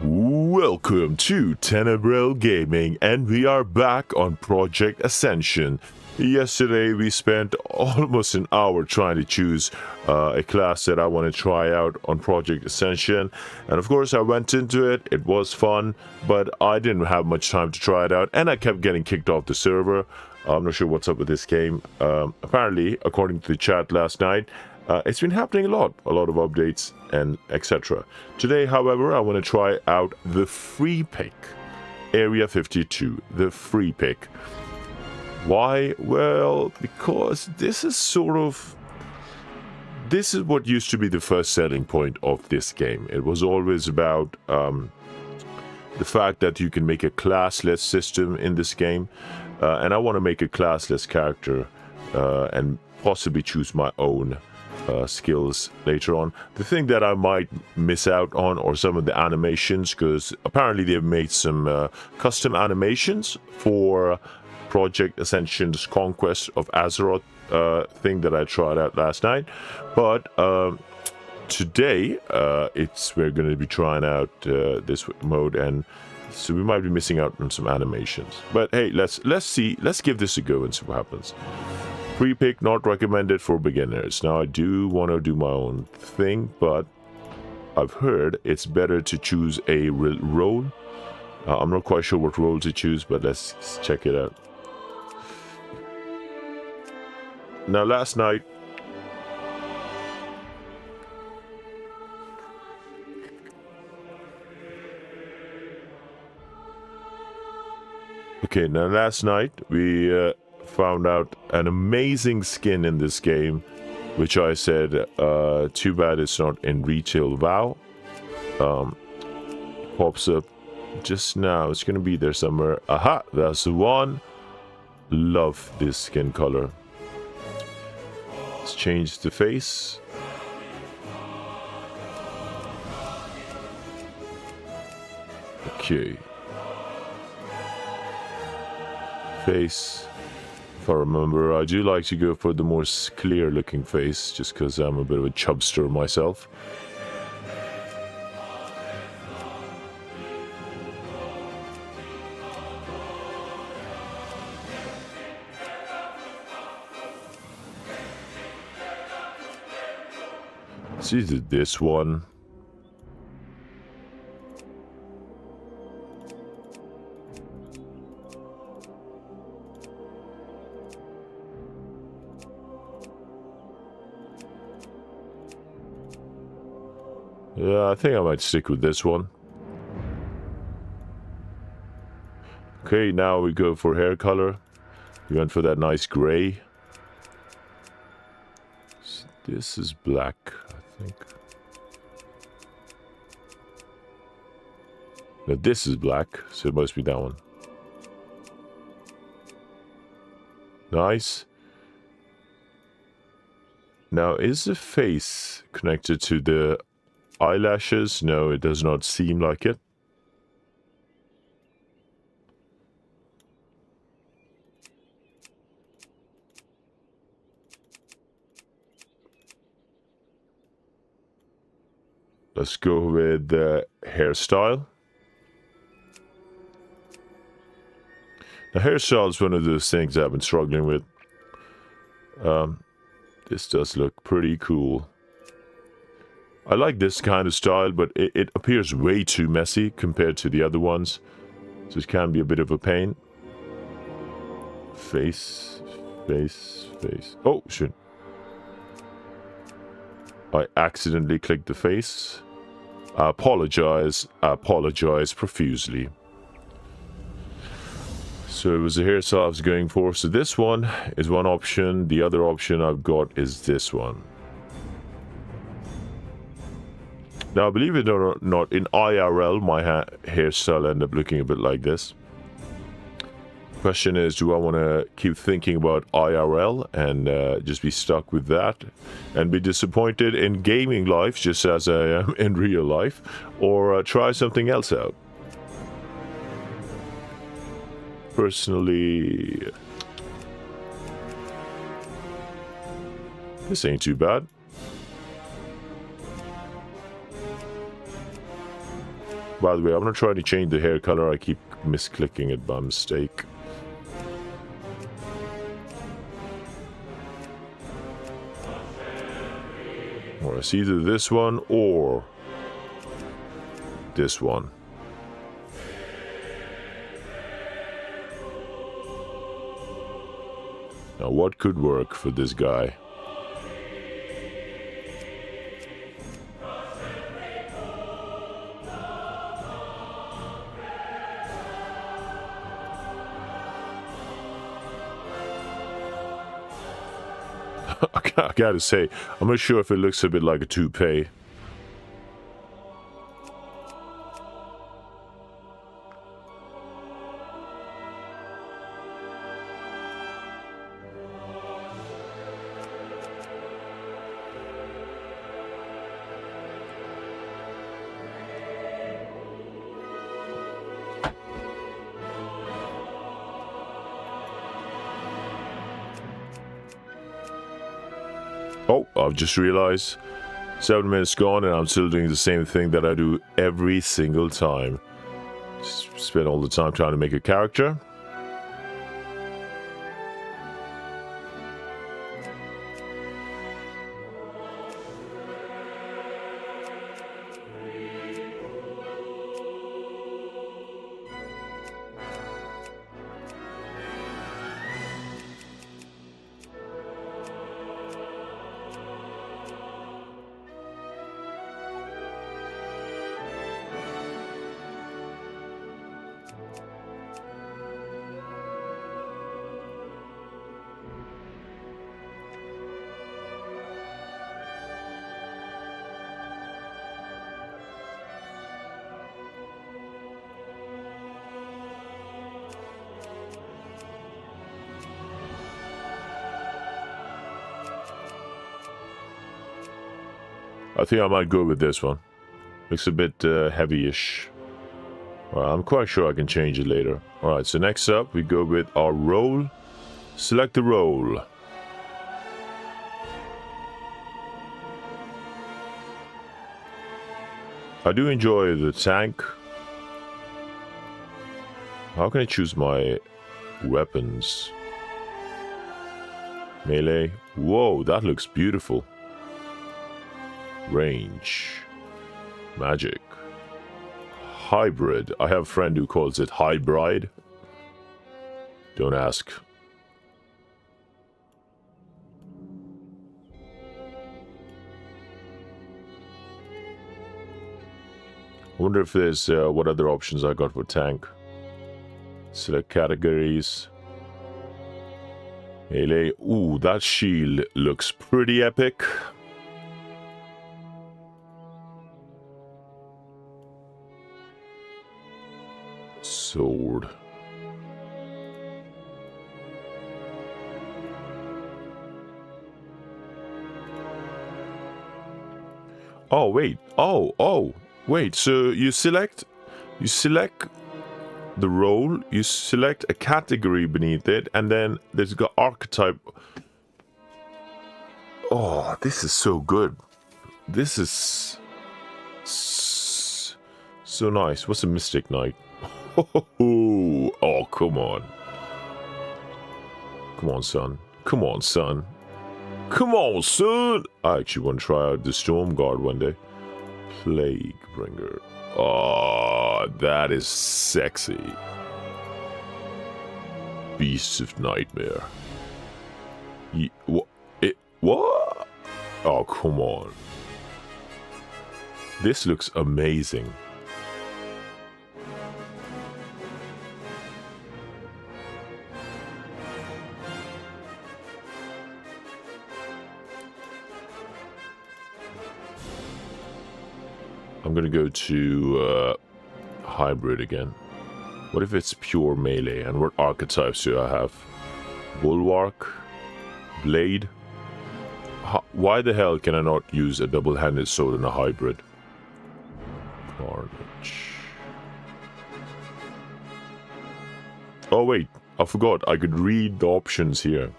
Welcome to Tenebrel Gaming, and we are back on Project Ascension. Yesterday we spent almost an hour trying to choose a class that I want to try out on Project Ascension, and of course I went into it. It was fun, but I didn't have much time to try it out, and I kept getting kicked off the server. I'm not sure what's up with this game. Apparently, according to the chat last night, it's been happening a lot of updates and etc. Today, however, I want to try out the free pick, Area 52, the free pick. Why? Well, because this is what used to be the first selling point of this game. It was always about the fact that you can make a classless system in this game, and I want to make a classless character and possibly choose my own skills later on. The thing that I might miss out on are some of the animations, because apparently they've made some custom animations for Project Ascension's Conquest of Azeroth thing that I tried out last night. But today we're going to be trying out this mode, and so we might be missing out on some animations. But hey, let's give this a go and see what happens. Free pick, not recommended for beginners. Now, I do want to do my own thing, but I've heard it's better to choose a role. I'm not quite sure what role to choose, but let's check it out. Now, last night, we found out an amazing skin in this game, which I said, too bad it's not in retail WoW. Pops up just now. It's gonna be there somewhere. Aha, that's the one. Love this skin color. Let's change the face. Okay. Face. If I remember, I do like to go for the more clear looking face, just because I'm a bit of a chubster myself. It's either this one. Yeah, I think I might stick with this one. Okay, now we go for hair color. We went for that nice gray. This is black, I think. Now this is black, so it must be that one. Nice. Now, is the face connected to the eyelashes? No, it does not seem like it. Let's go with the hairstyle. The hairstyle is one of those things I've been struggling with. This does look pretty cool. I like this kind of style, but it appears way too messy compared to the other ones. So it can be a bit of a pain. Face. Oh, shit. I accidentally clicked the face. I apologize profusely. So it was the hairstyle I was going for. So this one is one option. The other option I've got is this one. Now, believe it or not, in IRL, my hairstyle ended up looking a bit like this. Question is, do I want to keep thinking about IRL and just be stuck with that and be disappointed in gaming life just as I am in real life, or try something else out? Personally, this ain't too bad. By the way, I'm not trying to change the hair color. I keep misclicking it by mistake. Or it's either this one or this one. Now, what could work for this guy? I gotta say, I'm not sure if it looks a bit like a toupee. Oh, I've just realized 7 minutes gone and I'm still doing the same thing that I do every single time. Just spend all the time trying to make a character. I think I might go with this one. Looks a bit heavy-ish. Well, I'm quite sure I can change it later. Alright, so next up we go with our role. Select the role. I do enjoy the tank. How can I choose my weapons? Melee. Whoa, that looks beautiful. Range. Magic. Hybrid. I have a friend who calls it hybrid. Don't ask. I wonder if there's what other options I got for tank. Select categories. Melee. Ooh, that shield looks pretty epic. Sword. Oh wait. Oh wait. So you select the role, you select a category beneath it, and then there's got archetype. Oh, this is so good. This is so nice. What's a Mystic Knight? Oh, come on. Come on, son. Come on, son. Come on, son. I actually want to try out the Storm Guard one day. Plague Bringer. Oh, that is sexy. Beasts of Nightmare. What? Oh, come on. This looks amazing. I'm gonna go to hybrid again. What if it's pure melee? And what archetypes do I have? Bulwark? Blade? Why the hell can I not use a double-handed sword in a hybrid? Carnage. Oh wait, I forgot. I could read the options here.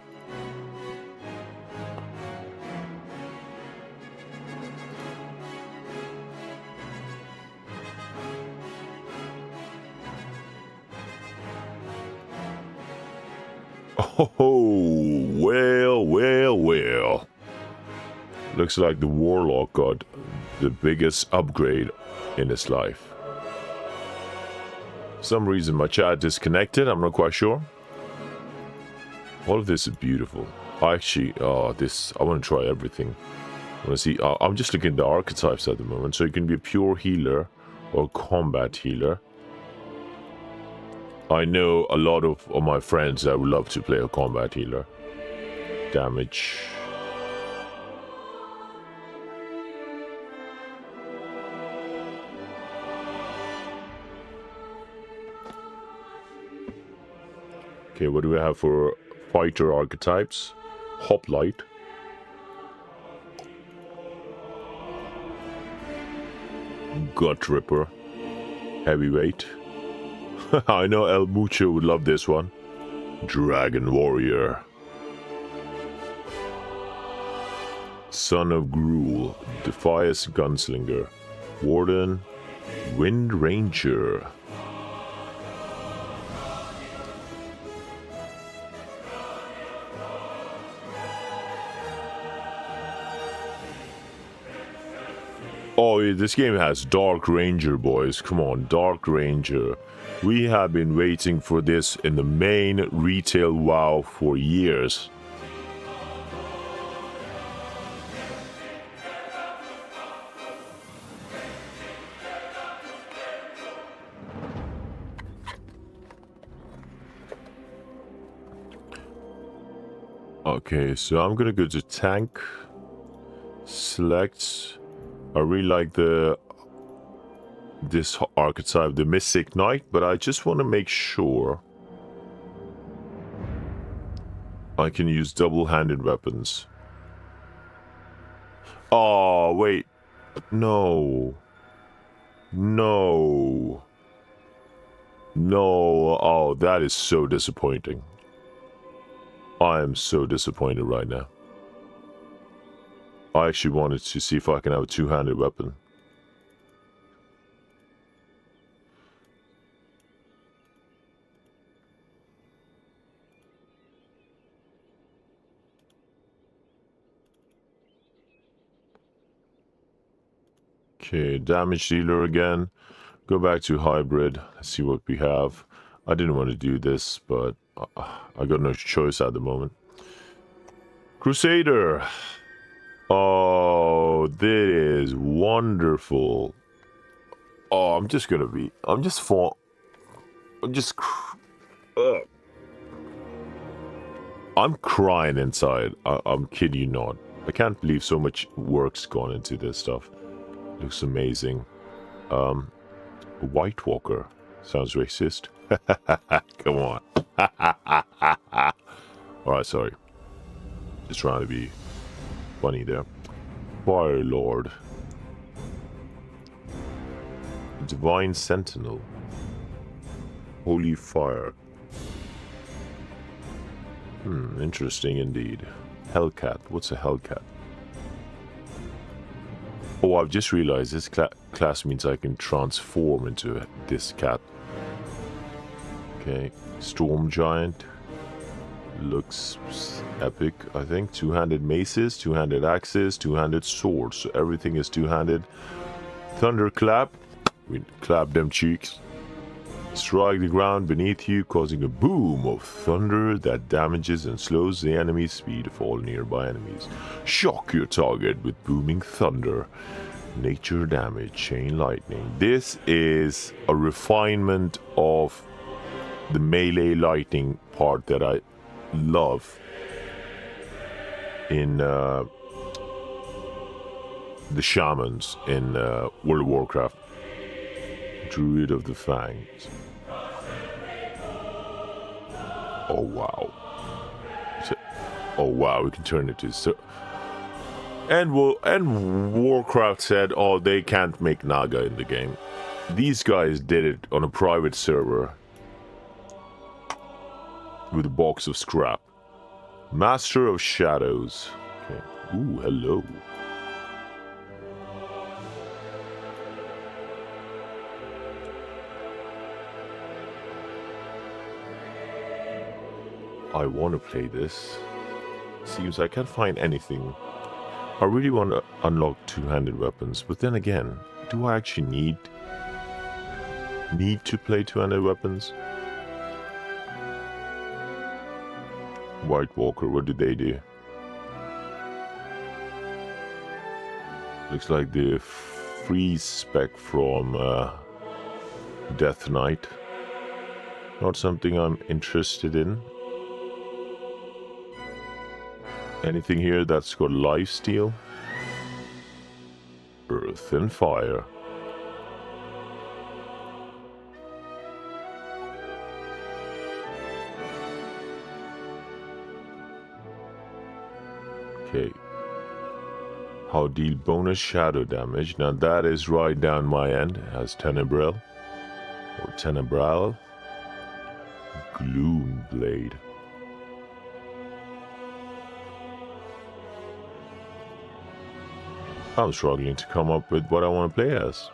Oh, well. Looks like the Warlock got the biggest upgrade in his life. For some reason my chat disconnected, I'm not quite sure. All of this is beautiful. Actually, I want to try everything. I want to see, I'm just looking at the archetypes at the moment. So you can be a pure healer or combat healer. I know a lot of my friends that would love to play a combat healer. Damage. Okay, what do we have for fighter archetypes? Hoplite. Gut Ripper. Heavyweight. I know El Mucho would love this one. Dragon Warrior. Son of Gruul. Defias Gunslinger. Warden. Wind Ranger. Oh, this game has Dark Ranger, boys. Come on, Dark Ranger. We have been waiting for this in the main retail WoW for years. Okay, so I'm gonna go to tank. Select. I really like this archetype, the Mystic Knight, but I just want to make sure I can use double-handed weapons. Oh, wait. No. No. No. Oh, that is so disappointing. I am so disappointed right now. I actually wanted to see if I can have a two-handed weapon. Okay, damage dealer again. Go back to hybrid. Let's see what we have. I didn't want to do this, but I got no choice at the moment. Crusader. Oh, this is wonderful. Oh, I'm just I'm crying inside. I'm kidding you not. I can't believe so much work's gone into this stuff. Looks amazing. White Walker. Sounds racist. Come on. Alright, sorry. Just trying to be funny there. Fire Lord. Divine Sentinel. Holy Fire. Interesting indeed. Hellcat. What's a Hellcat? Oh, I've just realized this class means I can transform into this cat. Okay. Storm Giant. Looks epic, I think. Two-handed maces, two-handed axes, two-handed swords. So everything is two-handed. Thunderclap. We clap them cheeks. Strike the ground beneath you, causing a boom of thunder that damages and slows the enemy's speed of all nearby enemies. Shock your target with booming thunder. Nature damage, chain lightning. This is a refinement of the melee lightning part that I love in the shamans in World of Warcraft. Druid of the Fangs. Oh wow. Oh wow, we can turn it to so. And Warcraft said, oh, they can't make Naga in the game. These guys did it on a private server with a box of scrap. Master of Shadows. Okay. Ooh, hello. I want to play this. Seems I can't find anything. I really want to unlock two-handed weapons, but then again, do I actually need to play two-handed weapons? White Walker, what did they do? Looks like the freeze spec from Death Knight. Not something I'm interested in. Anything here that's got lifesteal? Earth and fire. Okay. How deal bonus shadow damage. Now that is right down my end. It has Tenebril. Or Tenebral. Gloom Blade. I'm struggling to come up with what I want to play as.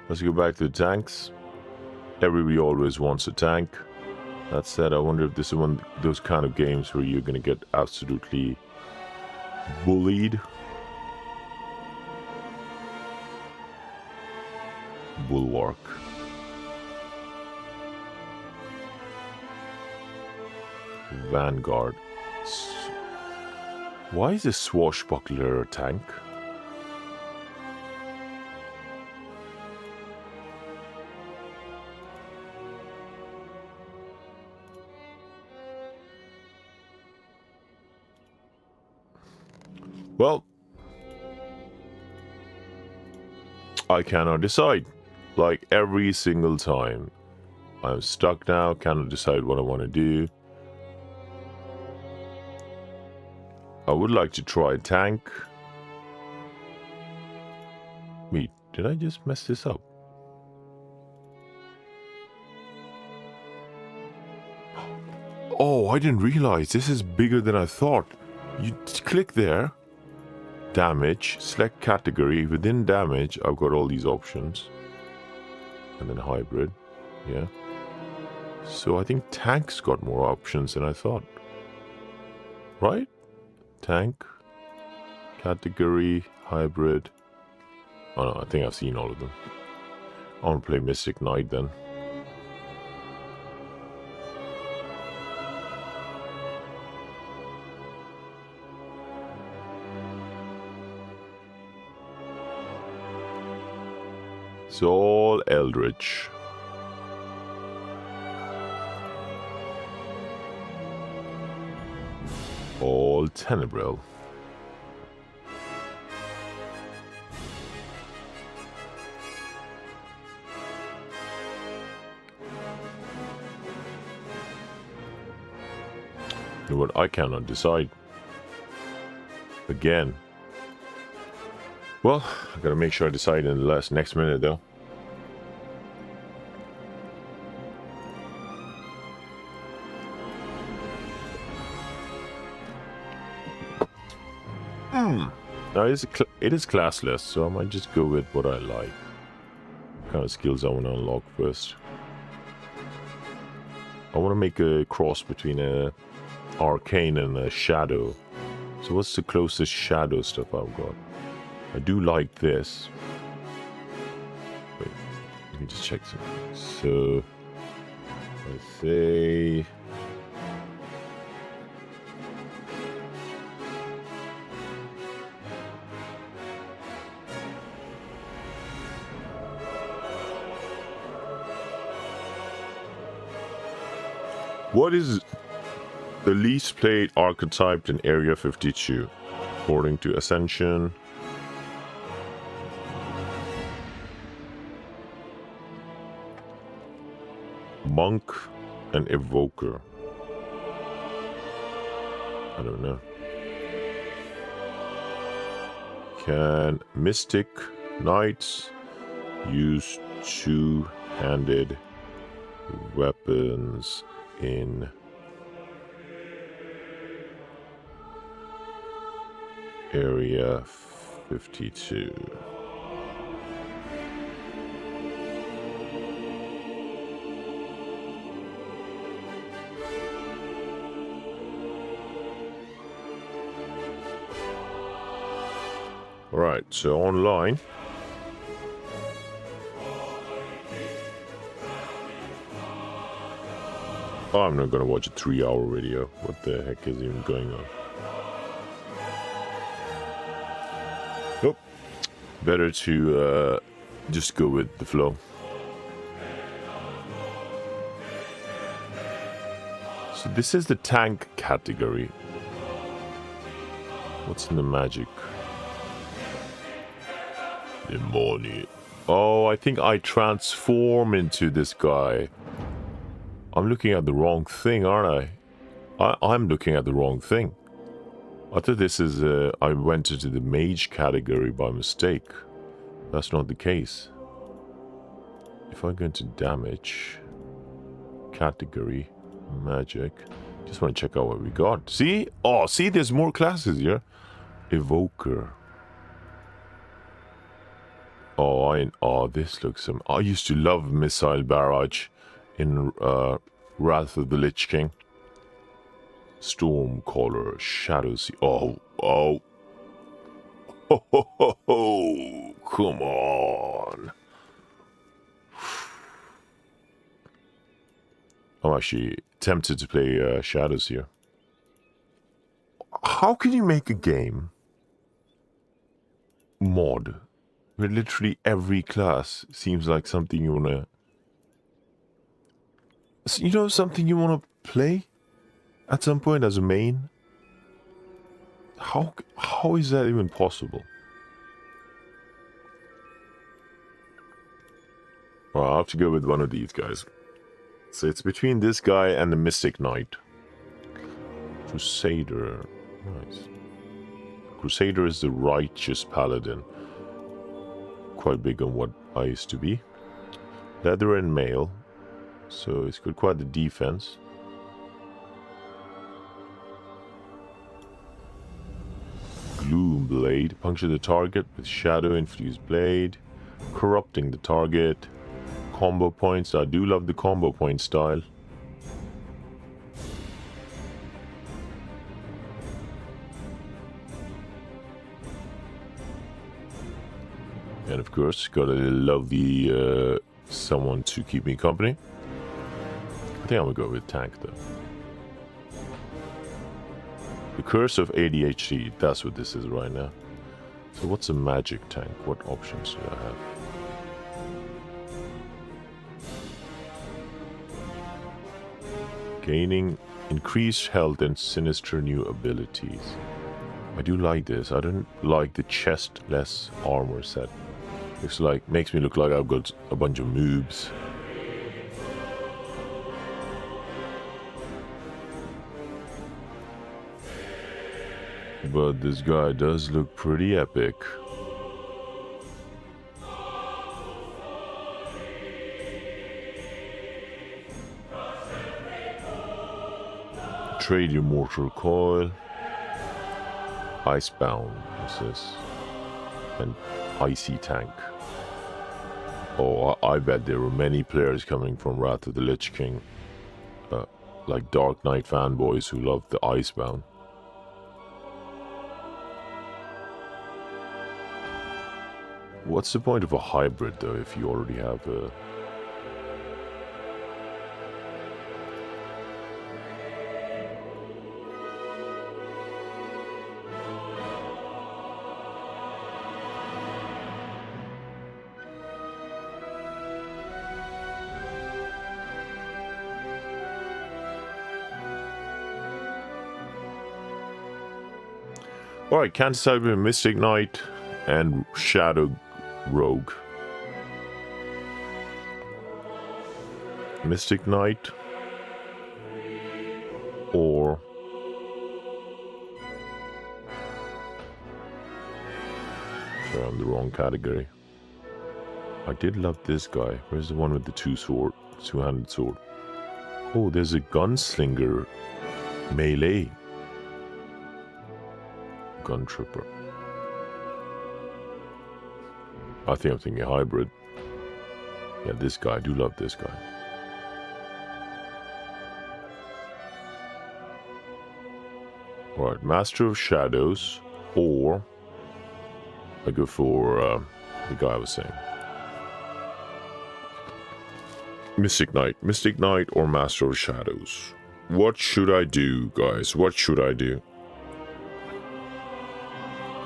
Let's go back to the tanks. Everybody always wants a tank. That said, I wonder if this is one of those kind of games where you're gonna get absolutely bullied. Bulwark. Vanguard. Why is this swashbuckler a tank? Well, I cannot decide. Like every single time. I'm stuck now, cannot decide what I want to do. I would like to try tank. Wait, did I just mess this up? Oh, I didn't realize this is bigger than I thought. You click there. Damage, select category. Within damage, I've got all these options. And then hybrid. Yeah. So I think tank's got more options than I thought. Right? Tank, category, hybrid. Oh no, I think I've seen all of them. I want to play Mystic Knight then. It's all Eldritch. All Tenebril. You know what? I cannot decide. Again. Well, I gotta make sure I decide in the next minute though. Now it is classless, so I might just go with what I like. What kind of skills I want to unlock first. I want to make a cross between a arcane and a shadow. So what's the closest shadow stuff I've got? I do like this. Wait, let me just check something. So let's say what is the least played archetype in Area 52, according to Ascension? Monk and Evoker. I don't know. Can Mystic Knights use two-handed weapons in Area 52? Alright, so online. Oh, I'm not gonna watch a 3-hour video. What the heck is even going on? Nope. Better to just go with the flow. So this is the tank category. What's in the magic? The money. Oh, I think I transform into this guy. I'm looking at the wrong thing, aren't I? I'm looking at the wrong thing. I thought this is, I went into the mage category by mistake. That's not the case. If I go into damage, category, magic, just want to check out what we got. See? Oh, see, there's more classes here. Evoker. Oh, this looks, I used to love Missile Barrage in Wrath of the Lich King. Stormcaller, Shadow Sea. Oh. Ho, ho, ho, ho. Come on. I'm actually tempted to play Shadows here. How can you make a game mod where literally every class seems like something you wanna... You know, something you wanna play at some point as a main? How is that even possible? Well, I'll have to go with one of these guys. So it's between this guy and the Mystic Knight. Crusader. Nice. Crusader is the righteous paladin. Quite big on what I used to be. Leather and mail. So it's got quite the defense. Gloom Blade. Puncture the target with Shadow Infused Blade. Corrupting the target. Combo points. I do love the combo point style. And of course, gotta love the someone to keep me company. I think I'm gonna go with tank though. The Curse of ADHD, that's what this is right now. So what's a magic tank? What options do I have? Gaining increased health and sinister new abilities. I do like this. I don't like the chest-less armor set. Looks like, makes me look like I've got a bunch of moobs. But this guy does look pretty epic. Trade your mortal coil. Icebound, what's this? And icy tank. Oh, I bet there were many players coming from Wrath of the Lich King. Like Dark Knight fanboys who love the Icebound. What's the point of a hybrid though if you already have a... Alright, can't decide between Mystic Knight and Shadow Rogue. Mystic Knight or sorry, I'm the wrong category. I did love this guy. Where's the one with the two-handed sword? Oh, there's a gunslinger melee. Gun tripper. I think I'm thinking hybrid. Yeah, this guy. I do love this guy. Alright, Master of Shadows or I go for the guy I was saying. Mystic Knight or Master of Shadows. What should I do, guys? What should I do?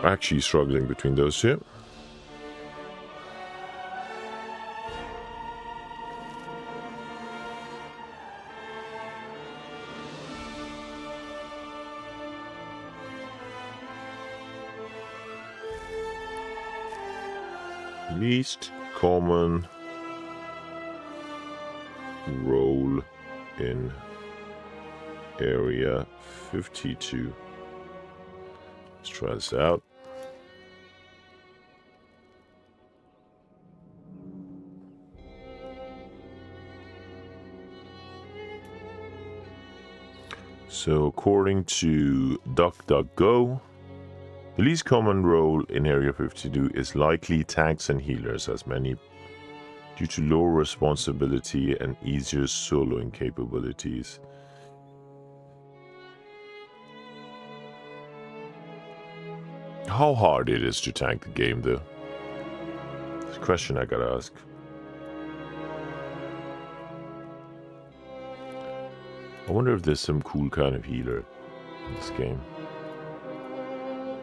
Actually struggling between those two. Least common role in area 52. Let's try this out. So according to DuckDuckGo, the least common role in Area 52 is likely tanks and healers, as many due to lower responsibility and easier soloing capabilities. How hard it is to tank the game, though? It's a question I gotta ask. I wonder if there's some cool kind of healer in this game.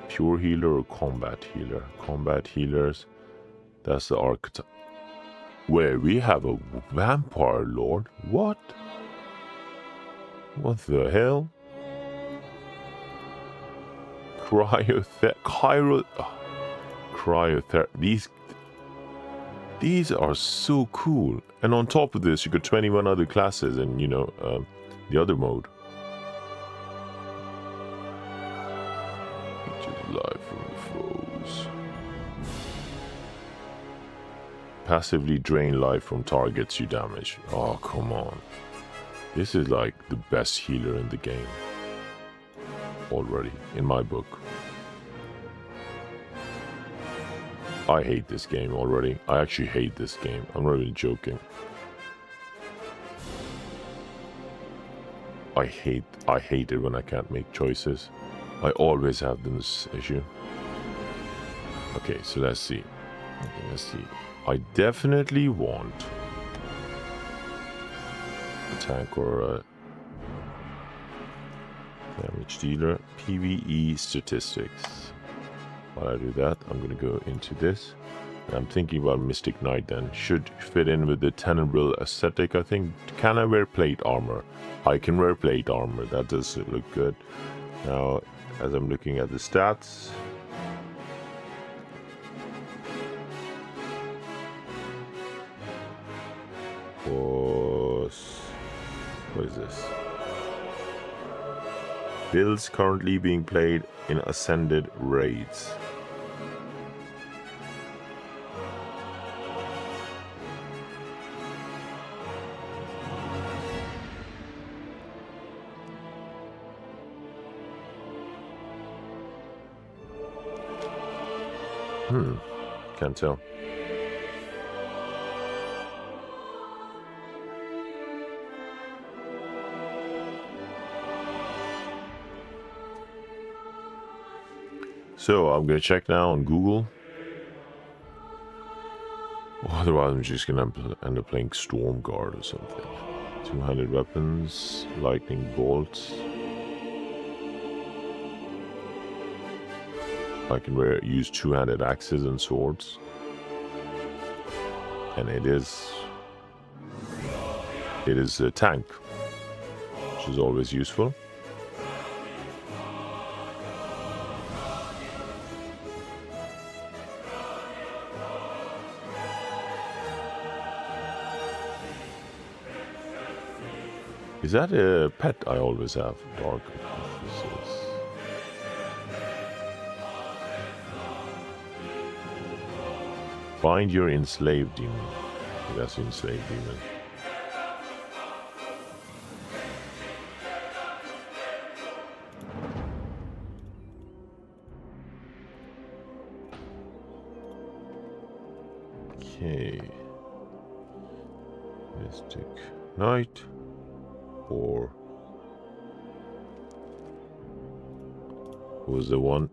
Pure healer or combat healer? Combat healers, that's the archetype. Where we have a vampire lord? What? What the hell? Cryotherapy. These are so cool. And on top of this, you got 21 other classes and, you know, the other mode. Life from the foes. Passively drain life from targets you damage. Oh, come on. This is like the best healer in the game. Already, in my book. I hate this game already. I actually hate this game. I'm not even joking. I hate it when I can't make choices. I always have this issue. Okay, so let's see. Okay, let's see. I definitely want a tank or a damage dealer. PvE statistics. While I do that, I'm going to go into this. And I'm thinking about Mystic Knight then. Should fit in with the Tenebral aesthetic, I think. Can I wear plate armor? I can wear plate armor. That does look good. Now, as I'm looking at the stats, what is this? Builds currently being played in Ascended raids. Can't tell. So I'm gonna check now on Google. Otherwise, I'm just gonna end up playing Stormguard or something. 200 weapons, lightning bolts. I can use two-handed axes and swords, and it is a tank, which is always useful. Is that a pet I always have? Dark officers. Find your enslaved demon. That's enslaved demon. Okay. Mystic Knight. Or what was the one?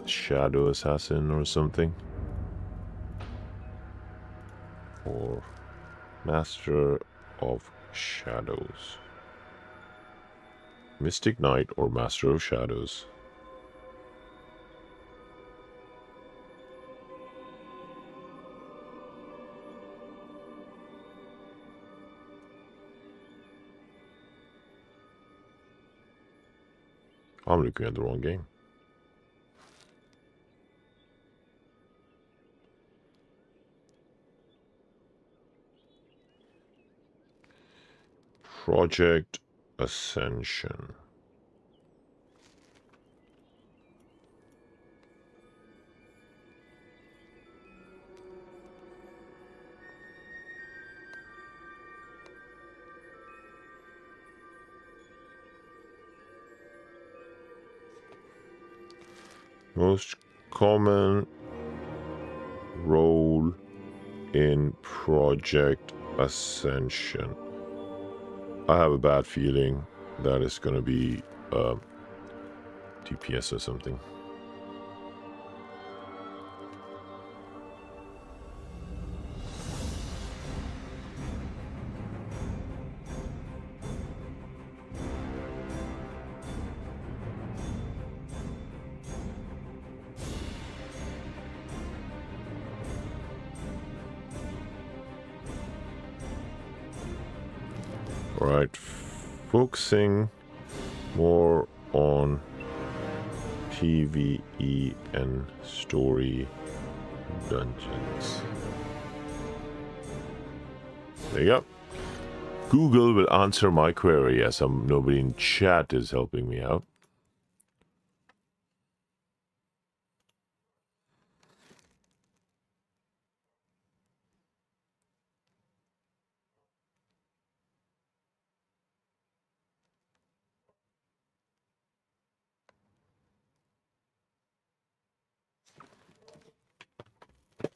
Shadow Assassin or something? or Master of Shadows. Mystic Knight or Master of Shadows. I'm looking at the wrong game. Project Ascension. Most common role in Project Ascension. I have a bad feeling that it's going to be DPS or something. Right, focusing more on PvE and story dungeons. There you go. Google will answer my query as nobody in chat is helping me out.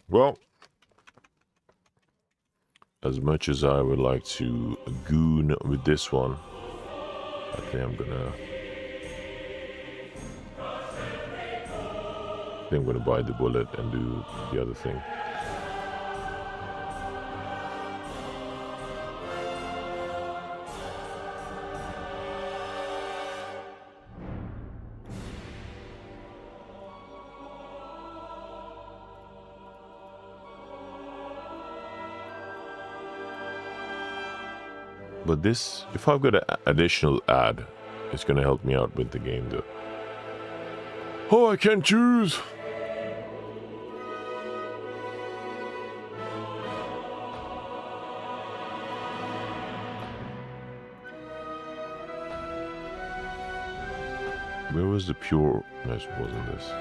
Well, as much as I would like to goon with this one, I think I'm gonna bite the bullet and do the other thing. But this, if I've got an additional ad, it's gonna help me out with the game though. Oh, I can't choose! Where was the pure... No, it wasn't this.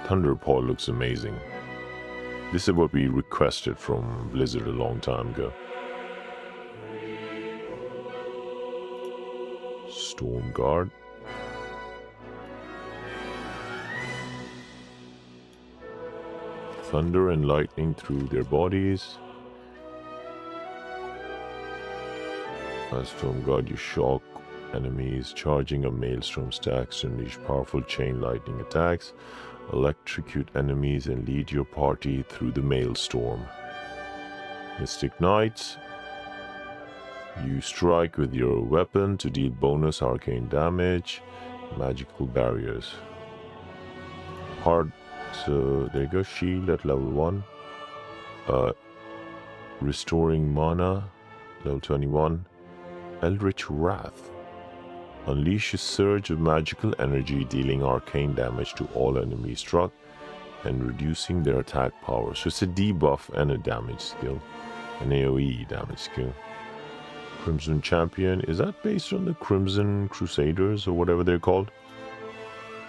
Thunderpaw looks amazing. This is what we requested from Blizzard a long time ago. Storm Guard. Thunder and lightning through their bodies. As Storm Guard, you shock enemies, charging a maelstrom stacks to unleash powerful chain lightning attacks. Electrocute enemies and lead your party through the maelstrom. Mystic Knight. You strike with your weapon to deal bonus arcane damage. Magical barriers. Hard. So there you go. Shield at level 1. Restoring mana. Level 21. Eldritch Wrath. Unleash a surge of magical energy, dealing arcane damage to all enemies struck and reducing their attack power. So it's a debuff and a damage skill. An AoE damage skill. Crimson Champion. Is that based on the Crimson Crusaders or whatever they're called?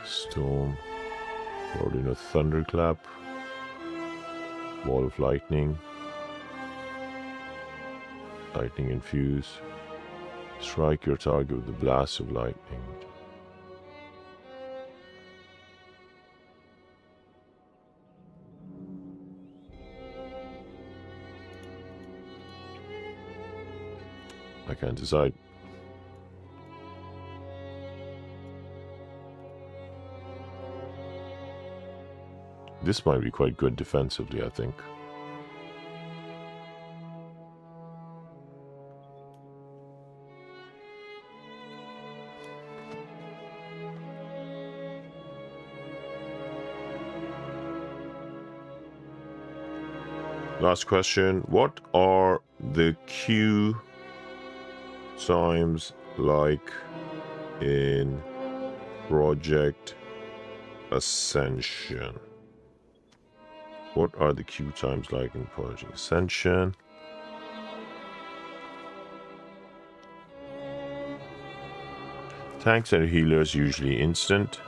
Storm. Already know Thunderclap. Ball of Lightning. Lightning Infuse. Strike your target with the blast of lightning. I can't decide. This might be quite good defensively, I think. Last question. What are the queue times like in Project Ascension? What are the queue times like in Project Ascension? Tanks and healers usually instant.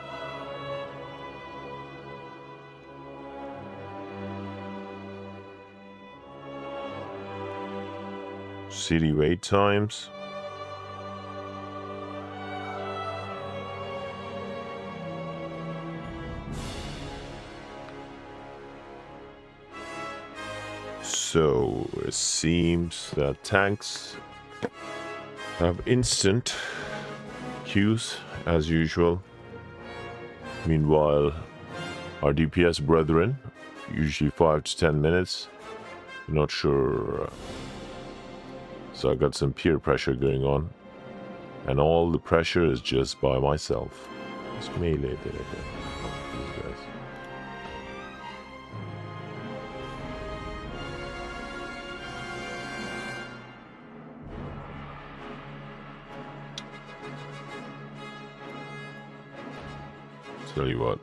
City wait times. So it seems that tanks have instant queues as usual. Meanwhile, our DPS brethren, usually 5 to 10 minutes. Not sure. So I got some peer pressure going on. And all the pressure is just by myself. It's melee there. These guys. Tell you what,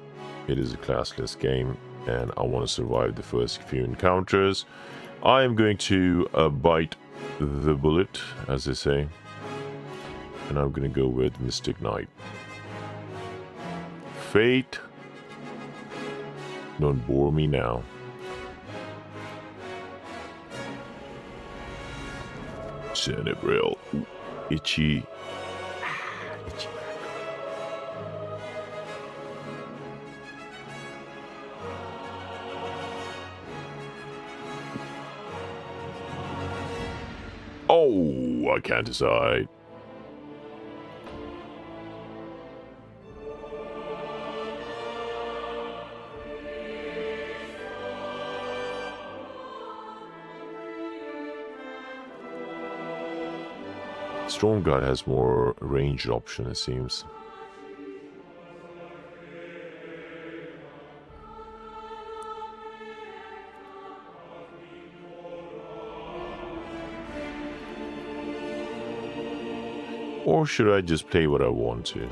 it is a classless game, and I want to survive the first few encounters. I am going to bite the bullet, as they say, and I'm going to go with Mystic Knight. Fate, don't bore me now. Cerebral, itchy. Oh, I can't decide. Storm Guard has more ranged option, it seems. Or should I just play what I want to?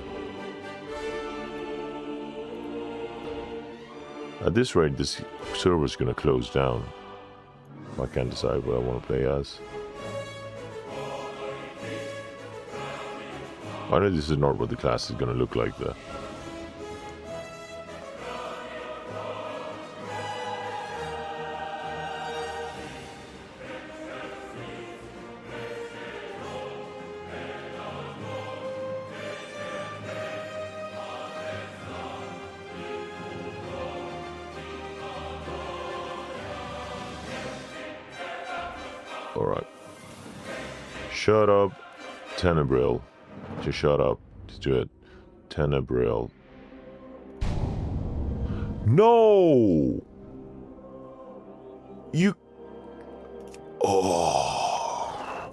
At this rate, this server is going to close down. I can't decide what I want to play as. I know this is not what the class is going to look like though. Alright. Shut up, Tenebril. Just shut up. Just do it. Tenebril. No! You... Oh...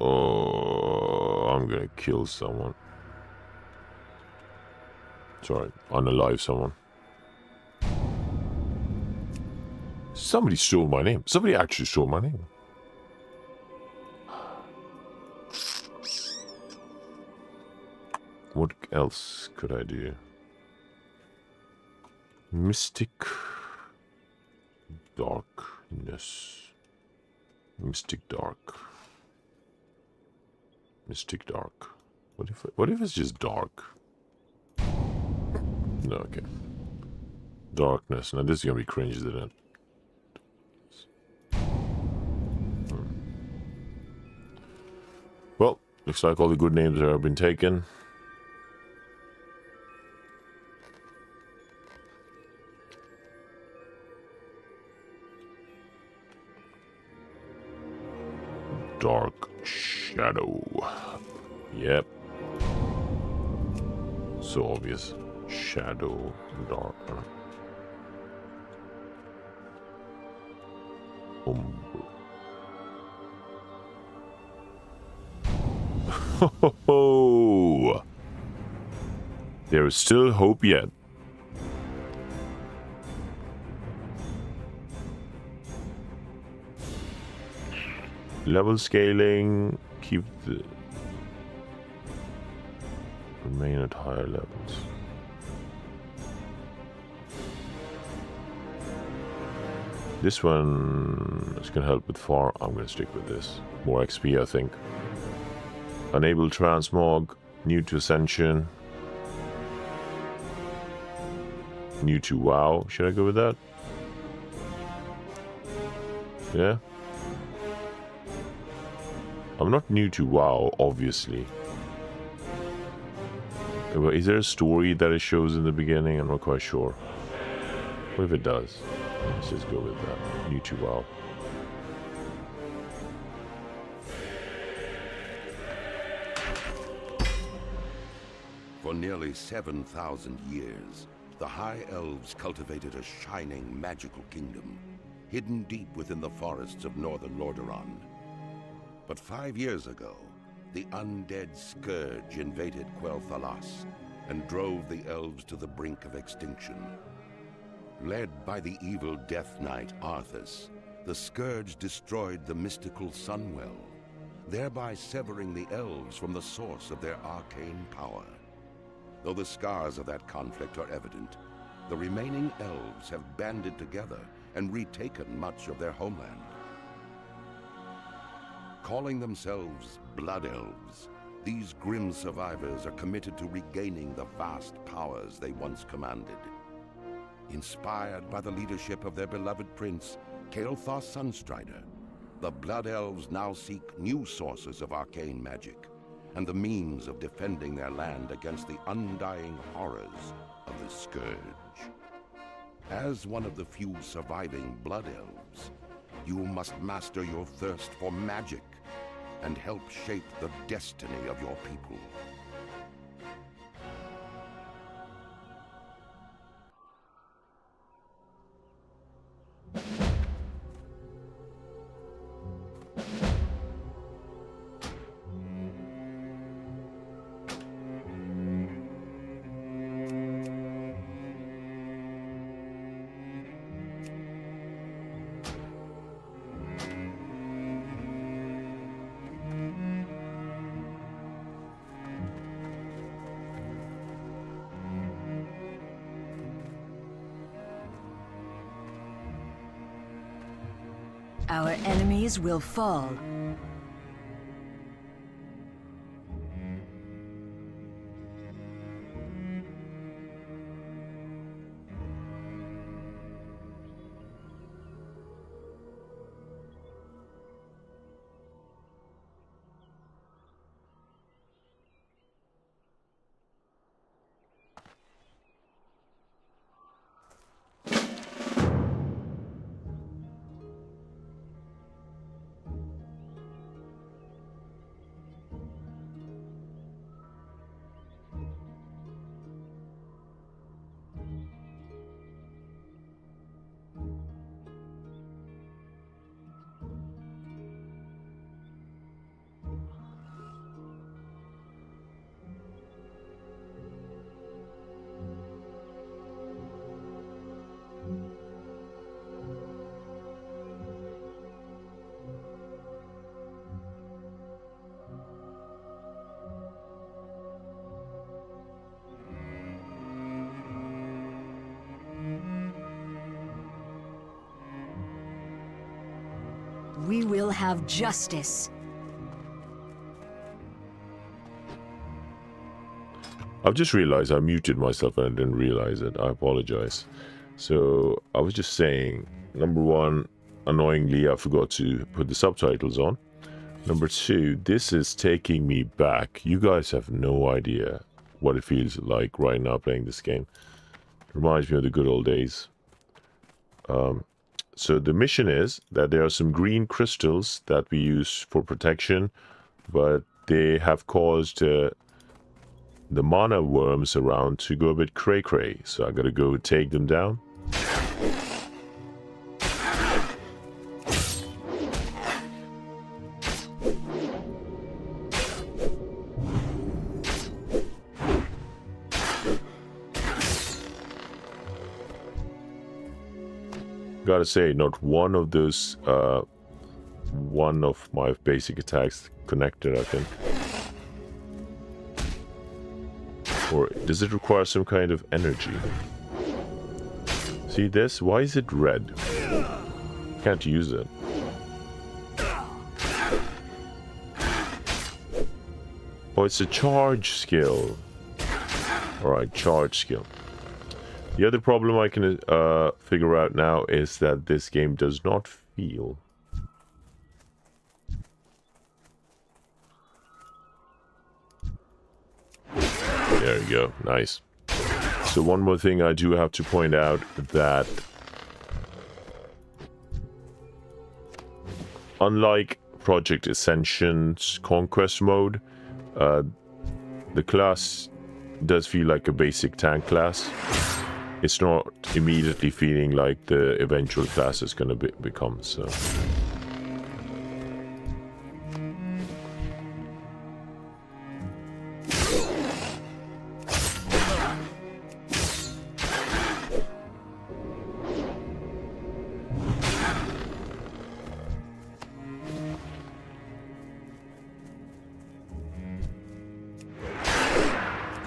Oh... I'm gonna kill someone. Sorry, unalive someone. Somebody stole my name. Somebody actually stole my name. What else could I do? Mystic darkness. Mystic dark. Mystic dark. What if it's just dark? No, okay. Darkness. Now this is gonna be cringe, isn't it? Well, looks like all the good names have been taken. Dark shade. Shadow. Yep. So obvious. Shadow, dark. Ho! There is still hope yet. Level scaling, keep the remain at higher levels. This one is gonna help with far. I'm gonna stick with this. More XP, I think. Enable transmog, new to Ascension. New to WoW. Should I go with that? Yeah. I'm not new to WoW, obviously. But is there a story that it shows in the beginning? I'm not quite sure. What if it does? Let's just go with that. New to WoW. For nearly 7,000 years, the High Elves cultivated a shining, magical kingdom, hidden deep within the forests of northern Lordaeron. But 5 years ago, the undead scourge invaded Quel'Thalas and drove the elves to the brink of extinction. Led by the evil Death Knight Arthas, the scourge destroyed the mystical Sunwell, thereby severing the elves from the source of their arcane power. Though the scars of that conflict are evident, the remaining elves have banded together and retaken much of their homeland. Calling themselves Blood Elves, these grim survivors are committed to regaining the vast powers they once commanded. Inspired by the leadership of their beloved prince, Kael'thas Sunstrider, the Blood Elves now seek new sources of arcane magic and the means of defending their land against the undying horrors of the Scourge. As one of the few surviving Blood Elves, you must master your thirst for magic and help shape the destiny of your people. Our enemies will fall. We will have justice. I've just realized I muted myself and I didn't realize it. I apologize. So I was just saying, number one, annoyingly, I forgot to put the subtitles on. Number two, this is taking me back. You guys have no idea what it feels like right now playing this game. It reminds me of the good old days. So the mission is that there are some green crystals that we use for protection but they have caused the mana worms around to go a bit cray-cray. So I gotta go take them down. Gotta say, not one of those, one of my basic attacks connected, I think. Or does it require some kind of energy? See this? Why is it red? Can't use it. Oh, it's a charge skill. Alright, charge skill. The other problem I can figure out now is that this game does not feel. There you go, nice. So one more thing I do have to point out, that unlike Project Ascension's Conquest mode, the class does feel like a basic tank class. It's not immediately feeling like the eventual class is going to become, so.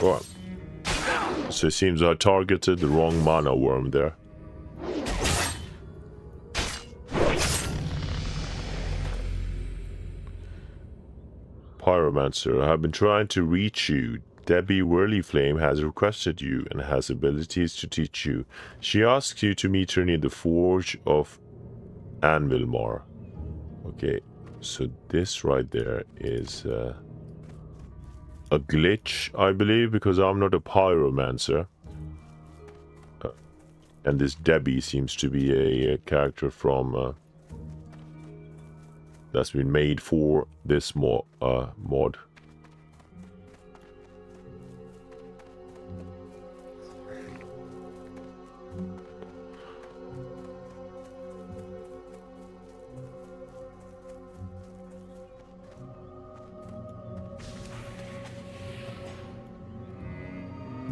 Right. So it seems I targeted the wrong mana worm there. Pyromancer, I have been trying to reach you. Debbie Whirlyflame has requested you and has abilities to teach you. She asks you to meet her near the Forge of Anvilmar. Okay, so this right there is a glitch, I believe, because I'm not a pyromancer. And this Debbie seems to be a character from that's been made for this mod.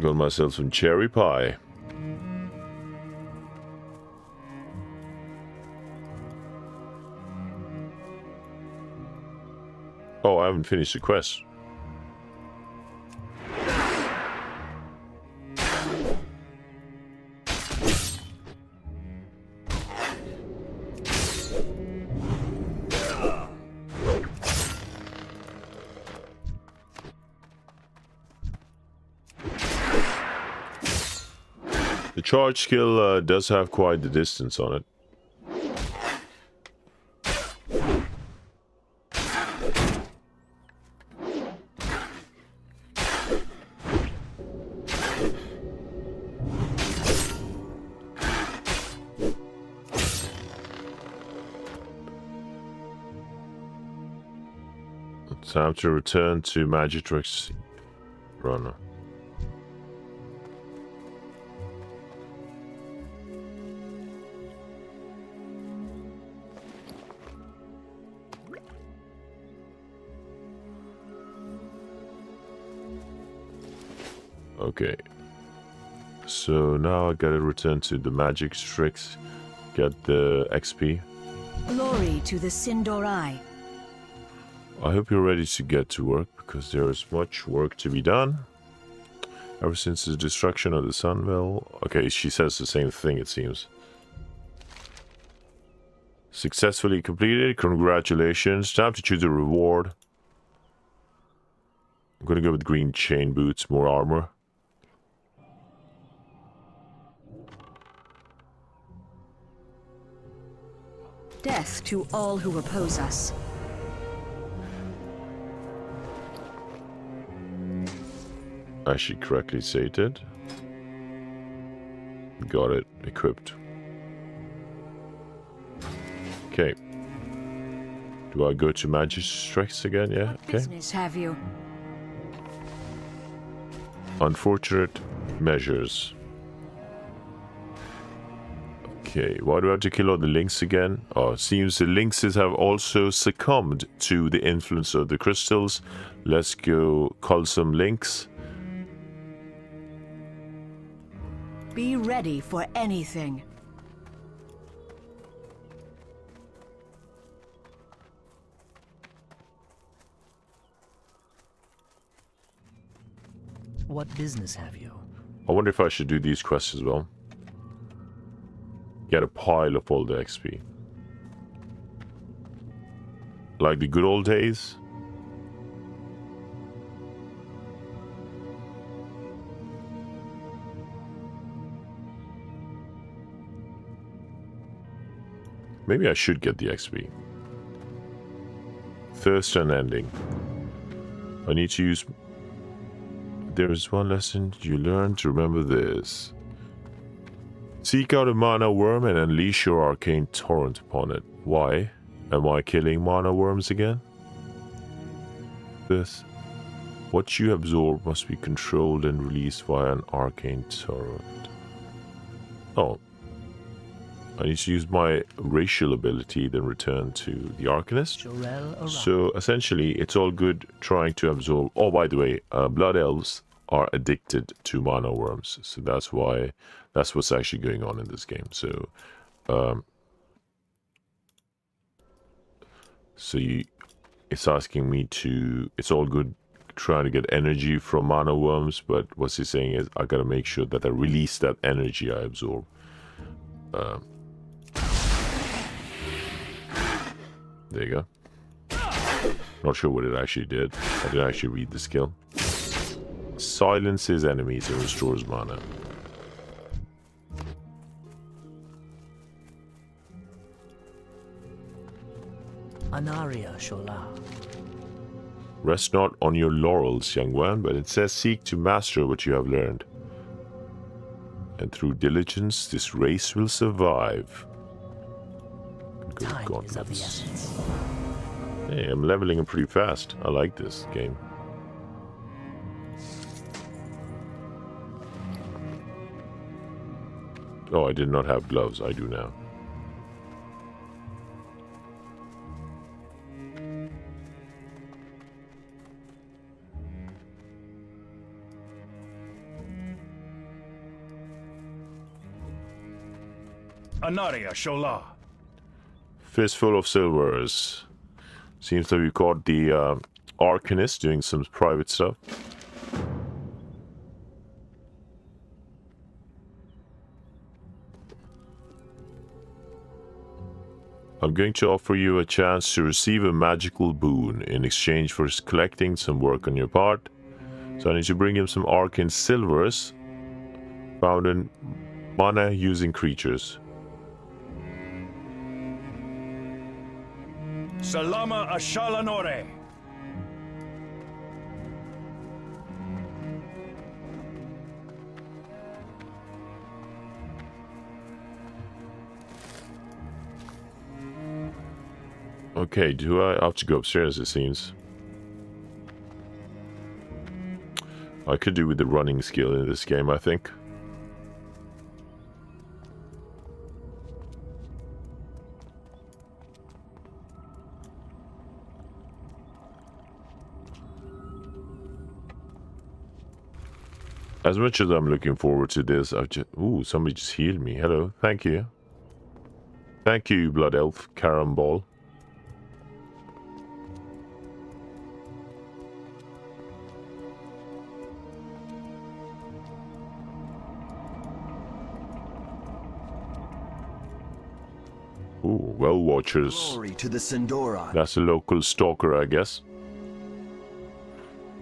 Got myself some cherry pie. Oh, I haven't finished the quest. The charge skill does have quite the distance on it. Time to return to Magitrix Runner. Okay. So now I gotta return to the Magitrix, get the XP. Glory to the Sindorai. I hope you're ready to get to work, because there is much work to be done. Ever since the destruction of the Sunwell... Okay, she says the same thing, it seems. Successfully completed. Congratulations. Time to choose a reward. I'm gonna go with green chain boots, more armor. Death to all who oppose us. As she correctly stated. Got it equipped. Okay. Do I go to magistrates again? Yeah, What okay. business have you? Unfortunate measures. Okay, why do I have to kill all the lynx again? Oh, it seems the lynxes have also succumbed to the influence of the crystals. Let's go cull some lynx. Be ready for anything. What business have you? I wonder if I should do these quests as well. Get a pile of all the XP. Like the good old days. Maybe I should get the XP. Thirst unending. I need to use... There is one lesson you learn to remember this. Seek out a mana worm and unleash your arcane torrent upon it. Why? Am I killing mana worms again? This. What you absorb must be controlled and released via an arcane torrent. Oh. I need to use my racial ability, then return to the Arcanist. So essentially, it's all good trying to absorb... Oh, by the way, blood elves are addicted to mana worms. So that's why... That's what's actually going on in this game. So... it's asking me to... It's all good trying to get energy from mana worms, but what's he saying is I gotta make sure that I release that energy I absorb. There you go. Not sure what it actually did. I didn't actually read the skill. Silences enemies and restores mana. Anaria Shola. Rest not on your laurels, young one, but it says seek to master what you have learned. And through diligence, this race will survive. Time is of the essence. Hey, I'm leveling up pretty fast. I like this game. Oh, I did not have gloves. I do now. Anaria Shola. Fistful of silvers. Seems that we caught the Arcanist doing some private stuff. I'm going to offer you a chance to receive a magical boon in exchange for collecting some work on your part. So I need to bring him some arcane silvers found in mana using creatures. Salama Ashalanore. Okay, do I have to go upstairs, it seems. I could do with the running skill in this game, I think. As much as I'm looking forward to this, I've just... Ooh, somebody just healed me. Hello, thank you. Thank you, Blood Elf Carambol. Ooh, well watchers. Glory to the Sindoran. That's a local stalker, I guess.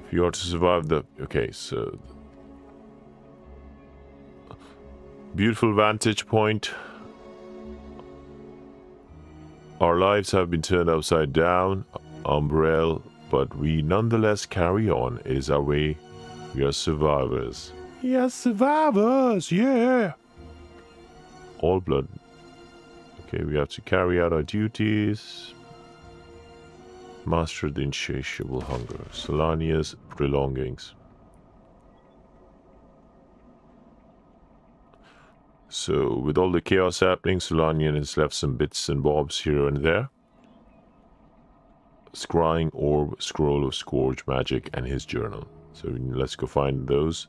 If you are to survive the... Okay, so... Beautiful vantage point. Our lives have been turned upside down, umbrella, but we nonetheless carry on. It is our way. We are survivors. Yes, survivors, yeah! All blood. Okay, we have to carry out our duties. Master the insatiable hunger. Solania's prolongings. So, with all the chaos happening, Solanian has left some bits and bobs here and there. Scrying Orb, Scroll of Scourge Magic, and his journal. So let's go find those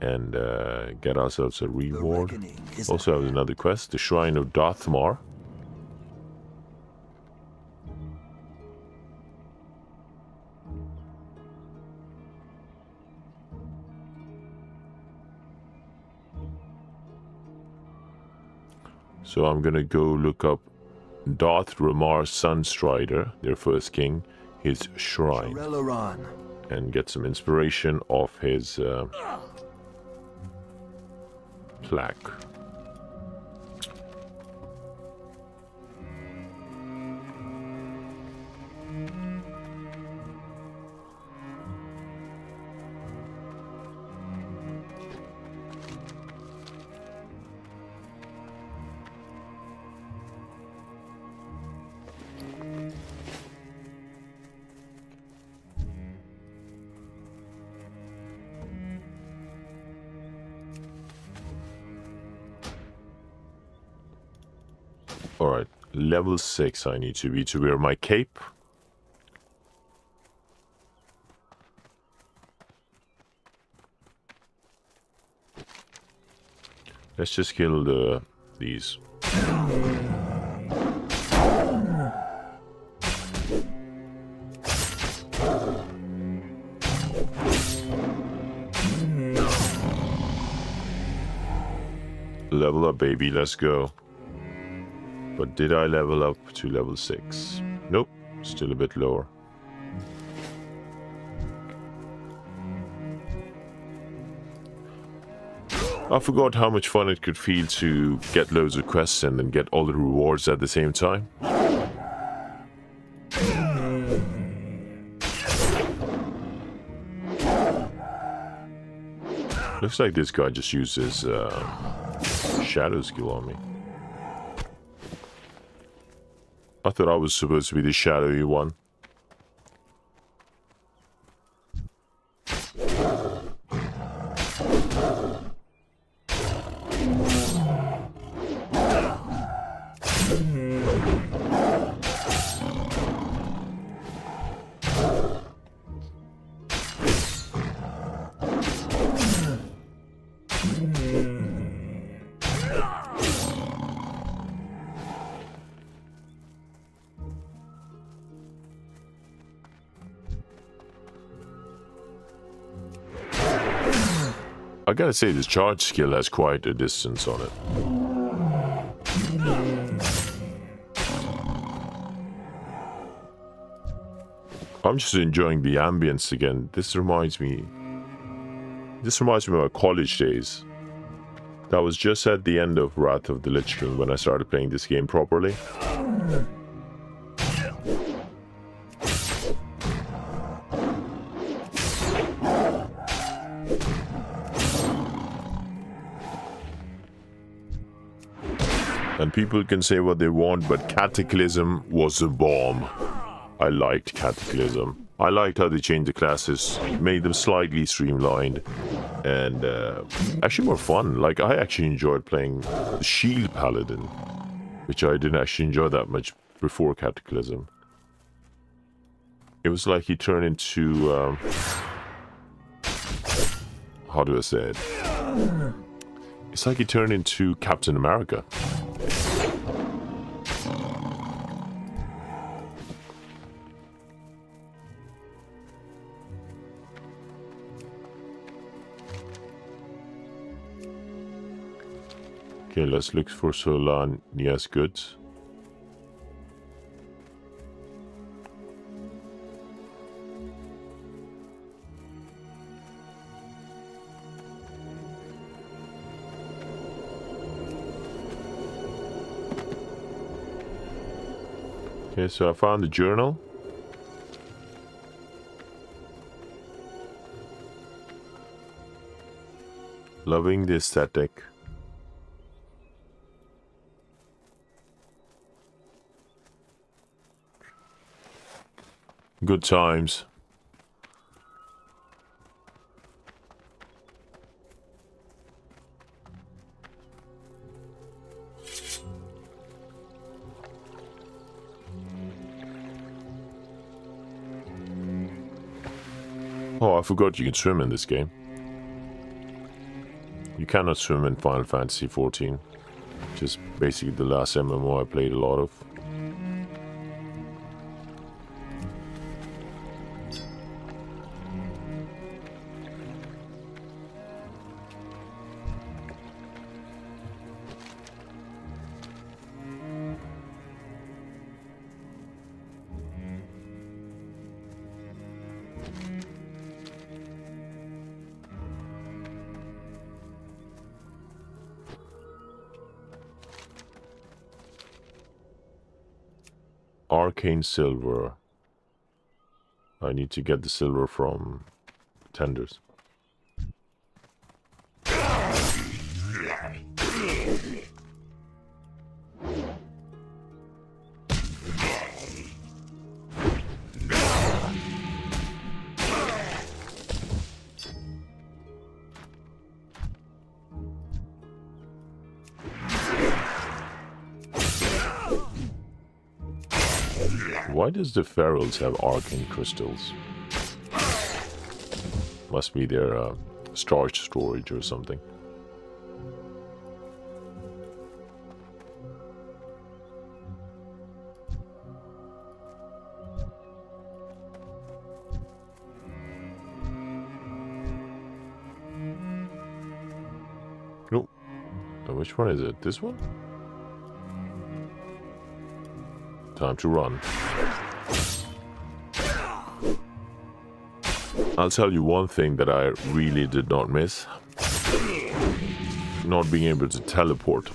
and get ourselves a reward. Also have another quest, the Shrine of Dathmar. So I'm gonna go look up Darth Ramar's Sunstrider, their first king, his shrine, and get some inspiration off his plaque. Alright, level 6 I need to be to wear my cape. Let's just kill these. Level up, baby, let's go. But did I level up to level 6? Nope, still a bit lower. I forgot how much fun it could feel to get loads of quests and then get all the rewards at the same time. Looks like this guy just uses shadow skill on me. I thought I was supposed to be the shadowy one. I gotta say, this charge skill has quite a distance on it. I'm just enjoying the ambience again. This reminds me of my college days. That was just at the end of Wrath of the Lich King when I started playing this game properly. And people can say what they want, but Cataclysm was a bomb. I liked Cataclysm. I liked how they changed the classes, made them slightly streamlined, and actually more fun. Like, I actually enjoyed playing the Shield Paladin, which I didn't actually enjoy that much before Cataclysm. It was like he turned into... how do I say it? It's like he turned into Captain America. Okay, let's look for Solania's goods. Okay, so I found the journal. Loving the aesthetic. Good times. Oh, I forgot you can swim in this game. You cannot swim in Final Fantasy XIV. Just basically the last MMO I played a lot of. Arcane silver. I need to get the silver from tenders. Why does the Ferals have arcane crystals? Must be their starch storage or something. Nope. Which one is it? This one? Time to run. I'll tell you one thing that I really did not miss. Not being able to teleport.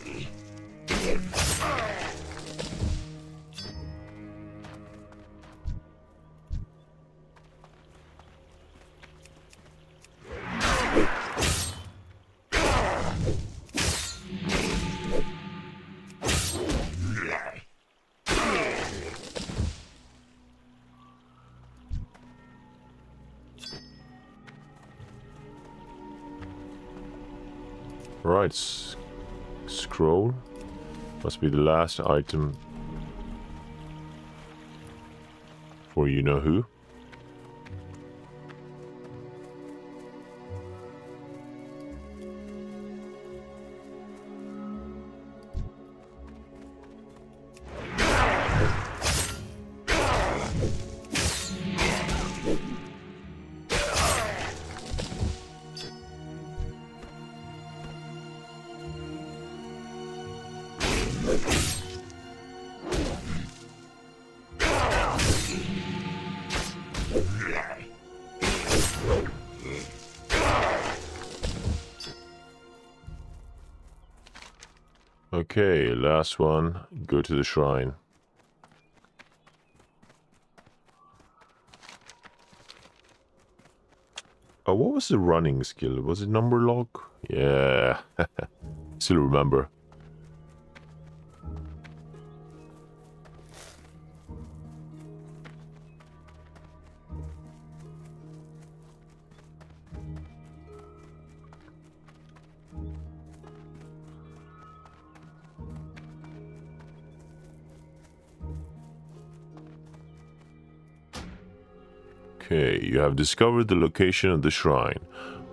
Right, scroll. Must be the last item for you know who. Okay, last one. Go to the shrine. Oh, what was the running skill? Was it number lock? Yeah. Still remember. Okay, you have discovered the location of the shrine.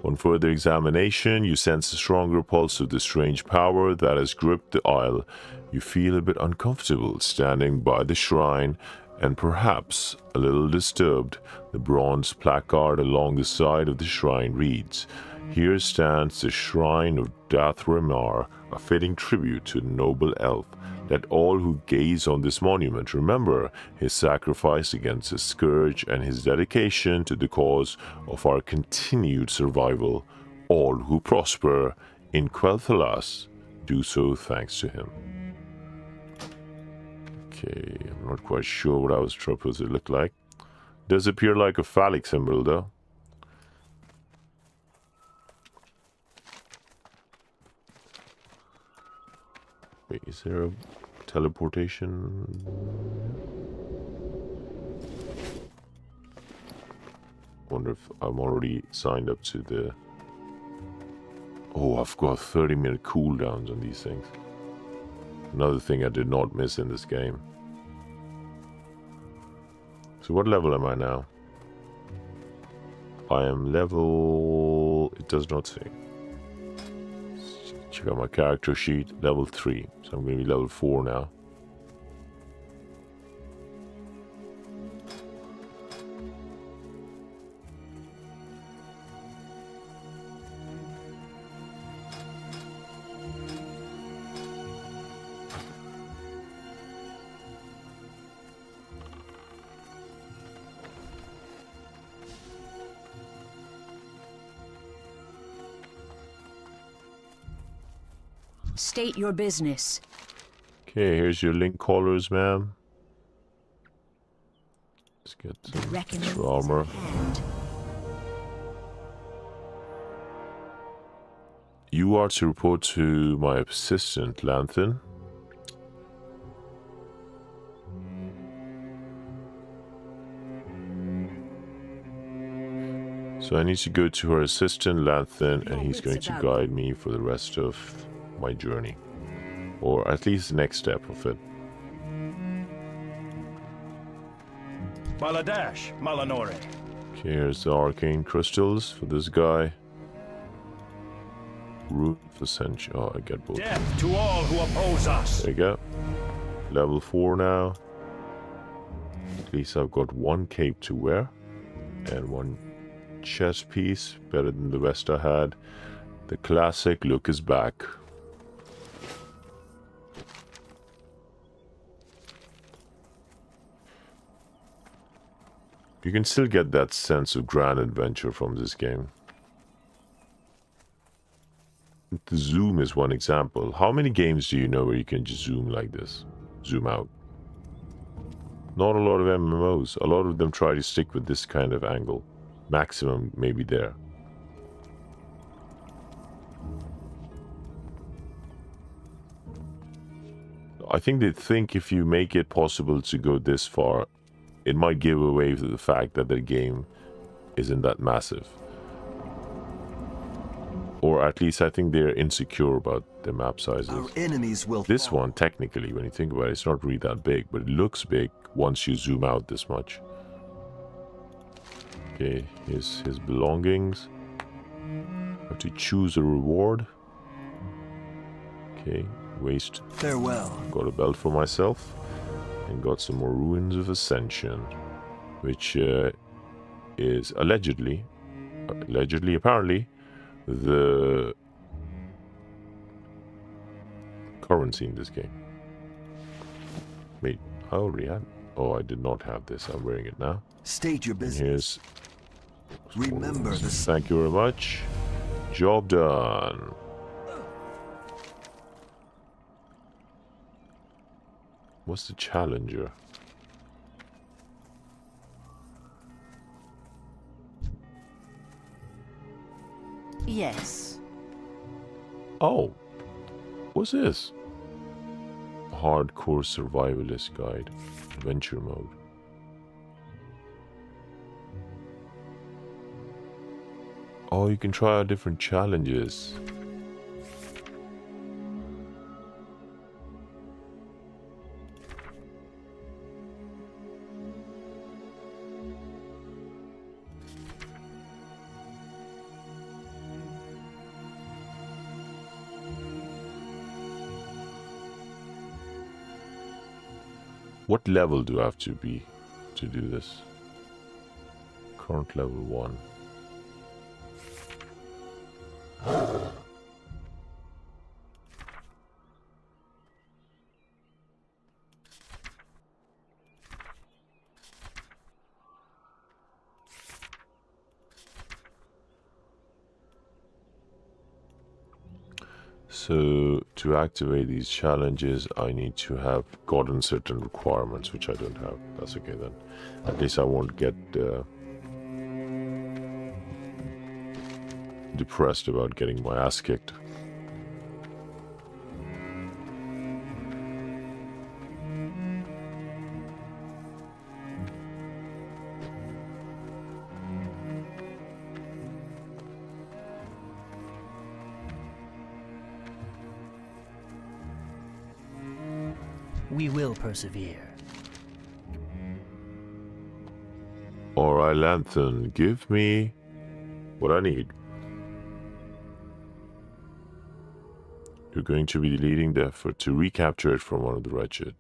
On further examination, you sense a stronger pulse of the strange power that has gripped the isle. You feel a bit uncomfortable standing by the shrine and perhaps a little disturbed. The bronze placard along the side of the shrine reads, "Here stands the shrine of Dathramar, a fitting tribute to the noble elf. Let all who gaze on this monument remember his sacrifice against the scourge and his dedication to the cause of our continued survival. All who prosper in Quel'Thalas do so thanks to him." Okay, I'm not quite sure what I was supposed to look like. Does appear like a phallic symbol though. Wait, is there a teleportation? Wonder if I'm already signed up to the... Oh, I've got 30-minute cooldowns on these things. Another thing I did not miss in this game. So what level am I now? I am level... It does not say. Check out my character sheet. Level 3. So I'm going to be level 4 now. State your business. Okay, here's your link callers, ma'am. Let's get some extra armor. You are to report to my assistant, Lanthan. So I need to go to her assistant, Lanthan, and he's going to guide me for the rest of my journey. Or at least the next step of it. Baladash, Malanore. Okay, here's the arcane crystals for this guy. Root of Ascension. Oh, I get both. Death to all who oppose us. There you go. Level 4 now. At least I've got one cape to wear. And one chest piece. Better than the rest I had. The classic look is back. You can still get that sense of grand adventure from this game. The zoom is one example. How many games do you know where you can just zoom like this? Zoom out. Not a lot of MMOs. A lot of them try to stick with this kind of angle. Maximum maybe there. I think they think if you make it possible to go this far, it might give away to the fact that the game isn't that massive. Or at least I think they're insecure about the map sizes. Our enemies will This fall. one, technically, when you think about it, it's not really that big, but it looks big once you zoom out this much. Okay, here's his belongings. Have to choose a reward. Okay, waste. Farewell. Got a belt for myself. And got some more Ruins of Ascension. Which is allegedly, apparently, the currency in this game. Wait, I already had. Oh, I did not have this. I'm wearing it now. State your And business. here's. Remember this. Thank you very much. Job done. What's the challenger? Yes. Oh, what's this? Hardcore survivalist guide, adventure mode. Oh, you can try out different challenges. What level do I have to be to do this? Current level 1. So to activate these challenges, I need to have gotten certain requirements, which I don't have. That's okay then. At least I won't get depressed about getting my ass kicked. We will persevere. Alright, Lantern, give me what I need. You're going to be leading the effort to recapture it from one of the wretched.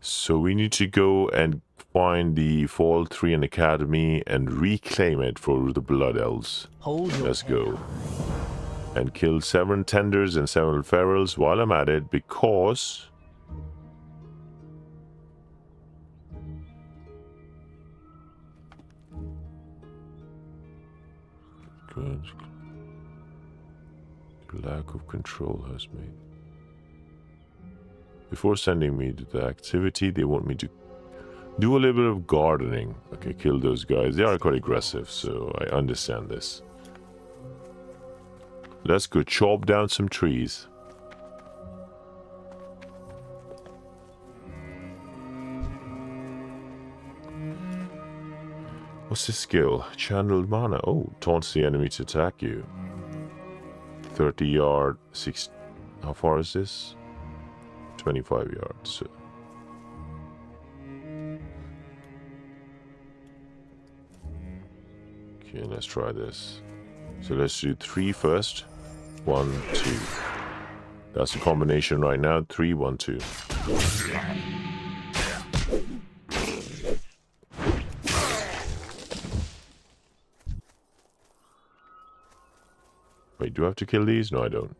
So we need to go and find the Fall 3 and Academy and reclaim it for the Blood Elves. Hold your Let's head go. high. And kill 7 Tenders and 7 Ferals while I'm at it, because... Good. Lack of control has made. Before sending me to the activity, they want me to do a little bit of gardening. Okay, kill those guys. They are quite aggressive, so I understand this. Let's go chop down some trees. What's this skill? Channeled mana. Oh, taunts the enemy to attack you. 30 yard, 6. How far is this? 25 yards. Okay, let's try this. So let's do 3 first. 1, 2. That's the combination right now. 3, 1, 2. Wait, do I have to kill these? No, I don't.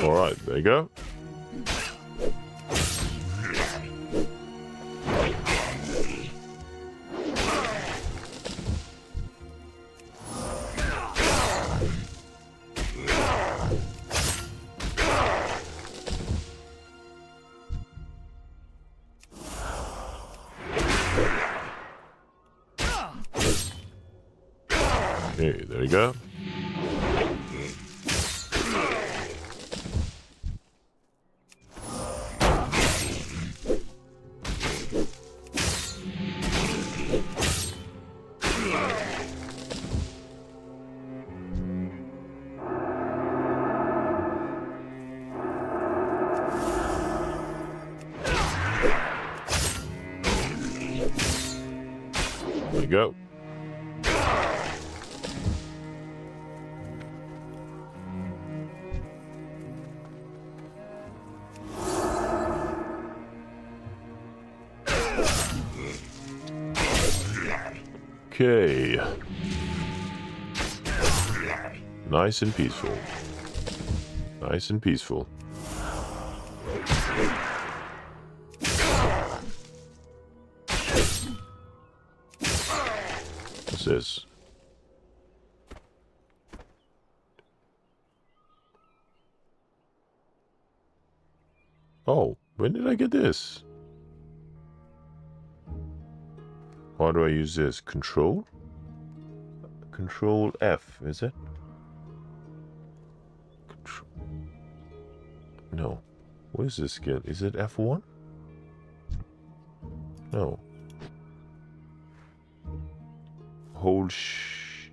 Alright, there you go. Okay, there you go. There you go. Okay. Nice and peaceful. Nice and peaceful. What's this? Oh, when did I get this? How do I use this? Control? Control F, is it? Control. No. What is this skill? Is it F1? No. Hold shift.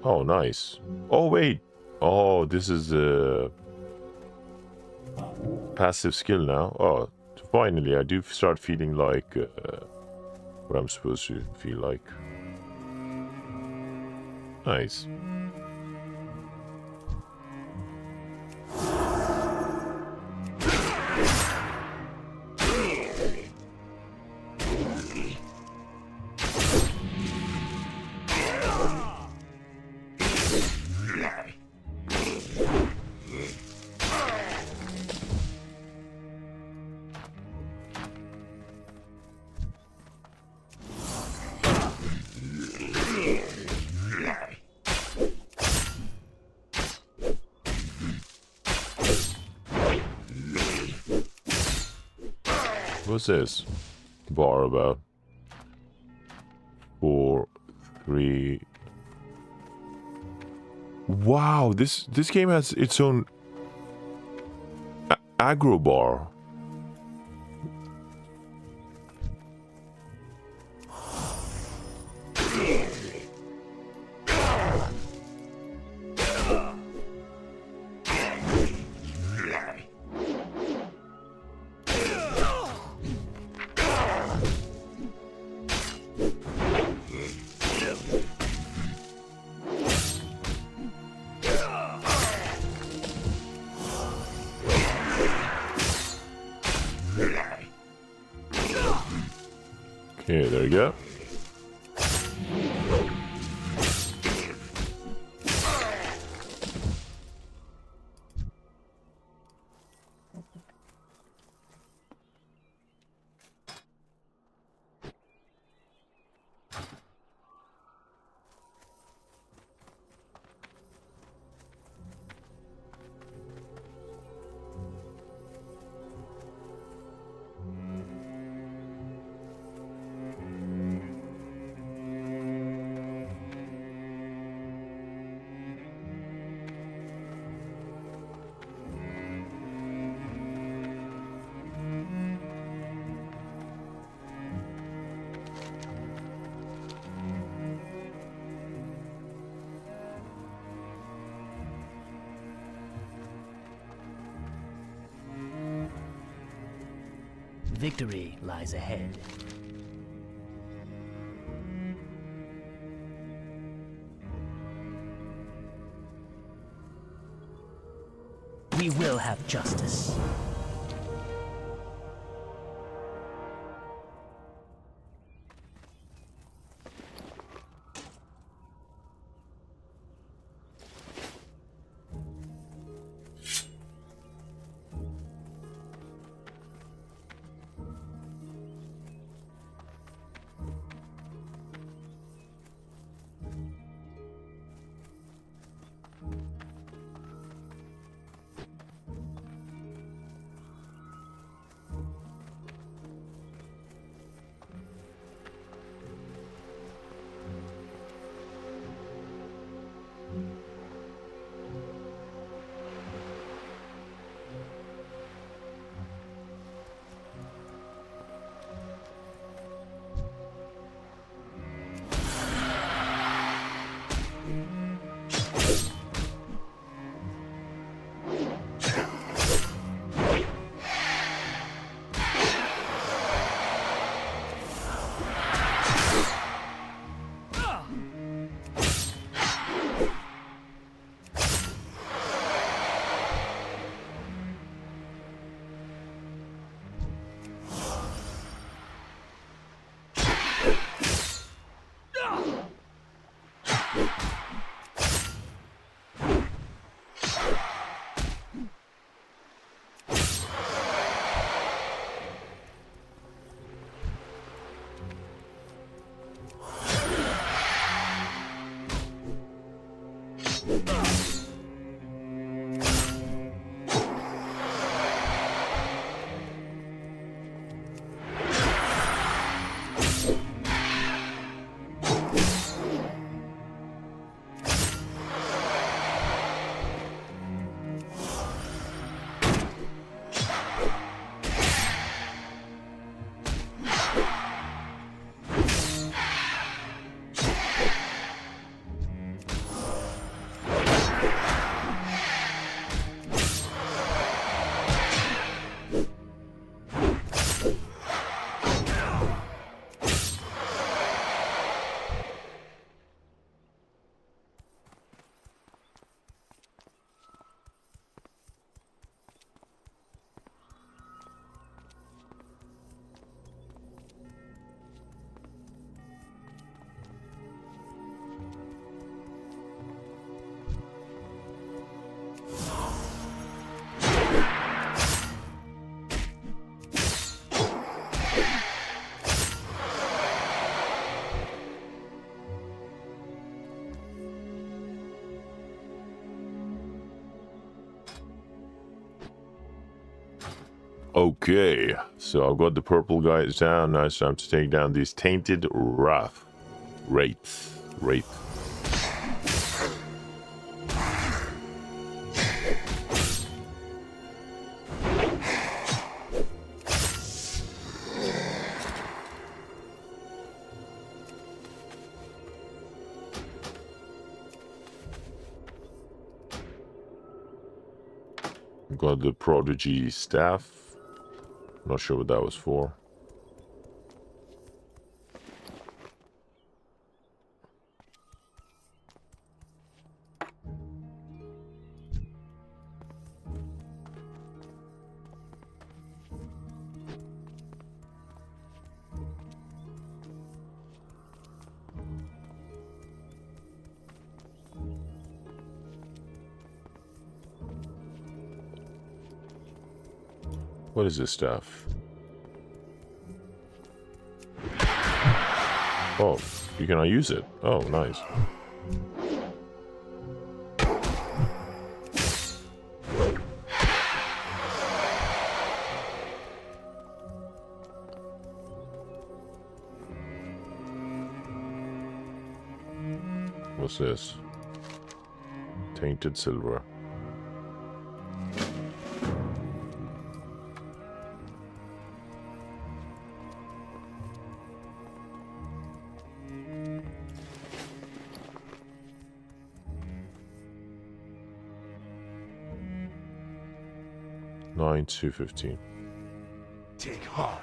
Oh, nice. Oh, wait. Oh, this is a passive skill now. Oh, finally, I do start feeling like what I'm supposed to feel like. Nice. What's this bar about? 4, 3. Wow, this game has its own aggro bar. Okay, there you go. Victory lies ahead. We will have justice. Okay, so I've got the purple guys down. Now it's time to take down these tainted wraiths. Got the prodigy staff. Not sure what that was for. What is this stuff? Oh, you cannot use it. Oh, nice. What's this? Tainted silver. To 15. Take heart.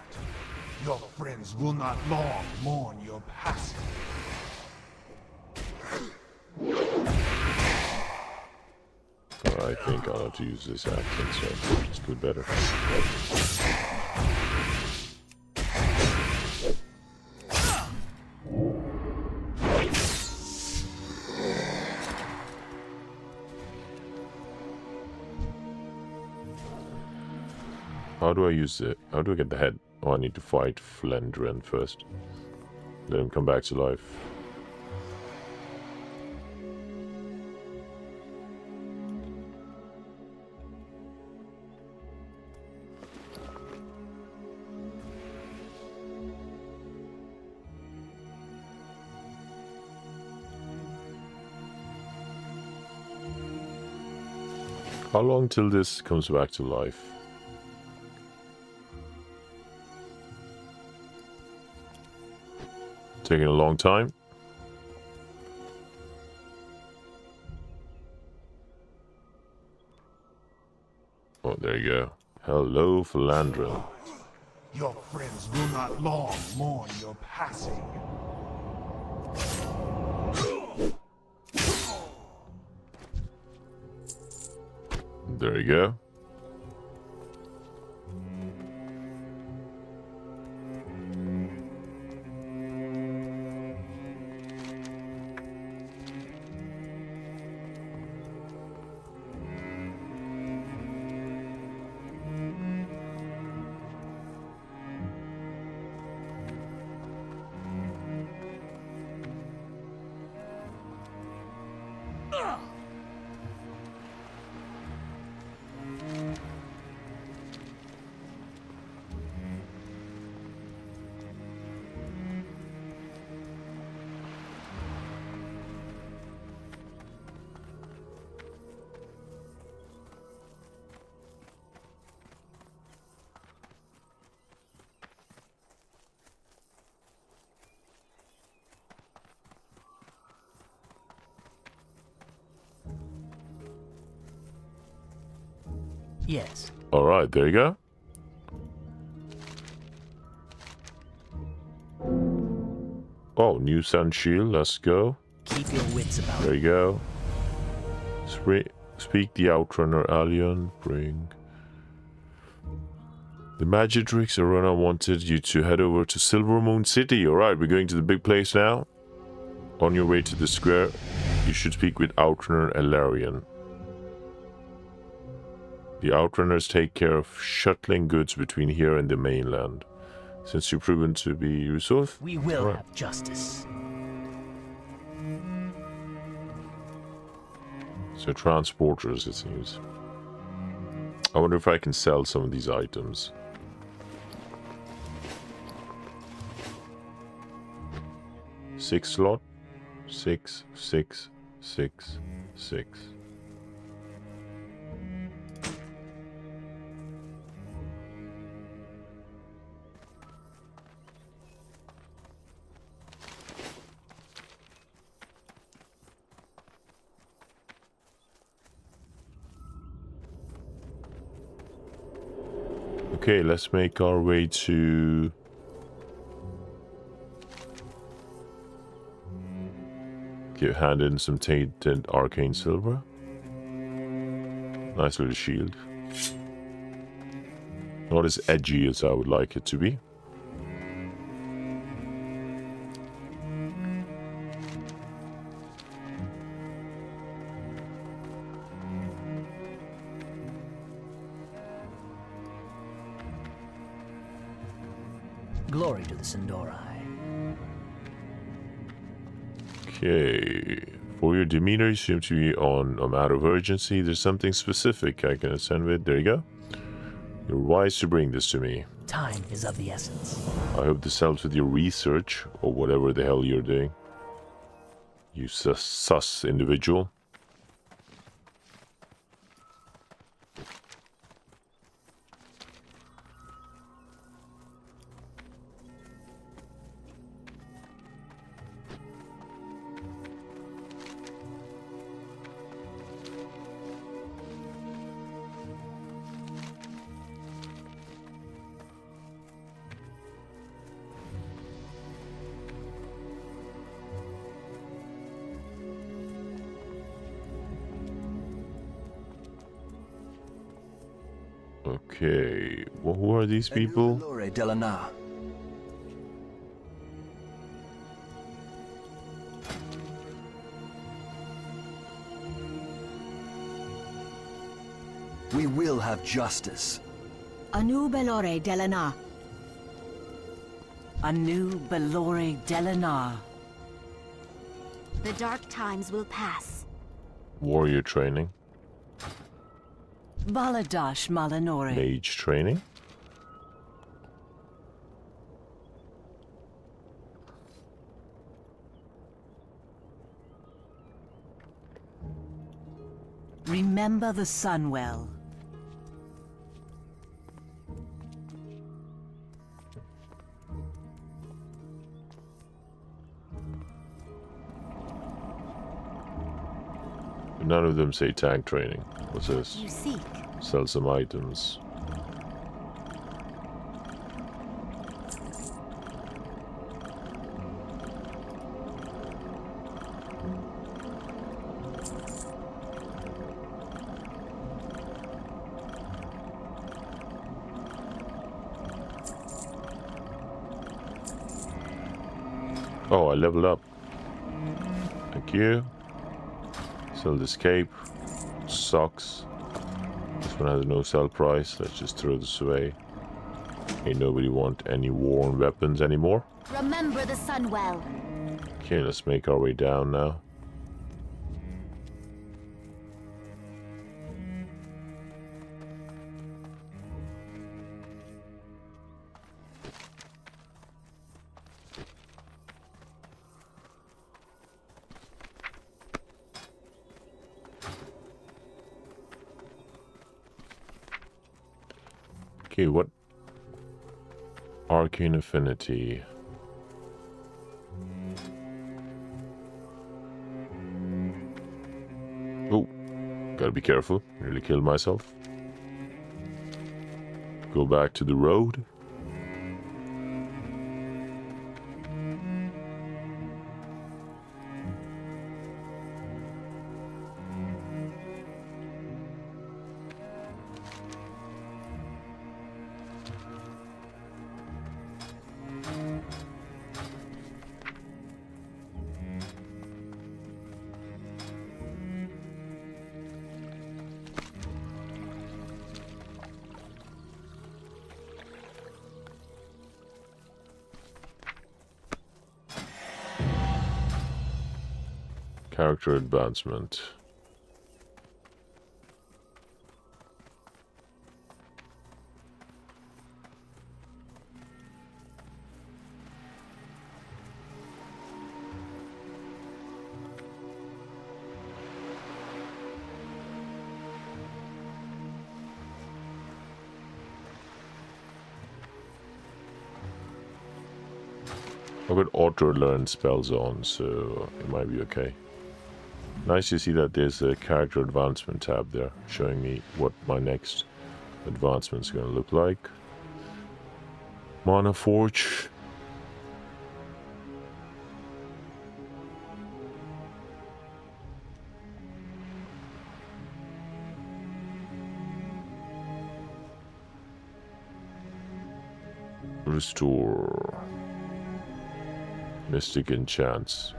Your friends will not long mourn your passing. I think I'll have to use this accent, so it's good better. How do I use it? How do I get the head? Oh, I need to fight Flendren first. Let him come back to life. How long till this comes back to life? Taking a long time. Oh, there you go. Hello, Philandra. Your friends will not long mourn your passing. There you go. Yes. All right, there you go. Oh, new sun shield. Let's go. Keep your wits about There you. you go. Speak the Outrunner Alien. Bring. The Magidrix Arena wanted you to head over to Silver Moon City. Alright, we're going to the big place now. On your way to the square, you should speak with Outrunner Alarian. The Outrunners take care of shuttling goods between here and the mainland. Since you've proven to be resourceful, We will have justice. so transporters, it seems. I wonder if I can sell some of these items. Six slot. 6, 6, 6, 6. Okay, let's make our way to... hand in some tainted arcane silver. Nice little shield. Not as edgy as I would like it to be. Glory to the Sindorai. Okay. For your demeanor, you seem to be on a matter of urgency. There's something specific I can ascend with. There you go. You're wise to bring this to me. Time is of the essence. I hope this helps with your research, or whatever the hell you're doing. You sus individual. Okay, well, who are these people? We will have justice. Anu Belore Delana. Anu Belore Delana. The dark times will pass. Warrior training. Baladash Malanore. Mage training. Remember the Sunwell. None of them say tank training. What's this? You seek. Sell some items. Oh, I leveled up. Thank you. Sell this cape. Socks. This one has no sell price. Let's just throw this away. Ain't nobody want any worn weapons anymore. Remember the Sunwell. Okay, let's make our way down now. Okay, what? Arcane Affinity. Oh, gotta be careful. Nearly killed myself. Go back to the road. Character advancement. I've got auto learn spells on, so it might be okay. Nice to see that there's a character advancement tab there, showing me what my next advancement is going to look like. Mana Forge. Restore. Mystic Enchants.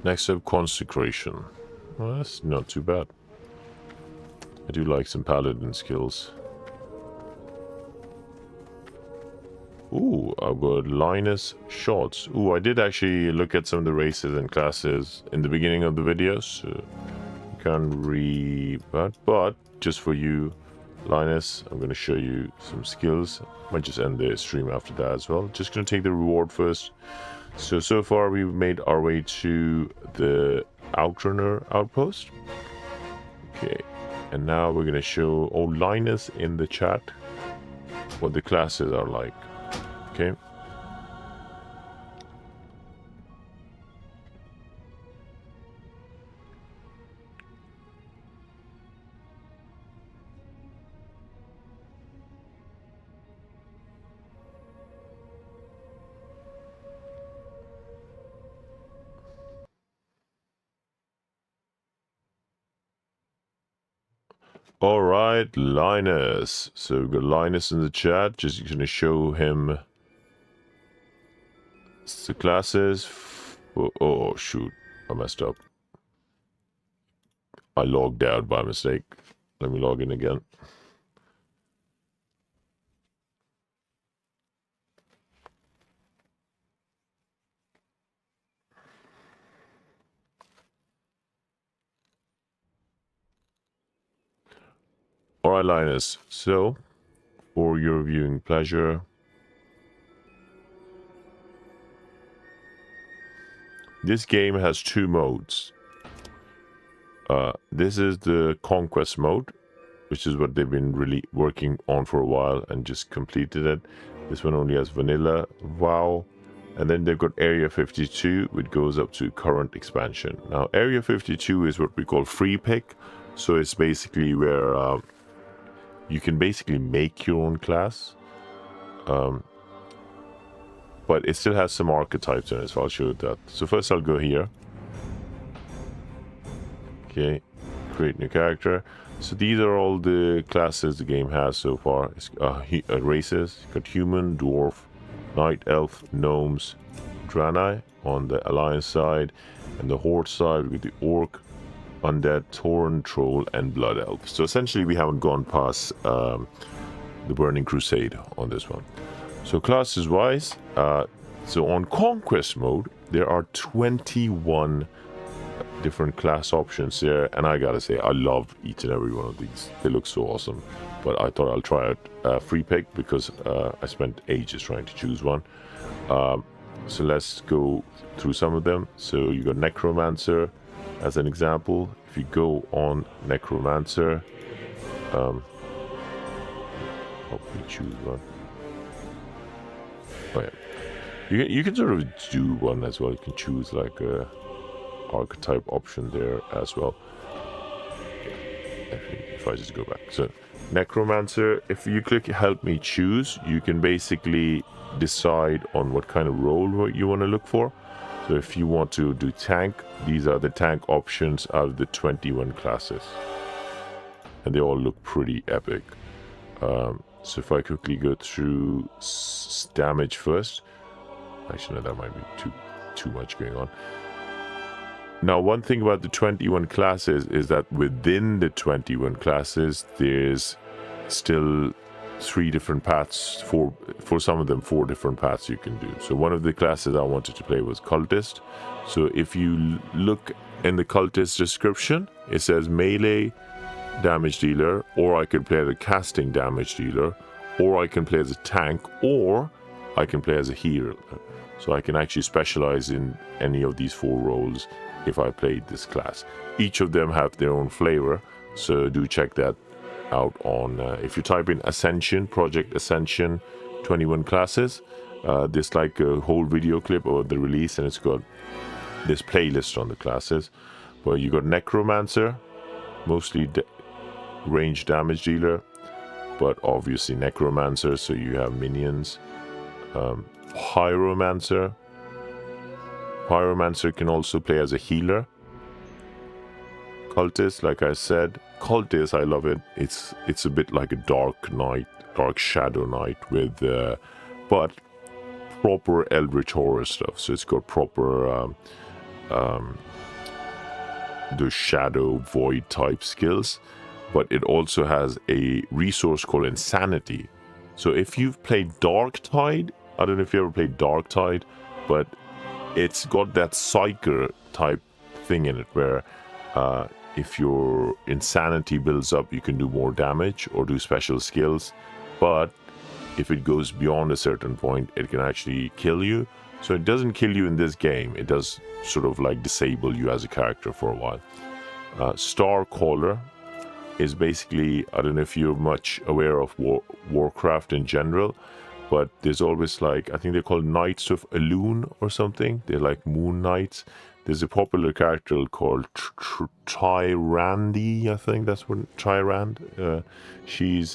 Next up, Consecration. Well, that's not too bad. I do like some paladin skills. Ooh, I've got Linus Shots. Ooh, I did actually look at some of the races and classes in the beginning of the video, so you can't read that. But just for you, Linus, I'm going to show you some skills. Might just end the stream after that as well. Just going to take the reward first. So far we've made our way to the Outrunner outpost. Okay, and now we're going to show Linus in the chat what the classes are like. Okay. All right, Linus. So we've got Linus in the chat. Just going to show him the classes. Oh, shoot. I messed up. I logged out by mistake. Let me log in again. Alright, Linus, so for your viewing pleasure, this game has two modes. This is the Conquest mode, which is what they've been really working on for a while and just completed it. This one only has vanilla, WoW, and then they've got Area 52, which goes up to current expansion. Now, Area 52 is what we call free pick, so it's basically where you can basically make your own class, but it still has some archetypes in it, so I'll show you that. So first I'll go here. Okay, create new character. So these are all the classes the game has so far. It's races. It's got human, dwarf, night elf, gnomes, Draenei on the alliance side, and the horde side with the orc, undead, tauren, troll, and blood elf. So essentially we haven't gone past the Burning Crusade on this one. So classes wise, so on Conquest mode there are 21 different class options there, and I gotta say I love each and every one of these. They look so awesome, but I thought I'll try out free pick because I spent ages trying to choose one. So let's go through some of them. So you got Necromancer as an example. If you go on Necromancer, hopefully choose one. Oh yeah, you can sort of do one as well. You can choose like a archetype option there as well. If I just go back, so Necromancer, if you click help me choose, you can basically decide on what kind of role you want to look for. So if you want to do tank, these are the tank options out of the 21 classes, and they all look pretty epic. So if I quickly go through damage first, actually no, that might be too much going on. Now, one thing about the 21 classes is that within the 21 classes, there's still 3 different paths, for some of them 4 different paths you can do. So one of the classes I wanted to play was Cultist. So if you look in the Cultist description, it says melee damage dealer, or I could play as a casting damage dealer, or I can play as a tank, or I can play as a healer. So I can actually specialize in any of these 4 roles if I played this class. Each of them have their own flavor, so do check that out on, if you type in Ascension, Project Ascension 21 classes, there's like a whole video clip of the release, and it's got this playlist on the classes, where you got Necromancer, mostly range damage dealer, but obviously Necromancer, so you have minions. Pyromancer can also play as a healer. Cultist, like I said, Cultist, I love it. It's a bit like a Dark Knight, Dark Shadow Knight with, but proper Eldritch Horror stuff. So it's got proper the Shadow Void type skills, but it also has a resource called Insanity. So if you've played Dark Tide, I don't know if you ever played Dark Tide, but it's got that Psyker type thing in it where if your Insanity builds up, you can do more damage or do special skills, but if it goes beyond a certain point, it can actually kill you. So it doesn't kill you in this game, it does sort of like disable you as a character for a while. Starcaller is basically, I don't know if you're much aware of Warcraft in general, but there's always like, I think they're called Knights of Elune or something. They're like Moon Knights. There's a popular character called Tyrande, I think that's what, Tyrande.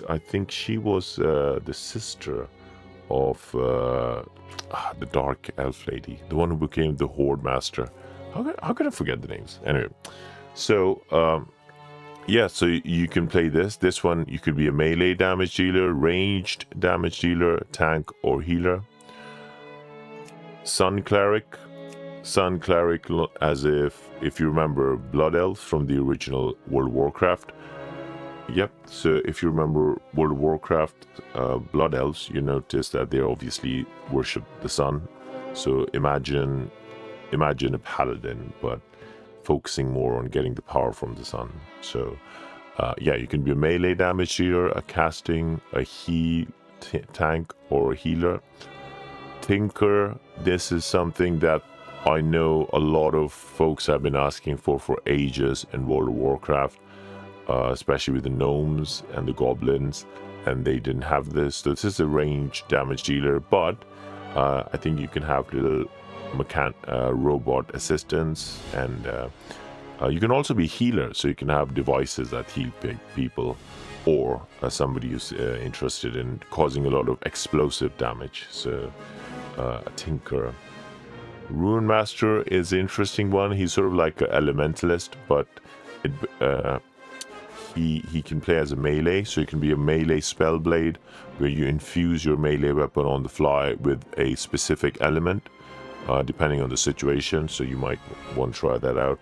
I think she was the sister of the Dark Elf Lady, the one who became the Horde Master. How can I forget the names? Anyway, so yeah, so you can play this one. You could be a melee damage dealer, ranged damage dealer, tank, or healer. Sun Cleric, as if you remember Blood Elves from the original World of Warcraft. Yep, so if you remember World of Warcraft Blood Elves, you notice that they obviously worship the sun. So imagine a paladin, but focusing more on getting the power from the sun. So yeah, you can be a melee damage dealer, a casting, a tank, or a healer. Tinker, this is something that I know a lot of folks have been asking for ages in World of Warcraft, especially with the gnomes and the goblins, and they didn't have this. So this is a range damage dealer, but I think you can have little robot assistants, and you can also be healer, so you can have devices that heal people, or somebody who's interested in causing a lot of explosive damage. So a Tinker. Rune Master is an interesting one. He's sort of like an elementalist, but he can play as a melee, so you can be a melee spellblade where you infuse your melee weapon on the fly with a specific element, depending on the situation. So you might want to try that out.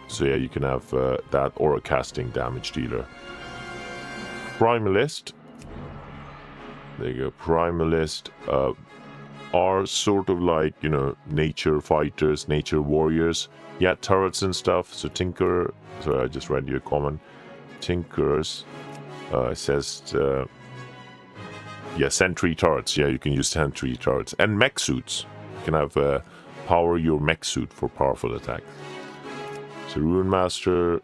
So yeah, you can have that, or a casting damage dealer. Primalist. There you go. Primalist are sort of like, you know, nature fighters, nature warriors. Yeah, turrets and stuff. So Tinker. Sorry, I just read you a comment. Tinkers says, yeah, sentry turrets. Yeah, you can use sentry turrets and mech suits. You can have power your mech suit for powerful attacks. So Rune Master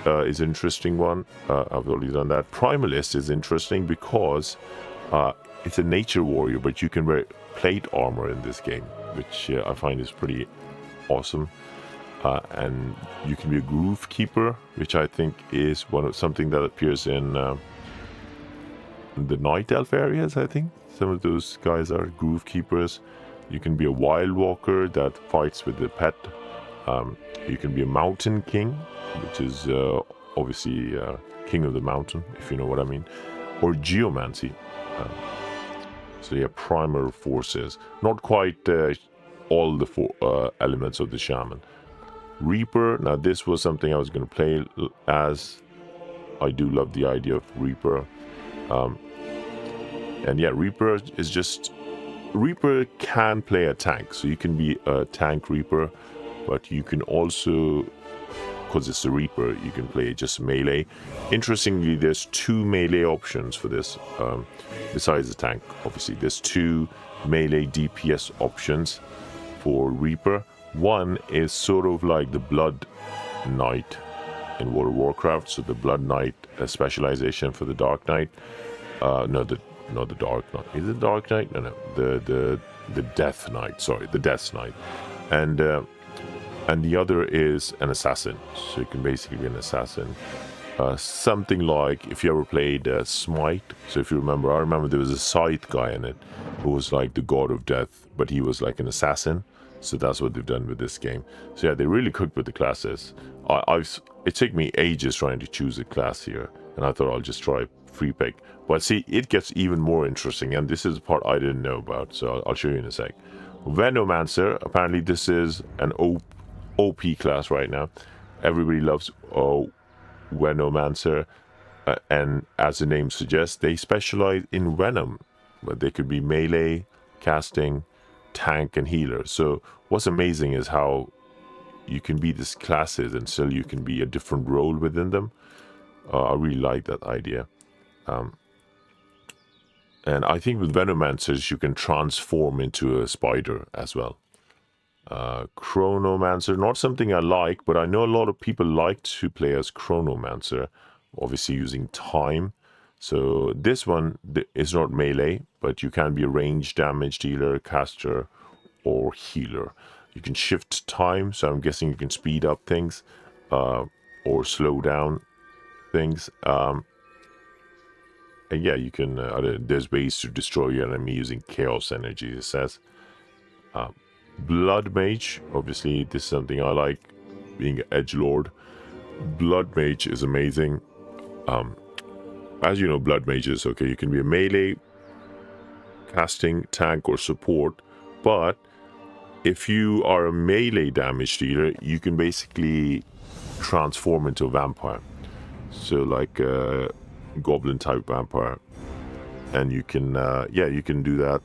is an interesting one. I've already done that. Primalist is interesting because it's a nature warrior, but you can wear plate armor in this game, which I find is pretty awesome. And you can be a groove keeper, which I think is something that appears in the night elf areas. I think some of those guys are groove keepers. You can be a wild walker that fights with the pet. You can be a mountain king, which is obviously king of the mountain, if you know what I mean, or geomancy. So yeah, primal forces, not quite all the 4 elements of the shaman. Reaper, now this was something I was going to play as. I do love the idea of Reaper. And yeah, Reaper is just... Reaper can play a tank, so you can be a tank Reaper, but you can also, because it's a Reaper, you can play just melee. Interestingly, there's 2 melee options for this, besides the tank, obviously. There's 2 melee DPS options for Reaper. One is sort of like the Blood Knight in World of Warcraft, so the Blood Knight specialization for the Dark Knight. Not the Dark Knight. Is it Dark Knight? No. The Death Knight. Sorry, the Death Knight. And the other is an assassin. So you can basically be an assassin. Something like if you ever played Smite. So if you remember, I remember there was a Scythe guy in it who was like the god of death, but he was like an assassin. So that's what they've done with this game. So yeah, they really cooked with the classes. It took me ages trying to choose a class here, and I thought I'll just try free pick. But see, it gets even more interesting, and this is the part I didn't know about, so I'll show you in a sec. Venomancer, apparently this is an OP class right now. Everybody loves Venomancer, and as the name suggests, they specialize in venom, but they could be melee, casting, tank, and healer. So what's amazing is how you can be these classes and still you can be a different role within them. I really like that idea. And I think with Venomancers you can transform into a spider as well. Chronomancer, not something I like, but I know a lot of people like to play as Chronomancer, obviously using time. So this one is not melee, but you can be a range damage dealer, caster, or healer. You can shift time, so I'm guessing you can speed up things or slow down things. And yeah, you can. There's ways to destroy your enemy using chaos energy. It says. Blood Mage, obviously, this is something I like. Being an edgelord, Blood Mage is amazing. As you know, Blood Mages, okay, you can be a melee, casting, tank, or support. But if you are a melee damage dealer, you can basically transform into a vampire. So like a goblin type vampire, and you can you can do that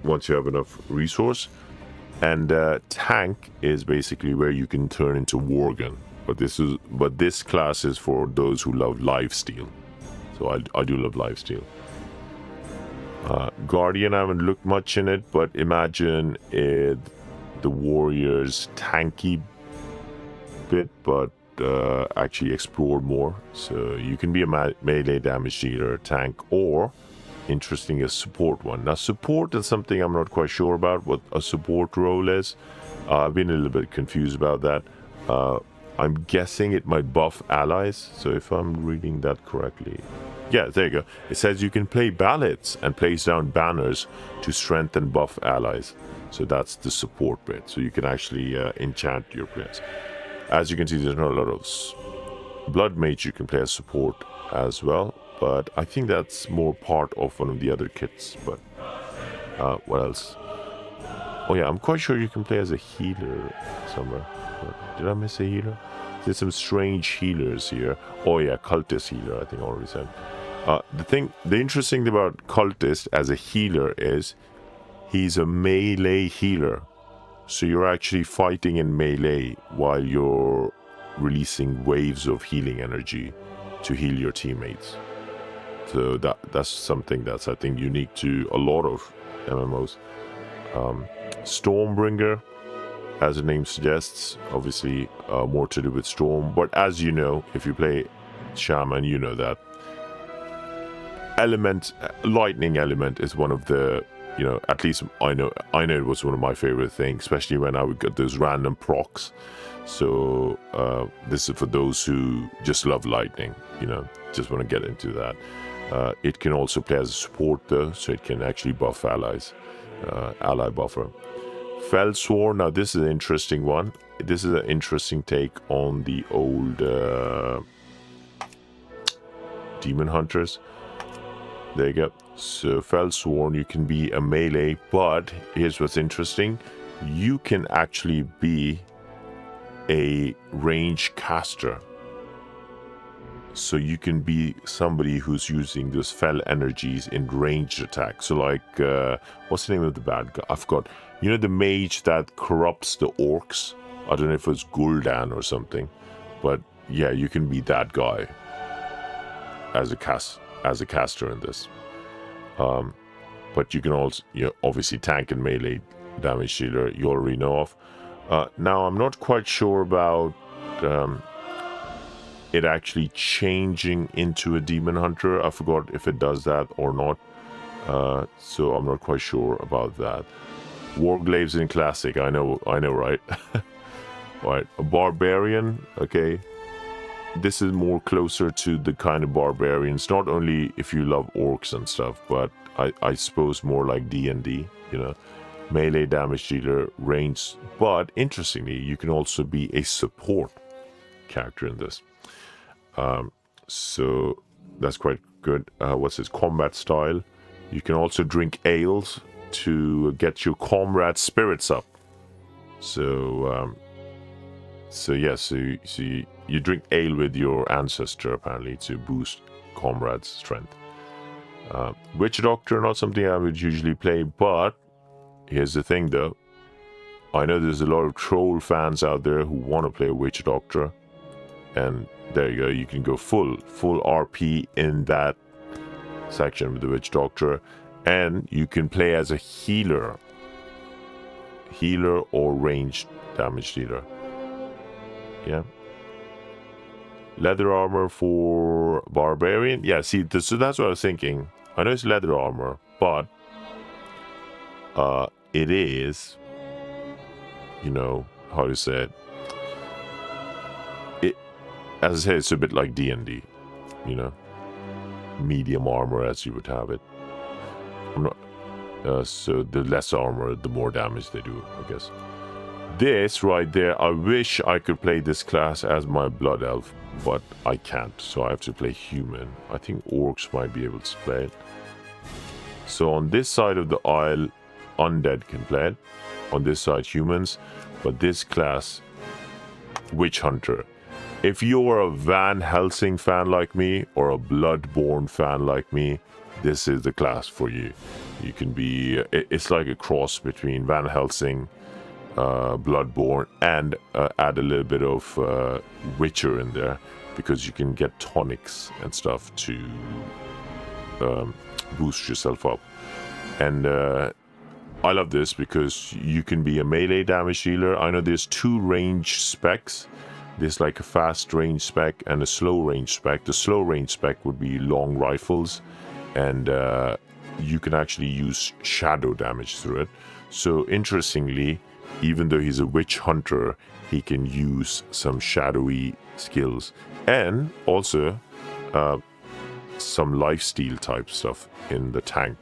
once you have enough resource. And tank is basically where you can turn into Worgen, but this class is for those who love lifesteal. So I do love lifesteal. Guardian, I haven't looked much in it, but imagine the warrior's tanky bit, but actually explore more. So you can be a melee damage dealer, tank, or interesting, a support one. Now support is something I'm not quite sure about what a support role is. I've been a little bit confused about that. I'm guessing it might buff allies, so if I'm reading that correctly, yeah, there you go. It says you can play ballads and place down banners to strengthen buff allies. So that's the support bit, so you can actually enchant your players. As you can see, there's not a lot of Blood Mage you can play as support as well, but I think that's more part of one of the other kits. But what else? Oh yeah, I'm quite sure you can play as a healer somewhere. Did I miss a healer? There's some strange healers here. Oh yeah, cultist healer, I think I already said. The interesting thing about cultist as a healer is he's a melee healer. So you're actually fighting in melee while you're releasing waves of healing energy to heal your teammates. So that's something that's, I think, unique to a lot of MMOs. Stormbringer, as the name suggests, obviously more to do with Storm. But as you know, if you play Shaman, you know that lightning element is one of the, at least I know it was one of my favorite things, especially when I would get those random procs. So this is for those who just love lightning, just want to get into that. It can also play as a support though, so it can actually buff allies, ally buffer. Fellsworn, now this is an interesting one. This is an interesting take on the old demon hunters. There you go. So Fellsworn, you can be a melee, but here's what's interesting. You can actually be a range caster. So you can be somebody who's using those fell energies in ranged attack. So like, what's the name of the bad guy? I forgot. You know the mage that corrupts the orcs? I don't know if it's Gul'dan or something. But yeah, you can be that guy as a caster in this. But you can also, obviously tank and melee damage dealer, you already know of. Now, I'm not quite sure about it actually changing into a demon hunter. I forgot if it does that or not. So I'm not quite sure about that. Warglaives in classic, I know, right? Right, a barbarian, okay. This is more closer to the kind of barbarians, not only if you love orcs and stuff, but I suppose more like D&D, melee damage dealer, range. But interestingly, you can also be a support character in this. So that's quite good. What's his combat style? You can also drink ales to get your comrade spirits up. So you drink ale with your ancestor apparently to boost comrade's strength. Witch Doctor, not something I would usually play, but here's the thing though. I know there's a lot of troll fans out there who want to play a Witch Doctor, and there you go. You can go full RP in that section with the Witch Doctor, and you can play as a healer or ranged damage dealer. Yeah. Leather armor for barbarian. Yeah, see, so that's what I was thinking. I know it's leather armor, but it is, how to say it. As I said, it's a bit like D&D, medium armor as you would have it. I'm not. So the less armor, the more damage they do, I guess. This right there, I wish I could play this class as my blood elf, but I can't, so I have to play human. I think orcs might be able to play it. So on this side of the aisle, undead can play it. On this side, humans. But this class, witch hunter. If you're a Van Helsing fan like me, or a Bloodborne fan like me, this is the class for you. You can be, it's like a cross between Van Helsing, Bloodborne, and add a little bit of Witcher in there, because you can get tonics and stuff to boost yourself up. And I love this because you can be a melee damage dealer. I know there's two range specs. There's like a fast range spec and a slow range spec. The slow range spec would be long rifles, and you can actually use shadow damage through it. So interestingly, even though he's a witch hunter, he can use some shadowy skills, and also some lifesteal type stuff in the tank.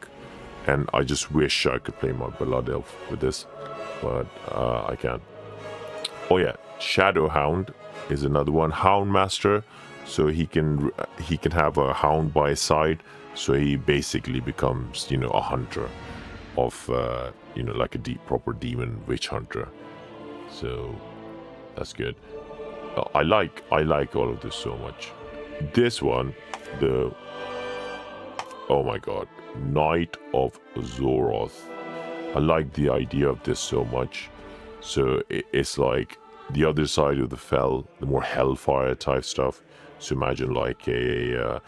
And I just wish I could play my blood elf with this, but I can't. Oh yeah, Shadow Hound is another one. Hound Master, so he can have a hound by his side, so he basically becomes a hunter of like a proper demon witch hunter. So that's good. I like all of this so much. This one, oh my god, Knight of Zoroth. I like the idea of this so much. So it's like the other side of the fell, the more hellfire type stuff. So imagine like I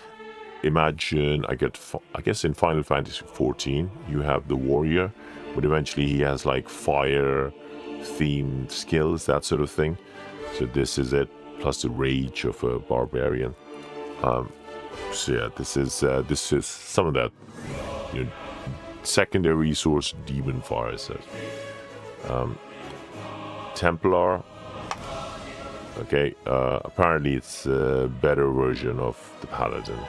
guess in Final Fantasy 14 you have the warrior, but eventually he has like fire themed skills, that sort of thing. So this is it, plus the rage of a barbarian. So yeah, this is some of that secondary resource demon fire, it says. Templar. Okay, apparently it's a better version of the Paladin.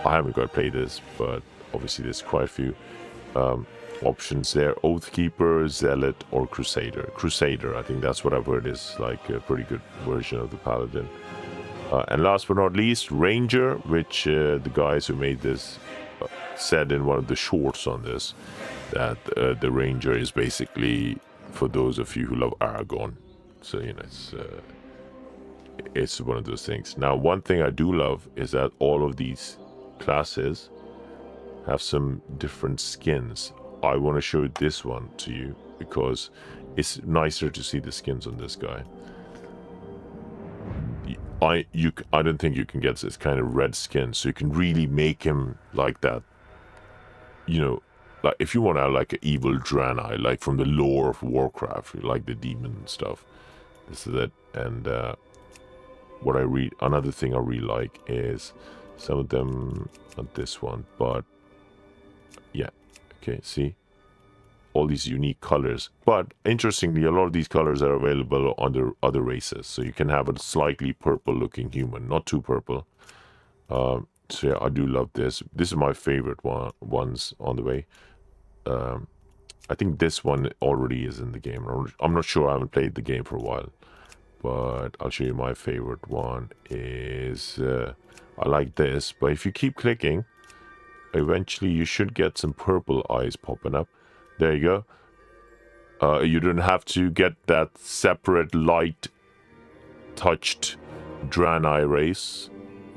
I haven't got to play this, but obviously there's quite a few options there. Oathkeeper, Zealot, or Crusader. Crusader, I think that's what I've heard is like a pretty good version of the Paladin. And last but not least, Ranger, which the guys who made this said in one of the shorts on this, that the Ranger is basically for those of you who love Aragon. So, it's it's one of those things. Now, one thing I do love is that all of these classes have some different skins. I want to show this one to you because it's nicer to see the skins on this guy. I don't think you can get this kind of red skin, so you can really make him like that. You know, like if you want to have like an evil Draenei, like from the lore of Warcraft, like the demon and stuff. This is it. And what I read, another thing I really like is some of them, not this one, but yeah, okay, see? All these unique colors, but interestingly, a lot of these colors are available on other races, so you can have a slightly purple looking human, not too purple. So yeah, I do love this. This is my favorite ones on the way. I think this one already is in the game. I'm not sure, I haven't played the game for a while, but I'll show you my favorite one is I like this, but if you keep clicking, eventually you should get some purple eyes popping up. There you go. You don't have to get that separate light touched Draenei race.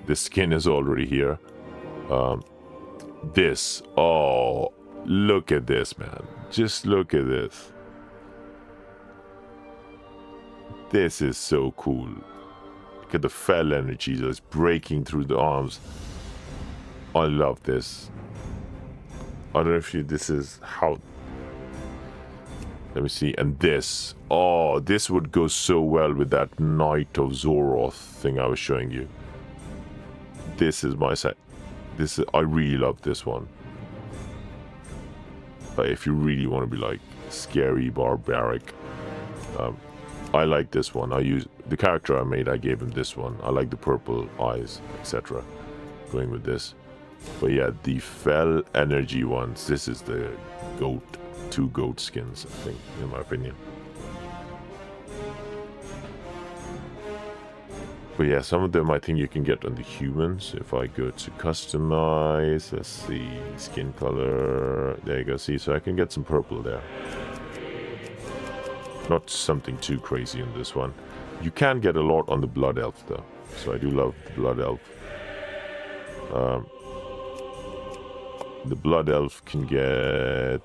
The skin is already here. This, oh, look at this, man. Just look at this. This is so cool. Look at the fell energy just breaking through the arms. I love this. I don't know if this is how... Let me see. And this. Oh, this would go so well with that Knight of Zoroth thing I was showing you. This is my set. I really love this one. But if you really want to be like scary, barbaric, I like this one. I use the character I made. I gave him this one. I like the purple eyes, etc. Going with this. But yeah, the fell energy ones. This is the goat. 2 goat skins, I think, in my opinion. But yeah, some of them I think you can get on the humans. If I go to customize, let's see, skin color. There you go. See, so I can get some purple there. Not something too crazy in this one. You can get a lot on the blood elf though. So I do love the blood elf. The blood elf can get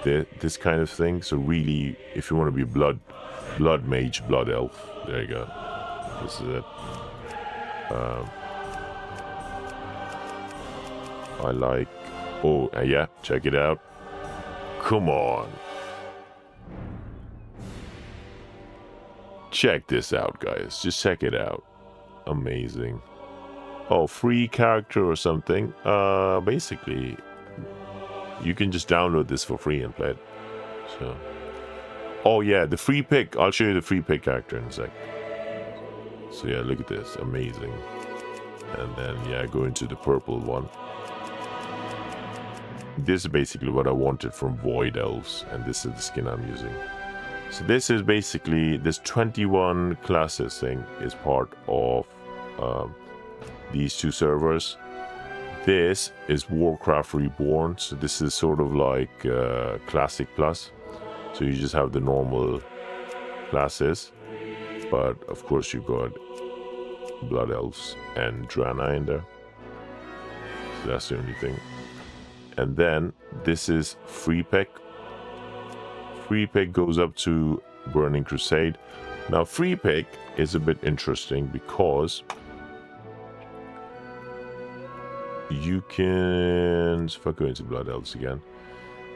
this kind of thing. So really, if you want to be blood mage, blood elf, there you go. This is it. I like... Oh, yeah, check it out. Come on. Check this out, guys. Just check it out. Amazing. Oh, free character or something. Basically, you can just download this for free and play it. So, oh yeah, the free pick. I'll show you the free pick character in a sec. So yeah, look at this, amazing. And then yeah, go into the purple one. This is basically what I wanted from Void Elves, and this is the skin I'm using. So this is basically, this 21 classes thing is part of these 2 servers. This is Warcraft Reborn, so this is sort of like Classic Plus. So you just have the normal classes, but of course you got Blood Elves and Draenei in there. So that's the only thing. And then this is Free Pick. Free Pick goes up to Burning Crusade. Now Free Pick is a bit interesting because you can, if I go into Blood Elves again,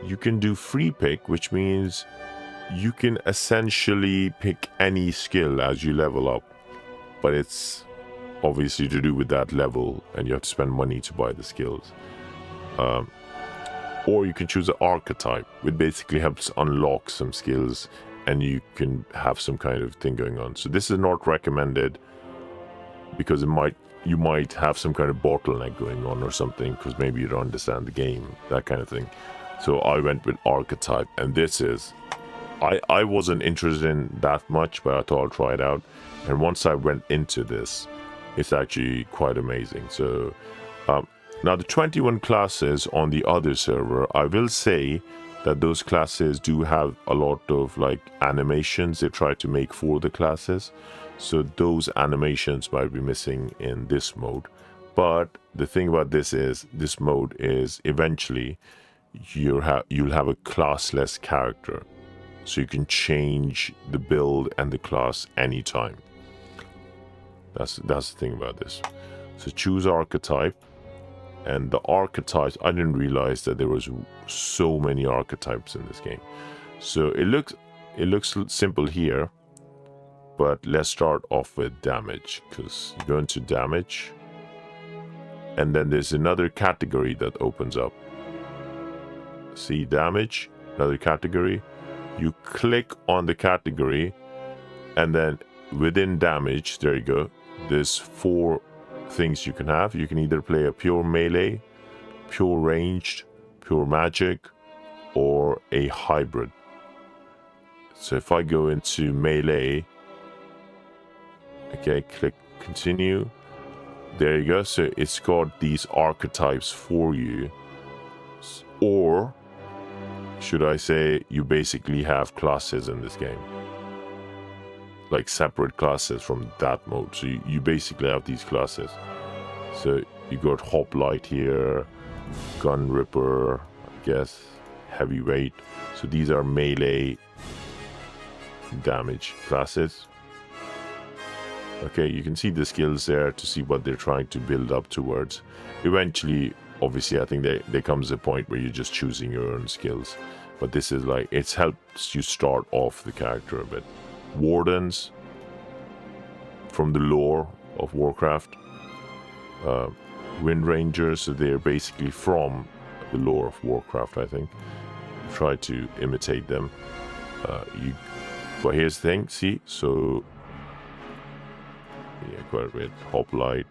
you can do Free Pick, which means you can essentially pick any skill as you level up, but it's obviously to do with that level and you have to spend money to buy the skills. Or you can choose an archetype, which basically helps unlock some skills and you can have some kind of thing going on. So this is not recommended because you might have some kind of bottleneck going on or something because maybe you don't understand the game, that kind of thing. So I went with archetype, and this is, I wasn't interested in that much, but I thought I'll try it out. And once I went into this, it's actually quite amazing. So now the 21 classes on the other server, I will say that those classes do have a lot of like animations they try to make for the classes. So those animations might be missing in this mode. But the thing about this is, this mode is eventually you'll have a classless character. So you can change the build and the class anytime. That's the thing about this. So choose archetype. And the archetypes, I didn't realize that there was so many archetypes in this game. So it looks simple here. But let's start off with damage, because you go into damage. And then there's another category that opens up. See, damage, another category. You click on the category, and then within damage, there you go. There's 4 things you can have. You can either play a pure melee, pure ranged, pure magic, or a hybrid. So if I go into melee, okay, click continue. There you go. So it's got these archetypes for you. Or should I say, you basically have classes in this game. Like separate classes from that mode. So you basically have these classes. So you got Hoplite here, Gun Ripper, I guess, Heavyweight. So these are melee damage classes. Okay, you can see the skills there to see what they're trying to build up towards. Eventually, obviously, I think there comes a point where you're just choosing your own skills. But this is like, it helps you start off the character a bit. Wardens, from the lore of Warcraft. Wind Rangers, so they're basically from the lore of Warcraft, I think. Try to imitate them. But here's the thing, see, so yeah, quite a bit. Hoplite,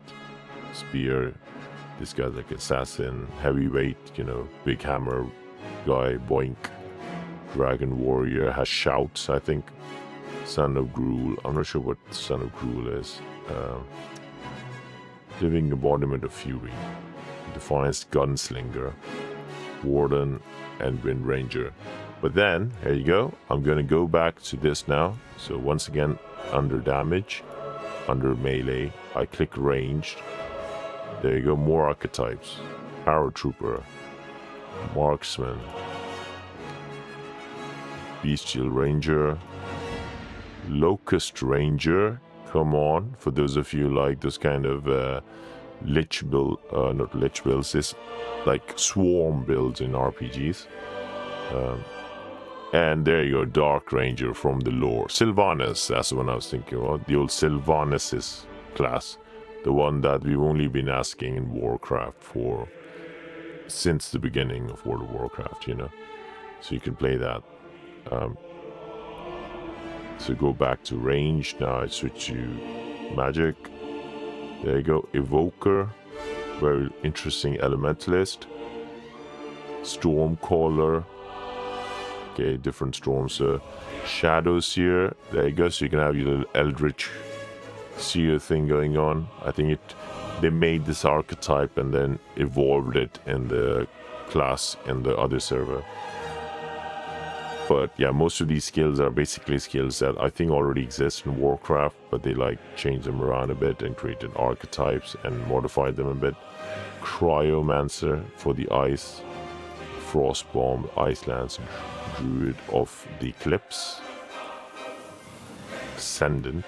Spear, this guy's like Assassin, Heavyweight, you know, big hammer guy, Boink. Dragon Warrior has shouts, I think. Son of Gruul, I'm not sure what Son of Gruul is. Living embodiment of fury. Defiance Gunslinger, Warden, and Wind Ranger. But then, here you go. I'm going to go back to this now. So once again, under damage, under melee, I click ranged. There you go, more archetypes. Paratrooper, Marksman, Bestial Ranger, Locust Ranger. Come on, for those of you like those kind of lich build, not lich builds, this like swarm builds in RPGs. And there you go, Dark Ranger from the lore. Sylvanas, that's the one I was thinking about. The old Sylvanas' class. The one that we've only been asking in Warcraft for since the beginning of World of Warcraft, you know. So you can play that. So go back to range. Now I switch to magic. There you go. Evoker. Very interesting elementalist. Stormcaller. Okay, different storms. Shadows here. There you go. So you can have your little Eldritch Seer thing going on. I think they made this archetype and then evolved it in the class in the other server. But yeah, most of these skills are basically skills that I think already exist in Warcraft, but they like changed them around a bit and created archetypes and modified them a bit. Cryomancer for the ice. Frostbomb, Iceland's Druid of the Eclipse. Ascendant.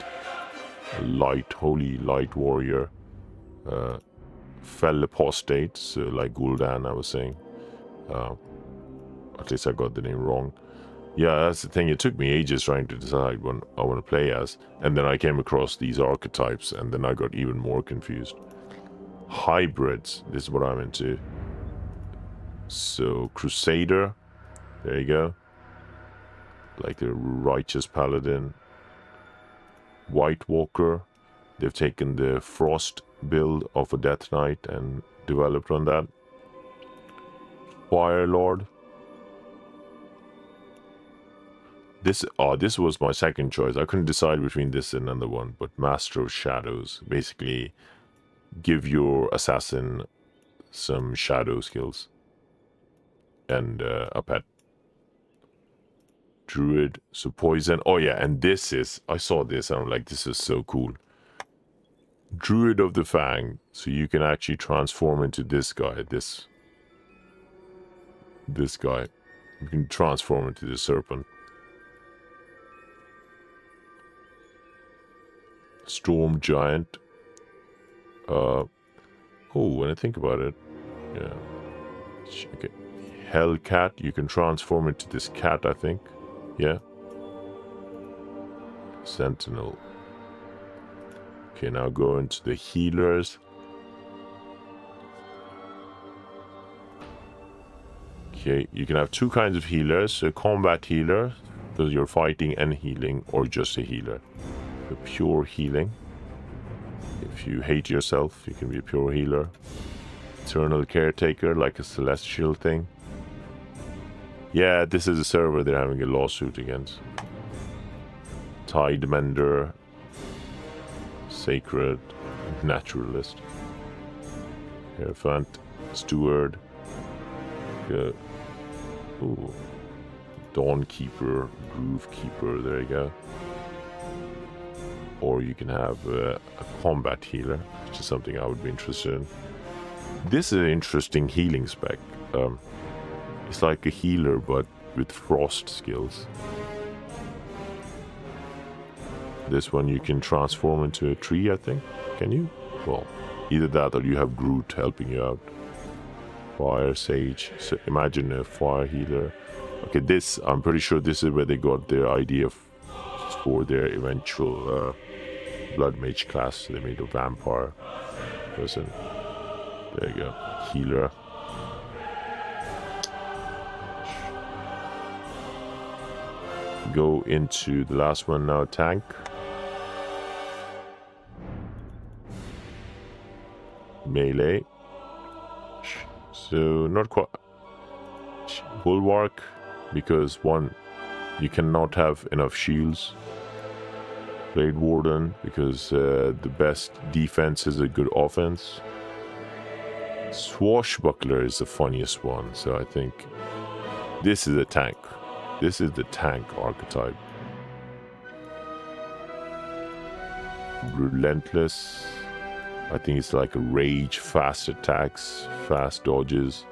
Holy light warrior. Fell apostate, so like Gul'dan I was saying. At least I got the name wrong. Yeah, that's the thing. It took me ages trying to decide what I want to play as. And then I came across these archetypes and then I got even more confused. Hybrids, this is what I'm into. So, Crusader, there you go. Like the Righteous Paladin. White Walker, they've taken the Frost build of a Death Knight and developed on that. Fire Lord. This was my second choice. I couldn't decide between this and another one, but Master of Shadows. Basically, give your assassin some shadow skills. And a pet. Druid, so poison. Oh yeah, and this is, I saw this and I'm like, this is so cool. Druid of the Fang, so you can actually transform into this guy, this guy. You can transform into the serpent. Storm Giant. Oh, when I think about it, yeah. Okay. Hellcat, you can transform into this cat, I think. Yeah. Sentinel. Okay, now go into the healers. Okay, you can have two kinds of healers. A combat healer, so you're fighting and healing, or just a healer. A pure healing. If you hate yourself, you can be a pure healer. Eternal Caretaker, like a celestial thing. Yeah, this is a server they're having a lawsuit against. Tide Mender. Sacred. Naturalist. Hierophant. Steward. Ooh. Dawn Keeper. Groove Keeper, there you go. Or you can have a combat healer, which is something I would be interested in. This is an interesting healing spec. It's like a healer, but with frost skills. This one you can transform into a tree, I think. Can you? Well, either that or you have Groot helping you out. Fire Sage. So imagine a fire healer. Okay, this, I'm pretty sure this is where they got their idea for their eventual Blood Mage class. They made a vampire person. There you go. Healer. Go into the last one now, tank. Melee. So not quite. Bulwark, because one, you cannot have enough shields. Blade Warden, because the best defense is a good offense. Swashbuckler is the funniest one, so I think this is a tank. This is the tank archetype. Relentless. I think it's like a rage, fast attacks, fast dodges.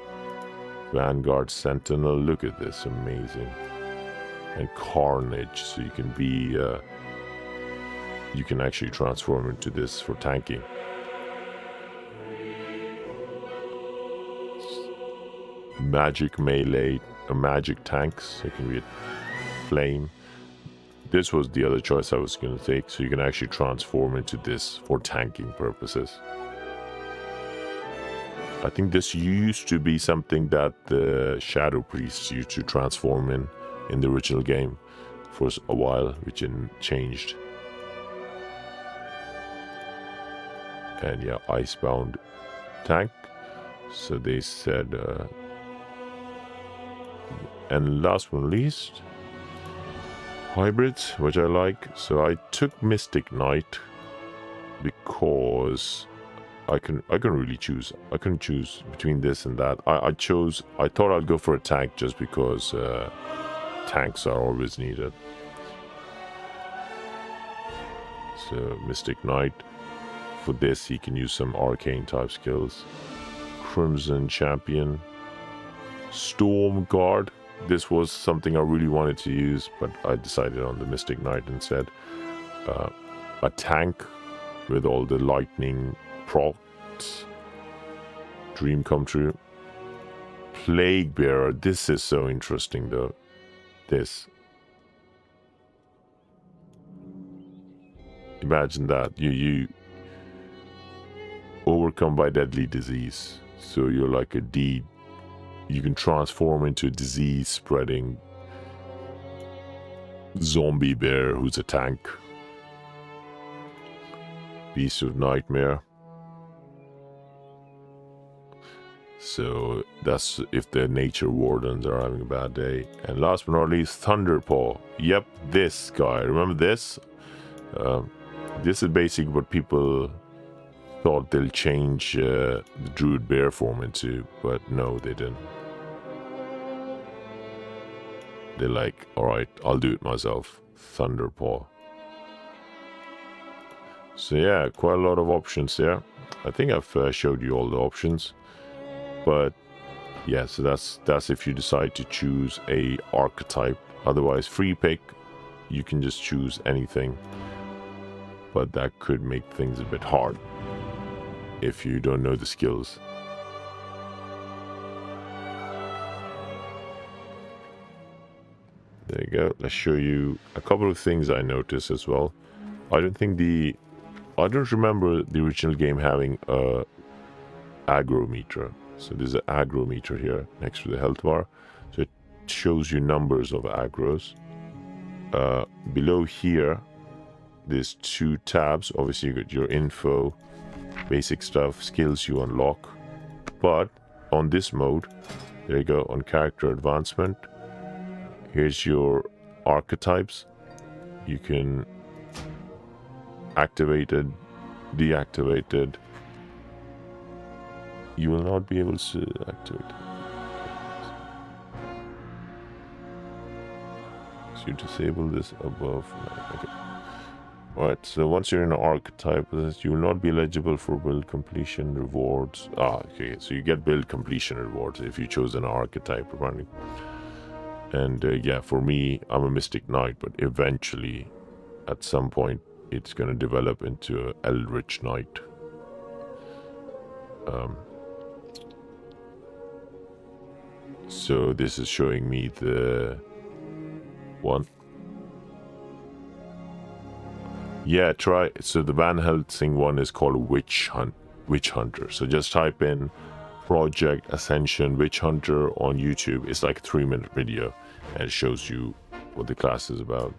Vanguard Sentinel. Look at this, amazing. And Carnage, so you can be you can actually transform into this for tanking. Magic melee, magic tanks. It can be a flame. This was the other choice I was going to take, so you can actually transform into this for tanking purposes. I think this used to be something that the Shadow Priests used to transform in the original game for a while, which changed. And yeah, Icebound tank. So they said, and last but not least, hybrids, which I like. So I took Mystic Knight because I can really choose. I couldn't choose between this and that. I thought I'd go for a tank just because tanks are always needed. So Mystic Knight. For this, he can use some arcane type skills. Crimson Champion. Storm Guard. This was something I really wanted to use, but I decided on the Mystic Knight instead. A tank with all the lightning procs. Dream come true. Plague Bearer. This is so interesting though. This. Imagine that. You overcome by deadly disease. So you're like a deed. You can transform into a disease spreading zombie bear who's a tank. Beast of Nightmare. So that's if the nature wardens are having a bad day. And last but not least, Thunderpaw. Yep, this guy. Remember this? This is basically what people thought they'll change the Druid Bear form into, but no, they didn't. they're like, alright, I'll do it myself. Thunderpaw. So yeah, quite a lot of options there. I think I've showed you all the options. But yeah, so that's if you decide to choose a archetype. Otherwise, free pick, you can just choose anything. But that could make things a bit hard if you don't know the skills. There you go. Let's show you a couple of things I noticed as well. I don't remember the original game having a aggro meter. So there's an aggro meter here next to the health bar. So it shows you numbers of aggros. Below here, there's 2 tabs. Obviously, you got your info, basic stuff, skills you unlock. But on this mode, there you go, on character advancement, here's your archetypes. You can activate it, deactivate it. You will not be able to activate it. So you disable this above. Okay. Alright, so once you're in an archetype, you will not be eligible for build completion rewards. Okay, so you get build completion rewards if you chose an archetype, apparently. And yeah, for me, I'm a Mystic Knight, but eventually, at some point, it's going to develop into an Eldritch Knight. So this is showing me the one. Yeah, try. So the Van Helsing one is called Witch Hunter. So just type in Project Ascension Witch Hunter on YouTube. It's like a 3-minute video, and it shows you what the class is about.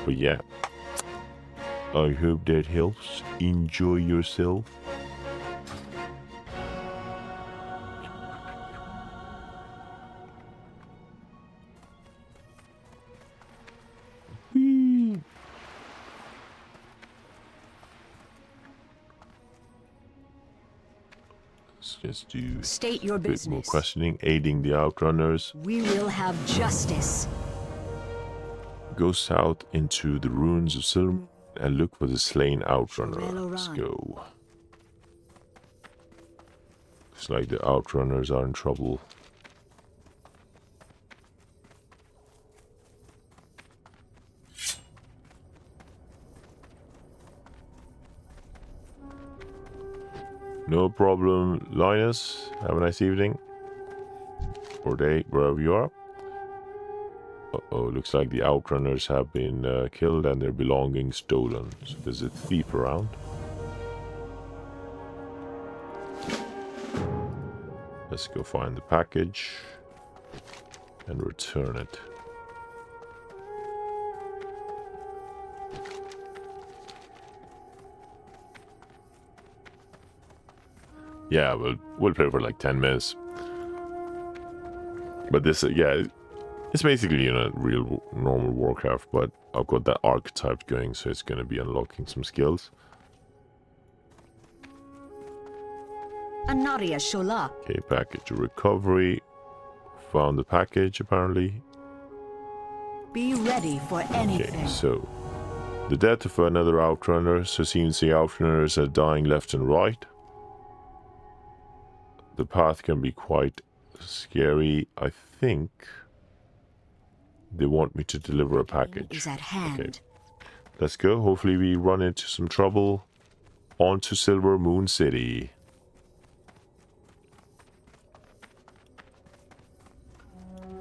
But yeah, I hope that helps. Enjoy yourself. Let's just do State your a bit more business. questioning, aiding the Outrunners. We will have justice. Go south into the ruins of Silver and look for the slain Outrunner. Well, Let's Oran. go. It's like the Outrunners are in trouble. No problem, Linus. Have a nice evening. Or day, wherever you are. Uh-oh, looks like the Outrunners have been killed and their belongings stolen. So there's a thief around. Let's go find the package and return it. Yeah, we'll play for like 10 minutes. But this, yeah, it's basically, you know, real normal Warcraft, but I've got that archetype going, so it's going to be unlocking some skills. Anaria Shola. Okay, package recovery. Found the package, apparently. Be ready for anything. Okay, so the death of another Outrunner. So seems the Outrunners are dying left and right. The path can be quite scary. I think they want me to deliver a package. Is at hand. Okay. Let's go. Hopefully we run into some trouble. On to Silver Moon City.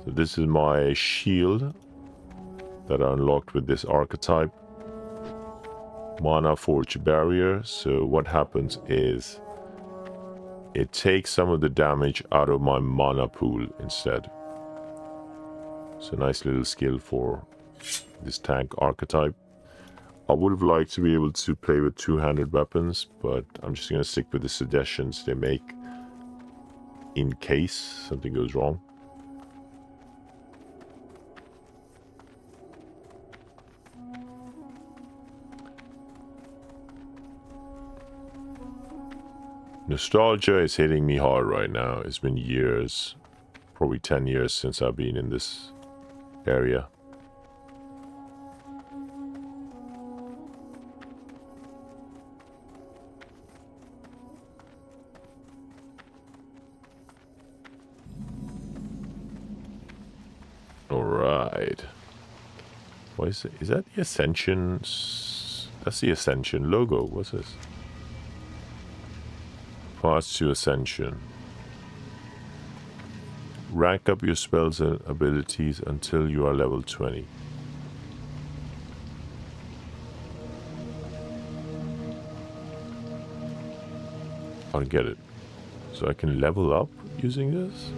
So this is my shield that I unlocked with this archetype. Mana Forge Barrier. So what happens is it takes some of the damage out of my mana pool instead. So nice little skill for this tank archetype. I would have liked to be able to play with two-handed weapons, but I'm just going to stick with the suggestions they make in case something goes wrong. Nostalgia is hitting me hard right now. It's been years. probably 10 years since I've been in this area. Alright. What is it? Is that the Ascension? That's the Ascension logo. What's this? Path to Ascension. Rank up your spells and abilities until you are level 20. I don't get it. So I can level up using this?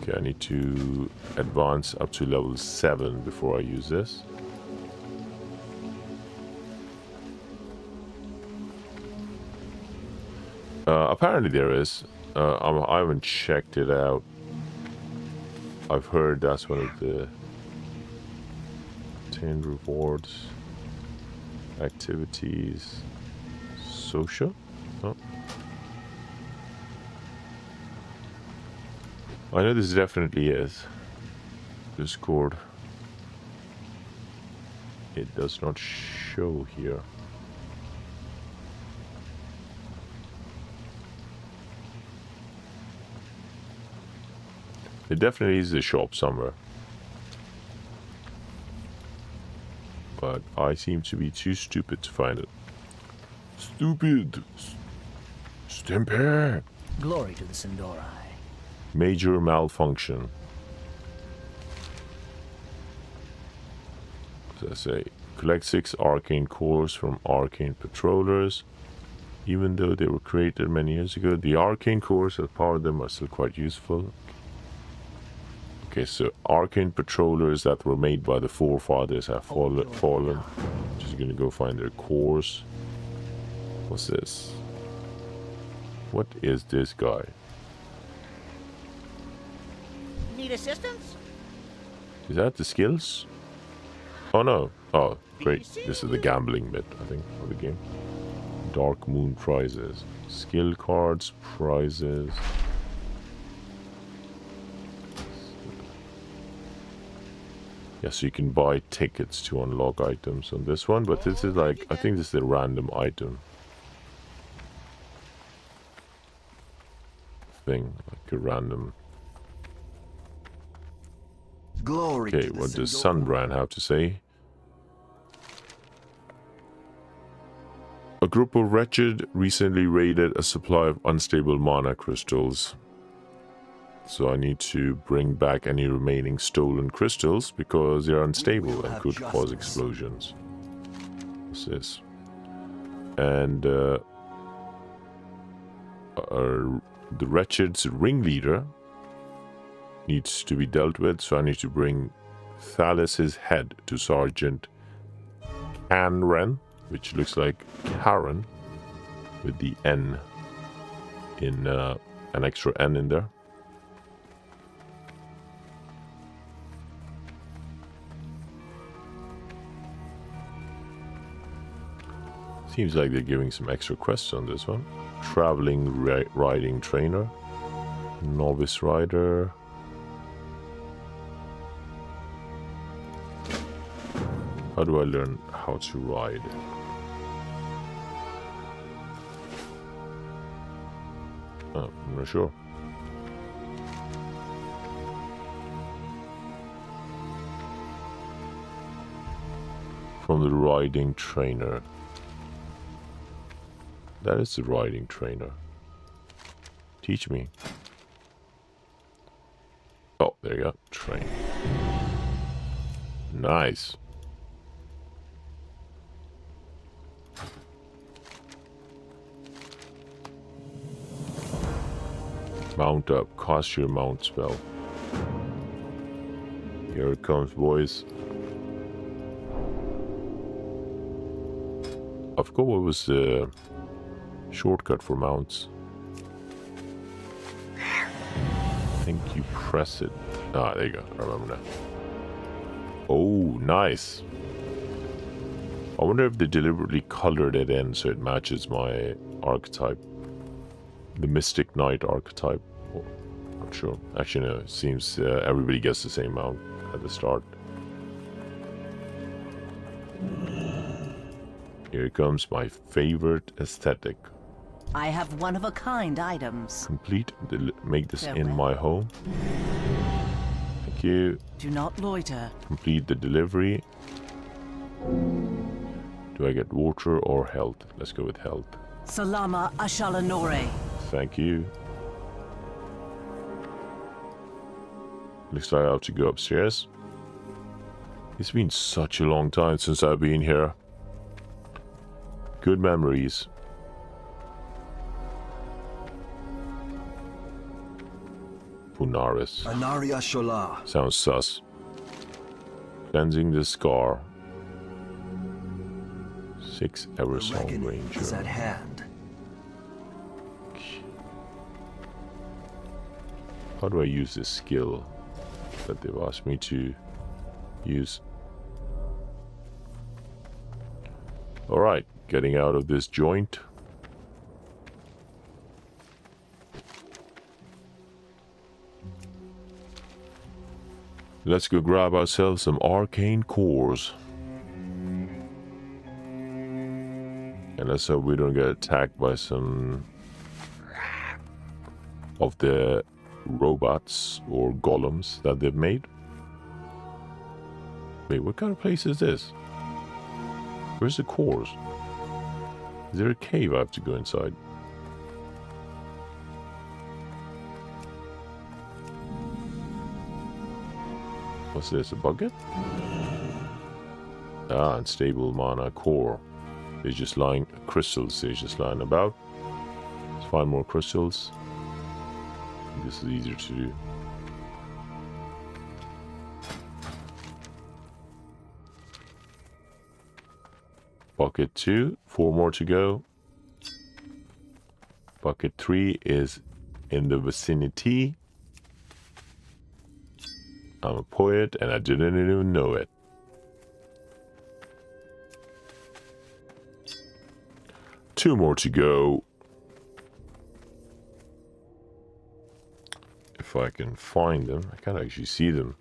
Okay, I need to advance up to level 7 before I use this. Apparently there is. I haven't checked it out. I've heard that's one of the 10 rewards, activities, social. Oh. I know this definitely is. Discord. It does not show here. It definitely is a shop somewhere. But I seem to be too stupid to find it. Stupid! Stimper! Glory to the Sindori. Major malfunction. As I say, collect 6 arcane cores from arcane patrollers. Even though they were created many years ago, the arcane cores that power them are still quite useful. Okay, so arcane patrollers that were made by the forefathers have fallen. Just gonna go find their cores. What's this? What is this guy? Need assistance? Is that the skills? Oh no. Oh, great. This is the gambling bit, I think, of the game. Dark Moon prizes. Skill cards, prizes. Yeah, so you can buy tickets to unlock items on this one, but this is like, I think this is a random item thing, like a random. Glory. Okay, what does Sunbrand have to say? A group of wretched recently raided a supply of unstable mana crystals. So I need to bring back any remaining stolen crystals because they're unstable and could cause explosions. What's this? And the wretched's ringleader needs to be dealt with, so I need to bring Thales' head to Sergeant Canren, which looks like Karen, with the N in an extra N in there. Seems like they're giving some extra quests on this one. Traveling riding trainer, novice rider. How do I learn how to ride? Oh, I'm not sure. From the riding trainer. That is the riding trainer. Teach me. Oh, there you go. Train. Nice. Mount up. Cast your mount spell. Here it comes, boys. I forgot what was the shortcut for mounts. I think you press it. Ah, there you go. I remember that. Oh, nice. I wonder if they deliberately colored it in so it matches my archetype. The Mystic Knight archetype. Not sure. Actually, no. It seems everybody gets the same amount at the start. Here comes my favorite aesthetic. I have one-of-a-kind items. Make this in Farewell. my home. Thank you. Do not loiter. Complete the delivery. Do I get water or health? Let's go with health. Salama Ashalanore. Thank you. Looks like I have to go upstairs. It's been such a long time since I've been here. Good memories. Punaris. Anaria Shola. Sounds sus. Cleansing the scar. 6 Eversong Reckoning Ranger. is at hand. How do I use this skill that they've asked me to use? Alright, getting out of this joint. Let's go grab ourselves some arcane cores. And let's hope we don't get attacked by some of the robots or golems that they've made. Wait, what kind of place is this? Where's the cores? Is there a cave I have to go inside? What's this, a bucket? Ah, unstable mana core. They're just lying, crystals, they're just lying about. Let's find more crystals. This is easier to do. Bucket 2, 4 more to go. Bucket 3 is in the vicinity. I'm a poet and I didn't even know it. Two more to go. If I can find them, I can't actually see them.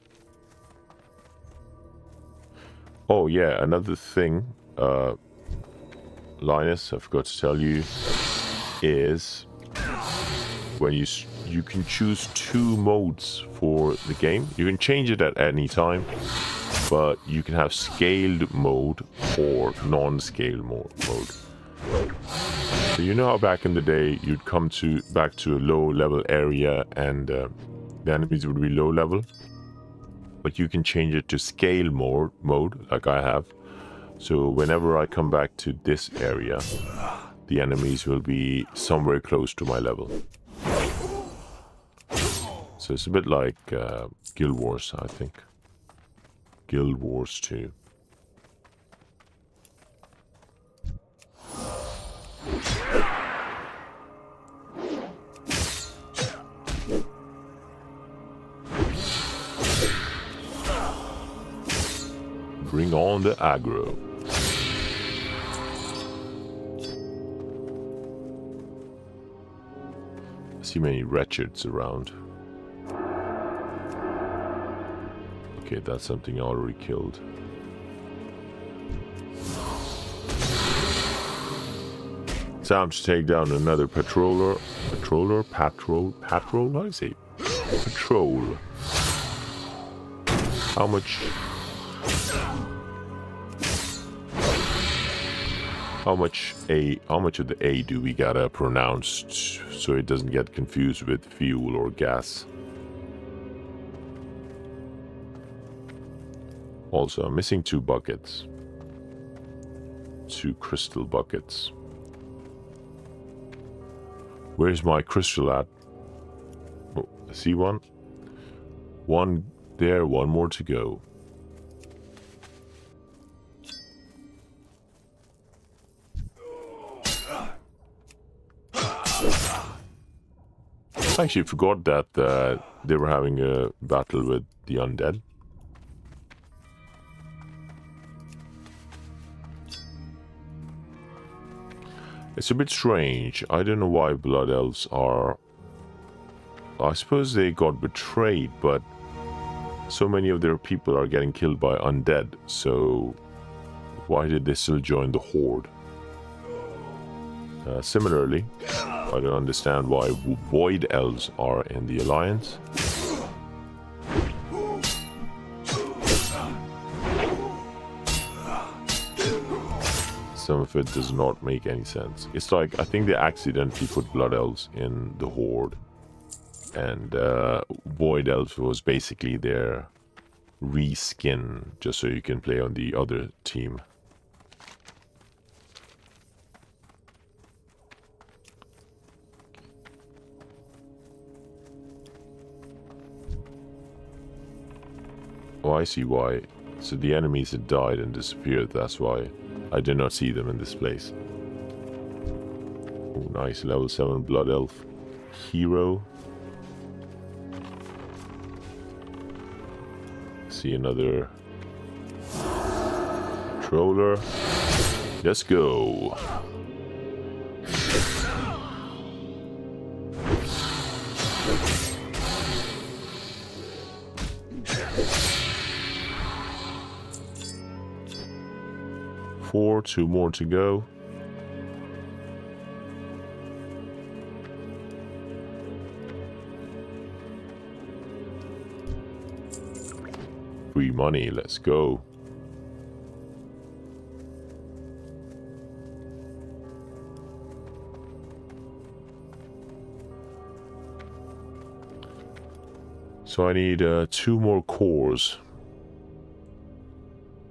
Oh yeah, another thing, Linus, I forgot to tell you, is when you can choose 2 modes for the game. You can change it at any time, but you can have scaled mode or non-scaled mode. So you know how back in the day you'd come back to a low level area and the enemies would be low level, but you can change it to scale mode like I have. So whenever I come back to this area, the enemies will be somewhere close to my level. So it's a bit like Guild Wars, I think. Guild Wars 2. Bring on the aggro. I see many wretches around. Okay, that's something I already killed. Time to take down another patroller. Patrol? How do you say? Patrol. How much of the A do we gotta pronounce so it doesn't get confused with fuel or gas? Also, I'm missing 2 buckets. 2 crystal buckets. Where's my crystal at? Oh, I see one. One there, 1 more to go. I actually forgot that they were having a battle with the undead. It's a bit strange. I don't know why blood elves are I suppose they got betrayed, but so many of their people are getting killed by undead, so why did they still join the Horde? Similarly, I don't understand why Void Elves are in the Alliance. Some of it does not make any sense. It's like, I think they accidentally put Blood Elves in the Horde. And Void Elves was basically their reskin, just so you can play on the other team. Oh, I see why. So the enemies had died and disappeared, that's why I did not see them in this place. Oh, nice, level 7 Blood Elf hero. See another controller. Let's go. Two more to go. Free money, let's go. So I need 2 more cores.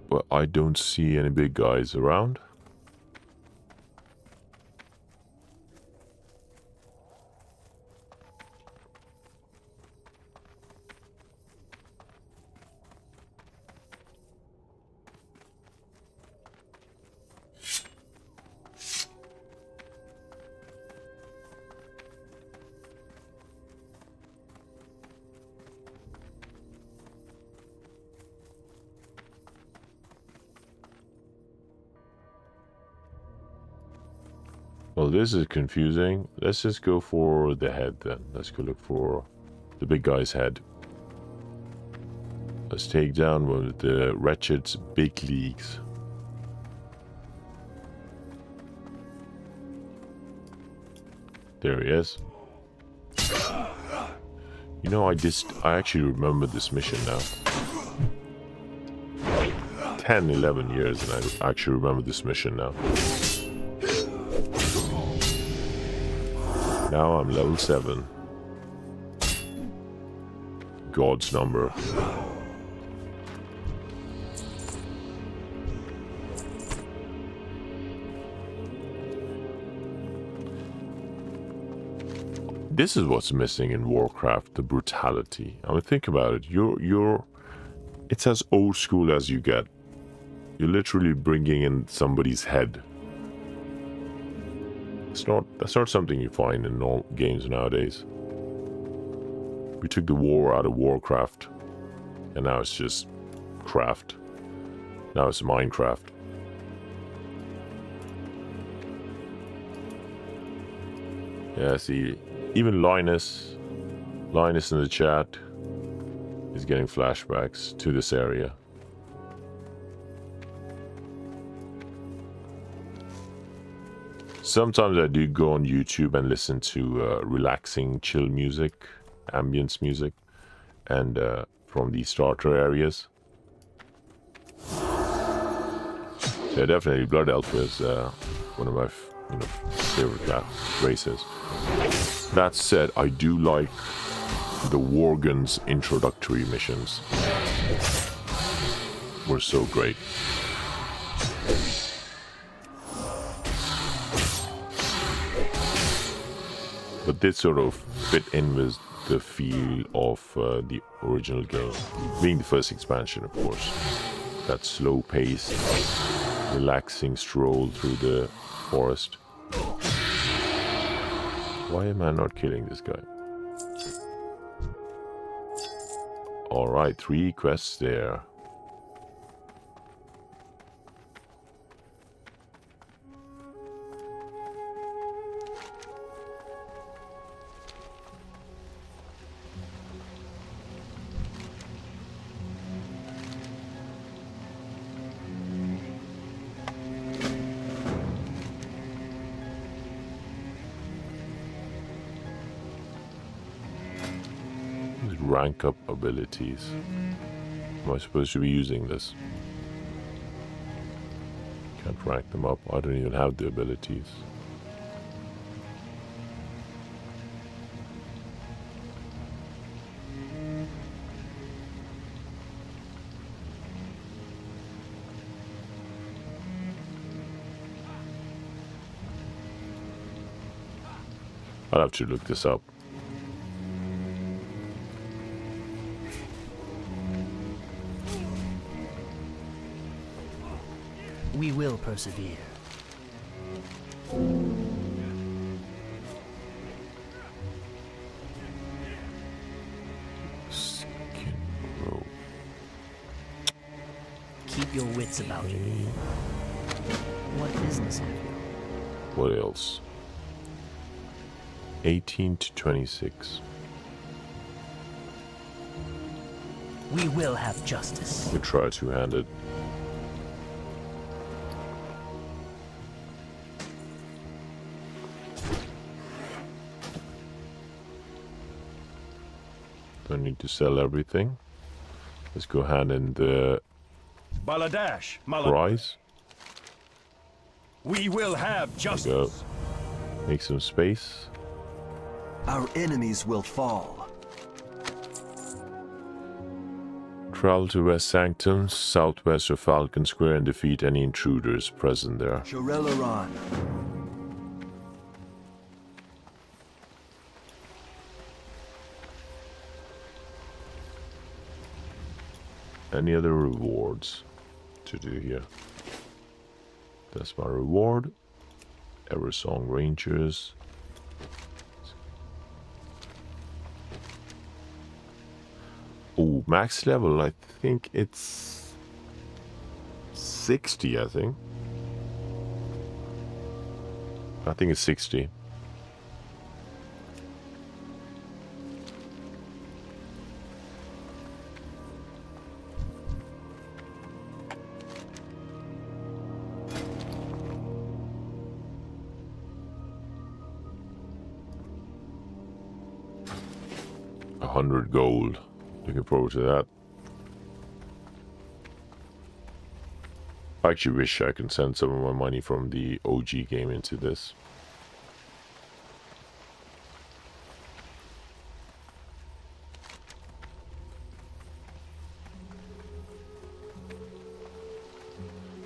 But I don't see any big guys around. Well, this is confusing. Let's just go for the head then. Let's go look for the big guy's head. Let's take down one of the wretched's big leagues. There he is. You know, I actually remember this mission now. 10, 11 years and I actually remember this mission now. Now I'm level 7. God's number. This is what's missing in Warcraft, the brutality. I mean, think about it. It's as old school as you get. You're literally bringing in somebody's head. That's not something you find in all games nowadays. We took the war out of Warcraft, and now it's just craft. Now it's Minecraft. Yeah, see, even Linus in the chat is getting flashbacks to this area. Sometimes I do go on YouTube and listen to relaxing, chill music, ambience music, and from the starter areas. So definitely Blood Elf is one of my favorite races. That said, I do like the Worgen's introductory missions. Were so great. But this sort of fit in with the feel of the original game, being the first expansion, of course. That slow pace, relaxing stroll through the forest. Why am I not killing this guy? Alright, 3 quests there. rank up abilities. Am I supposed to be using this? Can't rank them up. I don't even have the abilities. I'll have to look this up. We will persevere. Skin rope. Keep your wits about you. What business have you? What else? 18 to 26. We will have justice. We try two-handed. Don't need to sell everything. Let's go hand in the Baladash, prize. We will have Go. justice. Make some space. Our enemies will fall. Travel to West Sanctum, southwest of Falcon Square, and defeat any intruders present there. Shorelaran. Any other rewards to do here? That's my reward. Eversong Rangers. Oh, max level, I think it's 60, I think. I think it's 60. $100 gold. Looking forward to that. I actually wish I could send some of my money from the OG game into this.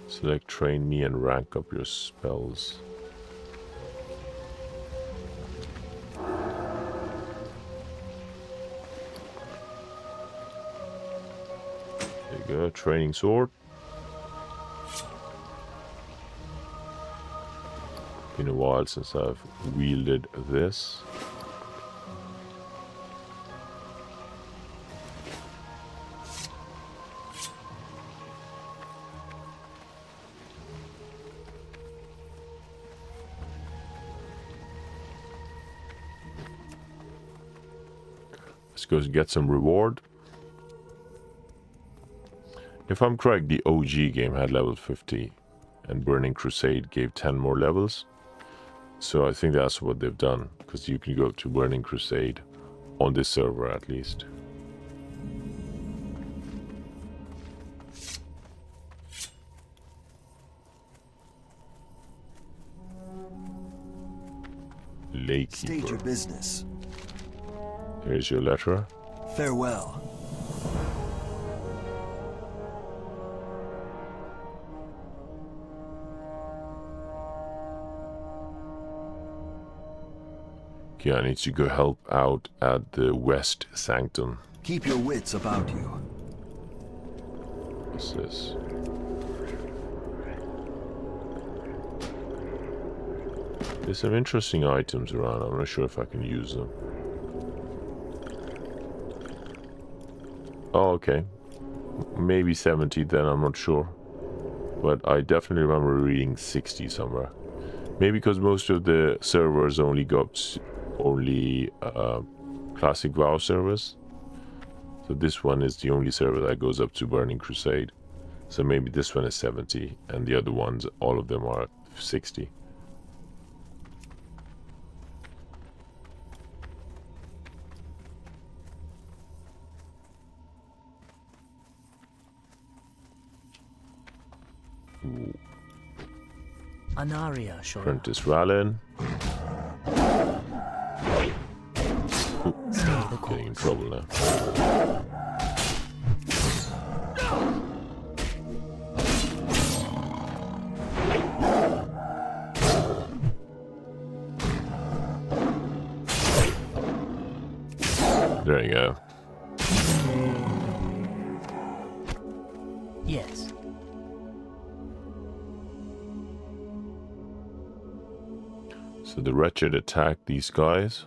Select train me and rank up your spells. There you go, training sword. Been a while since I've wielded this. Let's go get some reward. If I'm correct, the OG game had level 50 and Burning Crusade gave 10 more levels. So I think that's what they've done, because you can go to Burning Crusade on this server at least. Lakekeeper. State your business. Here's your letter. Farewell. Okay, I need to go help out at the West Sanctum. Keep your wits about you. What's this? There's some interesting items around. I'm not sure if I can use them. Oh, okay. Maybe 70 then, I'm not sure. But I definitely remember reading 60 somewhere. Maybe because most of the servers only got only classic WoW servers. So this one is the only server that goes up to Burning Crusade. So maybe this one is 70 and the other ones, all of them are 60. Anaria, sure. Apprentice Rallin. Getting in trouble now. There you go. Yes. So the wretched attacked these guys.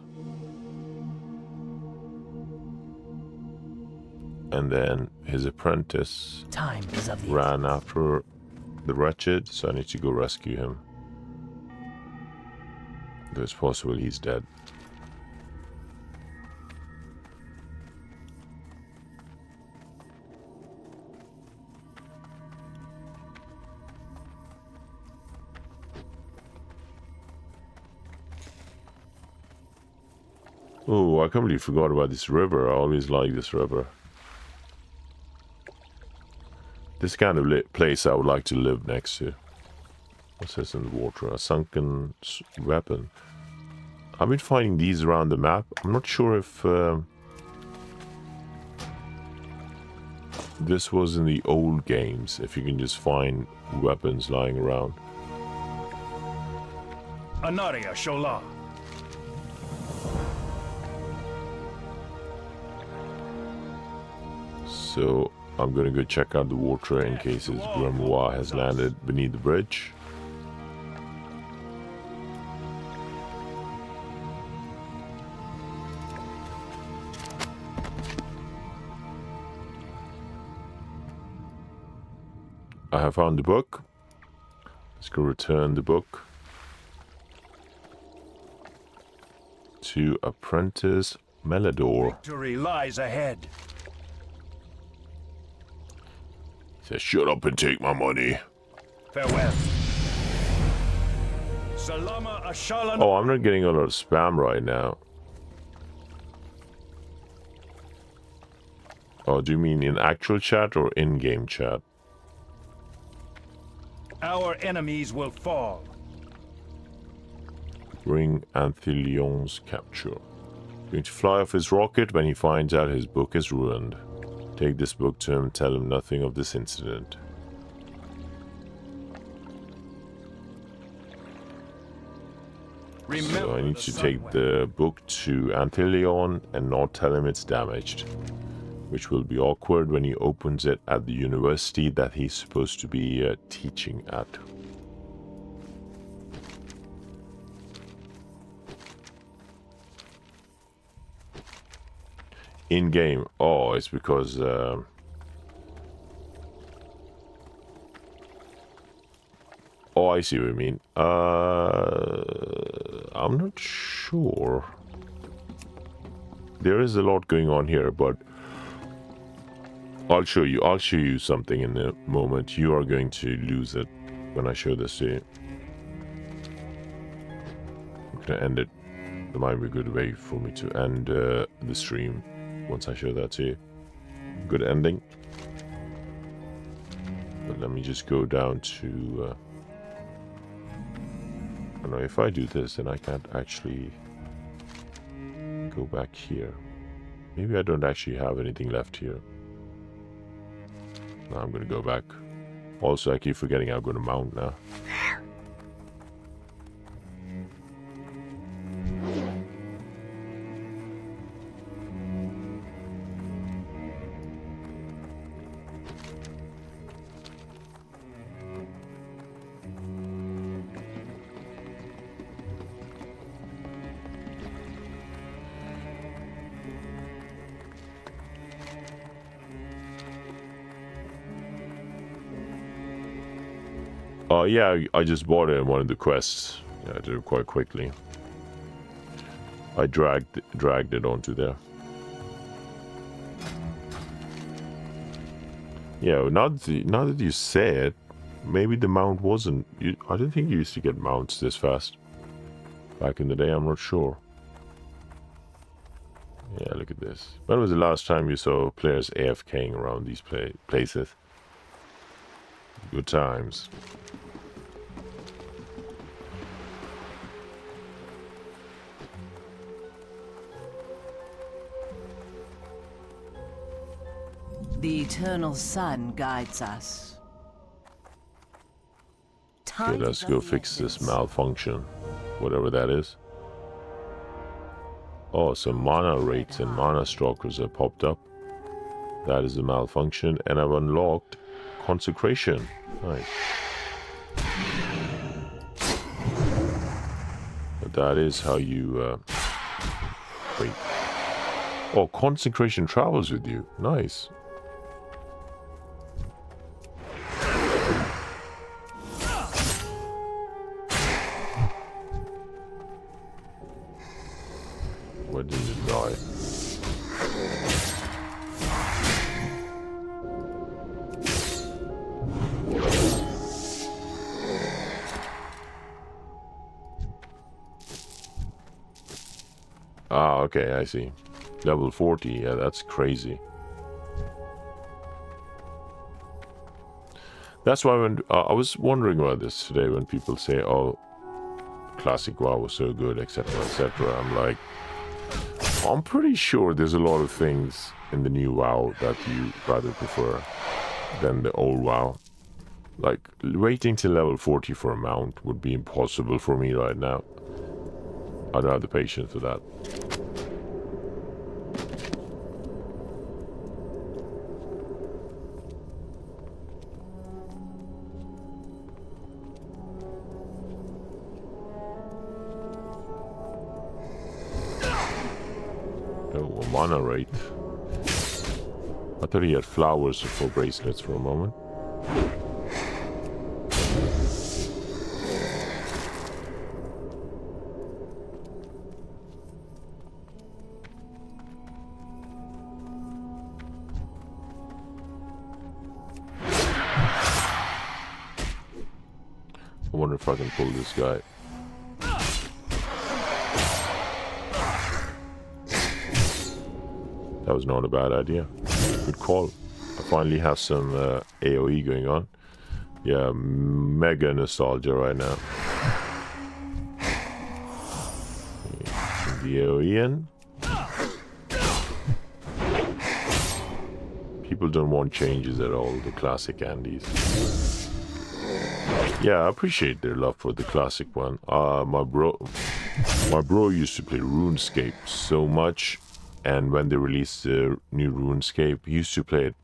And then his apprentice Time is of the ran after the wretched, so I need to go rescue him. Though it's possible he's dead. Oh, I completely forgot about this river. I always like this river. This kind of place I would like to live next to. What's this in the water? A sunken weapon. I've been finding these around the map. I'm not sure if this was in the old games, if you can just find weapons lying around. Anaria Shola. So I'm gonna go check out the water in case his grimoire has landed beneath the bridge. I have found the book. Let's go return the book to Apprentice Melador. Victory lies ahead. He says, shut up and take my money. Farewell. Salama Ashalan. Oh, I'm not getting a lot of spam right now. Oh, do you mean in actual chat or in-game chat? Our enemies will fall. Bring Anthelion's capture. Going to fly off his rocket when he finds out his book is ruined. Take this book to him and tell him nothing of this incident. So I need to take the book to Anthelion and not tell him it's damaged. Which will be awkward when he opens it at the university that he's supposed to be teaching at. In game, oh, it's because oh, I see what you mean. I'm not sure. There is a lot going on here, but I'll show you. I'll show you something in a moment. You are going to lose it when I show this to you. I'm gonna end it. There might be a good way for me to end the stream once I show that to you. Good ending. But let me just go down to... I don't know, if I do this, then I can't actually go back here. Maybe I don't actually have anything left here. Now I'm gonna go back. Also, I keep forgetting I'm gonna mount now. Yeah, I just bought it in one of the quests. Yeah, I did it quite quickly. I dragged it onto there. Yeah, now that you say it, maybe the mount wasn't... I didn't think you used to get mounts this fast. Back in the day, I'm not sure. Yeah, look at this. When was the last time you saw players AFKing around these places? Good times. The eternal sun guides us. Okay, let's go fix this malfunction, whatever that is. Oh, some mana rates and mana stalkers have popped up. That is a malfunction, and I've unlocked consecration. Nice. But that is how you wait. Oh, consecration travels with you. Nice. Where did it die? Ah, okay, I see. Level 40, yeah, that's crazy. That's why when I was wondering about this today, when people say, "Oh, classic WoW was so good," etc., etc., I'm like, I'm pretty sure there's a lot of things in the new WoW that you rather prefer than the old WoW. Like, waiting till level 40 for a mount would be impossible for me right now. I don't have the patience for that. Oh, a mana rate. I thought he had flowers for bracelets for a moment. I wonder if I can pull this guy. That was not a bad idea. Good call. I finally have some AoE going on. Yeah, mega nostalgia right now. The AoE in. People don't want changes at all, the classic Andes. Yeah, I appreciate their love for the classic one. My bro used to play RuneScape so much, and when they released the new RuneScape, he used to play it.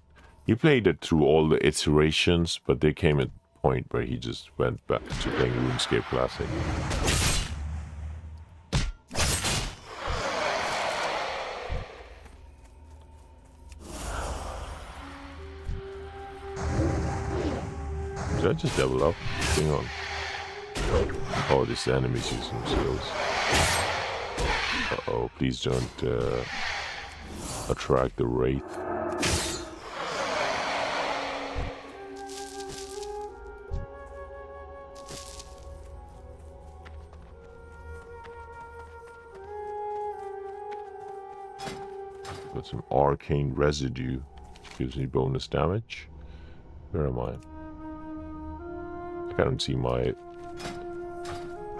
He played it through all the iterations, but there came a point where he just went back to playing RuneScape Classic. Did I just level up? Hang on. Oh, this enemy's using skills. Uh-oh, please don't attract the Wraith. Got some arcane residue. Gives me bonus damage. Where am I? I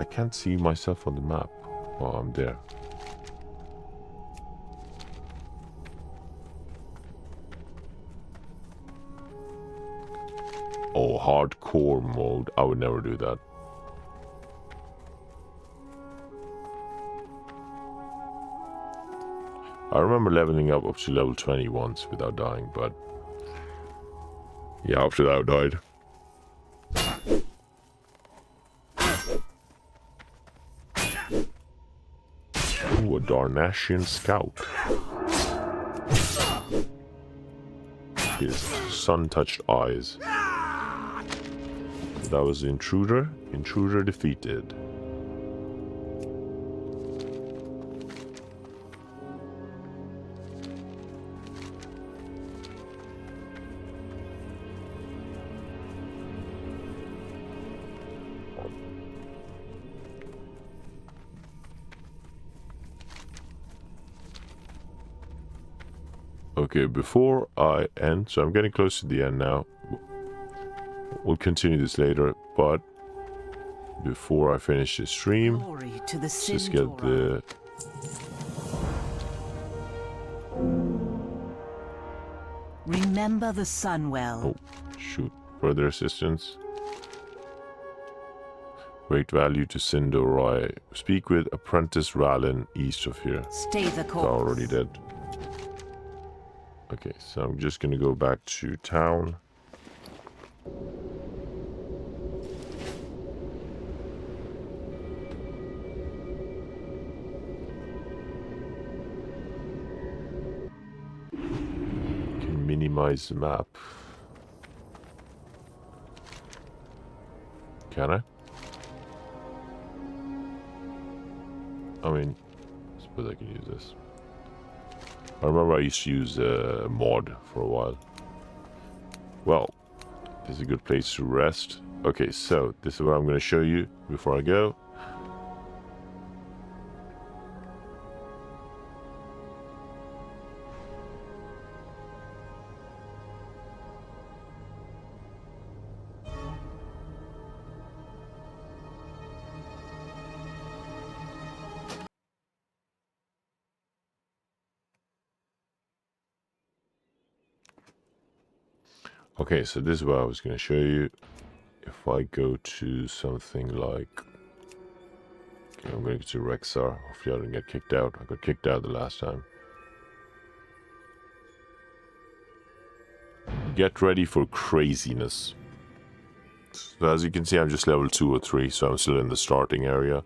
can't see myself on the map. Oh, I'm there. Oh, hardcore mode. I would never do that. I remember leveling up to level 20 once without dying, but yeah, after that I died. Ooh, a Darnashian scout. His sun-touched eyes. So that was the intruder. Intruder defeated. Okay, before I end, so I'm getting close to the end now. We'll continue this later, but before I finish the stream, let's just get the... Remember the Sunwell. Oh, shoot. Further assistance. Great value to Sindoroi. Speak with Apprentice Ralin east of here. Stay the They're course. already dead. Okay, so I'm just gonna go back to town. Can minimize the map. Can I? I mean, I suppose I can use this. I remember I used to use a mod for a while. Well, this is a good place to rest. Okay, so this is what I'm going to show you before I go. Okay, so this is what I was going to show you. If I go to something like... Okay, I'm going to go to Rexar. Hopefully I don't get kicked out. I got kicked out the last time. Get ready for craziness. So as you can see, I'm just level 2 or 3, so I'm still in the starting area.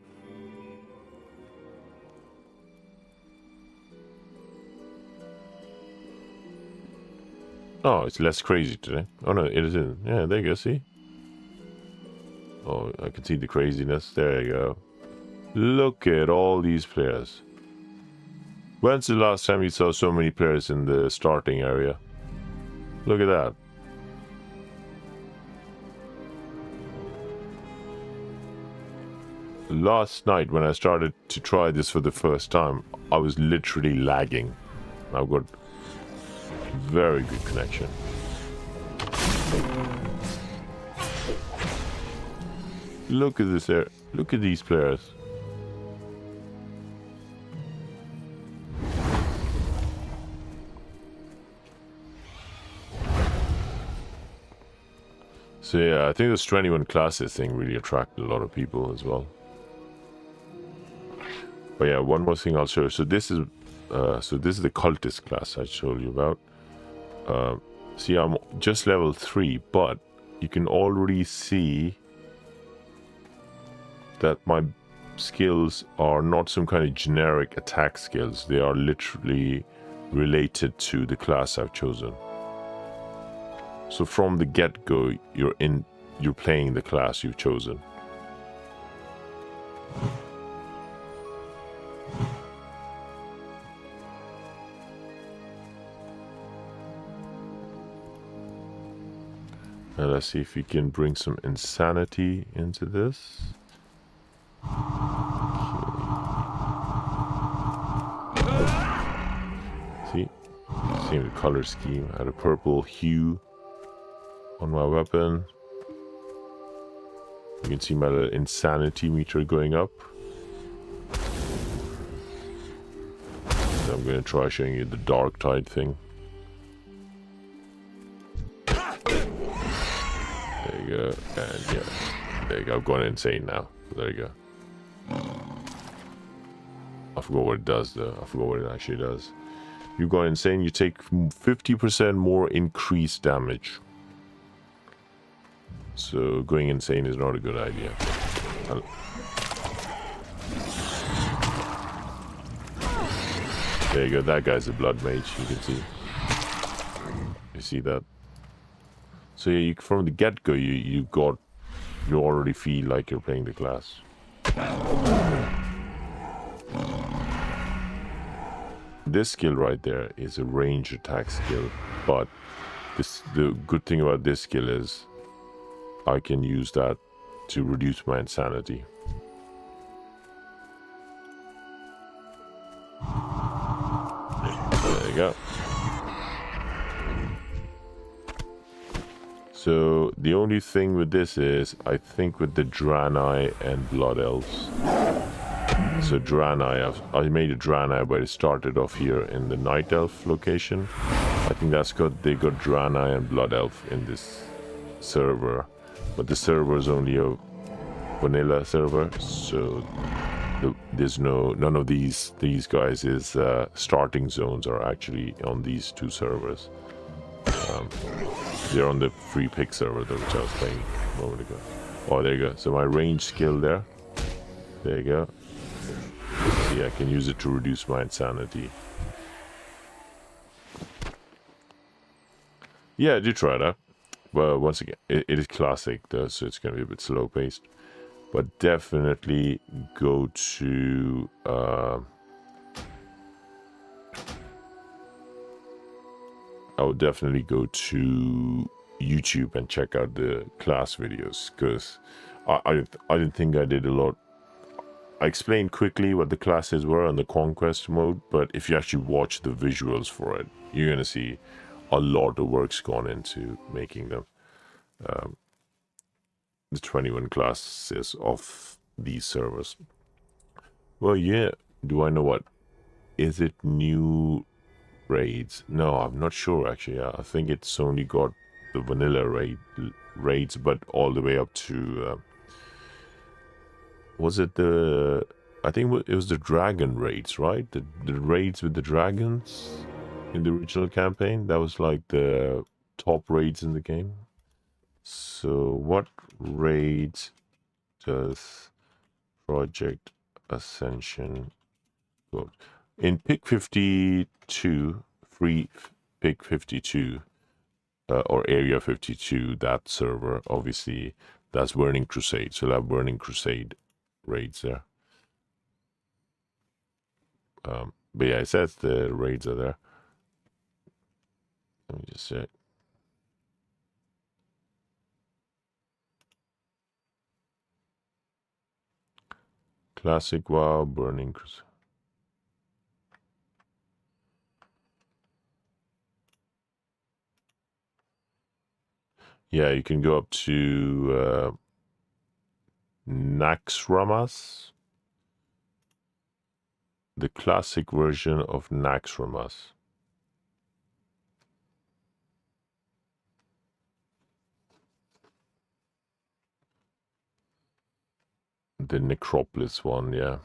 Oh, it's less crazy today. Oh no, it isn't. Yeah, there you go, see? Oh, I can see the craziness. There you go. Look at all these players. When's the last time you saw so many players in the starting area? Look at that. Last night when I started to try this for the first time, I was literally lagging. I've got very good connection. Look at this there. Look at these players. So yeah, I think this 21 classes thing really attracted a lot of people as well. But yeah, one more thing I'll show you. So this is the cultist class I told you about. See, I'm just level 3, but you can already see that my skills are not some kind of generic attack skills. They are literally related to the class I've chosen. So from the get-go, you're playing the class you've chosen. Now let's see if we can bring some insanity into this. Okay. See the color scheme. I had a purple hue on my weapon. You can see my little insanity meter going up. So I'm going to try showing you the dark tide thing. There you go, and yeah, there you go. I've gone insane now. There you go. I forgot what it does though. I forgot what it actually does. You go insane, you take 50% more increased damage. So going insane is not a good idea. There you go, that guy's a blood mage, you can see. You see that? So yeah, from the get-go, you already feel like you're playing the class. This skill right there is a range attack skill, but the good thing about this skill is I can use that to reduce my insanity. There you go. So the only thing with this is, I think with the Draenei and Blood Elves. So Draenei, I made a Draenei, but it started off here in the Night Elf location. I think that's good. They got Draenei and Blood Elf in this server, but the server is only a vanilla server, so there's none of these guys is starting zones are actually on these two servers. They're on the free pick server though, which I was playing a moment ago. Oh, there you go. So my range skill there. There you go. See, I can use it to reduce my insanity. Yeah, do try that. Well, once again, it is classic though, so it's gonna be a bit slow paced. But definitely go to I would definitely go to YouTube and check out the class videos, because I didn't think I did a lot. I explained quickly what the classes were on the conquest mode, but if you actually watch the visuals for it, you're gonna see a lot of work's gone into making them. The 21 classes of these servers. Well, yeah. Do I know what? Is it new raids? No, I'm not sure actually. I think it's only got the vanilla raids, but all the way up to was it the? I think it was the dragon raids, right? The raids with the dragons in the original campaign. That was like the top raids in the game. So what raids does Project Ascension go? In Pick 52, free Pick 52, or Area 52, that server, obviously, that's Burning Crusade. So we'll have Burning Crusade raids there. But yeah, it says the raids are there. Let me just check. Classic WoW, Burning Crusade. Yeah, you can go up to Naxxramas. The classic version of Naxxramas. The Necropolis one, yeah.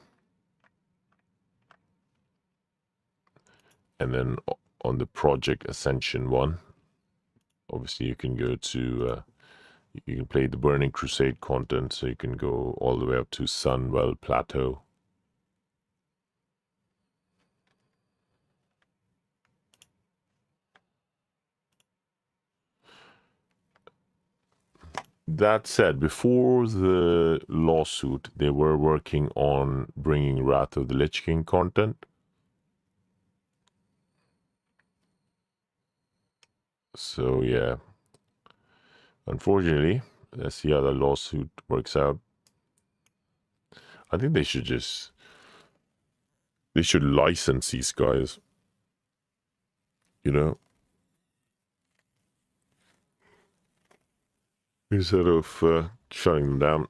And then on the Project Ascension one, obviously you can go to, you can play the Burning Crusade content, so you can go all the way up to Sunwell Plateau. That said, before the lawsuit, they were working on bringing Wrath of the Lich King content. So yeah, unfortunately, let's see how the lawsuit works out. I think they should license these guys, you know, instead of shutting them down.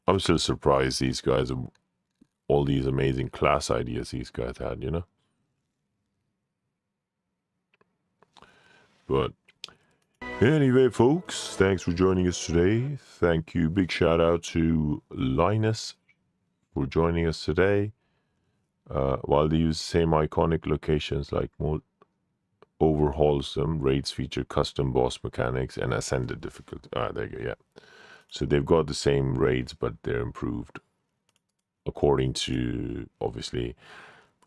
I'm still surprised these guys have all these amazing class ideas these guys had, you know. But anyway, folks, thanks for joining us today. Thank you. Big shout out to Linus for joining us today. While they use the same iconic locations like overhauls them, raids feature custom boss mechanics and ascended difficulty. There you go, yeah. So they've got the same raids, but they're improved according to, obviously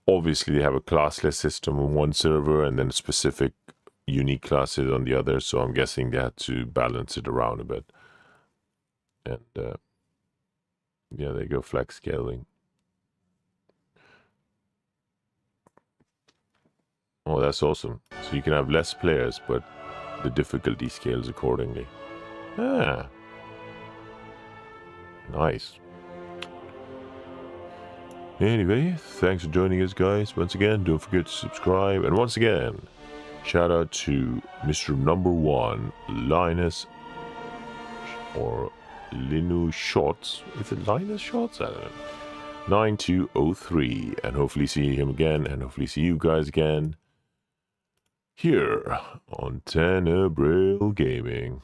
they have a classless system on one server and then specific unique classes on the other. So I'm guessing they had to balance it around a bit. And yeah, there you go, flex scaling. Oh, that's awesome. So you can have less players, but the difficulty scales accordingly. Ah. Nice. Anyway, thanks for joining us, guys. Once again, don't forget to subscribe. And once again, shout out to Mr. Number 1, Linus, or Linus Shots. Is it Linus Shots? I don't know. 9203, and hopefully see him again, and hopefully see you guys again here on Tenebrae Gaming.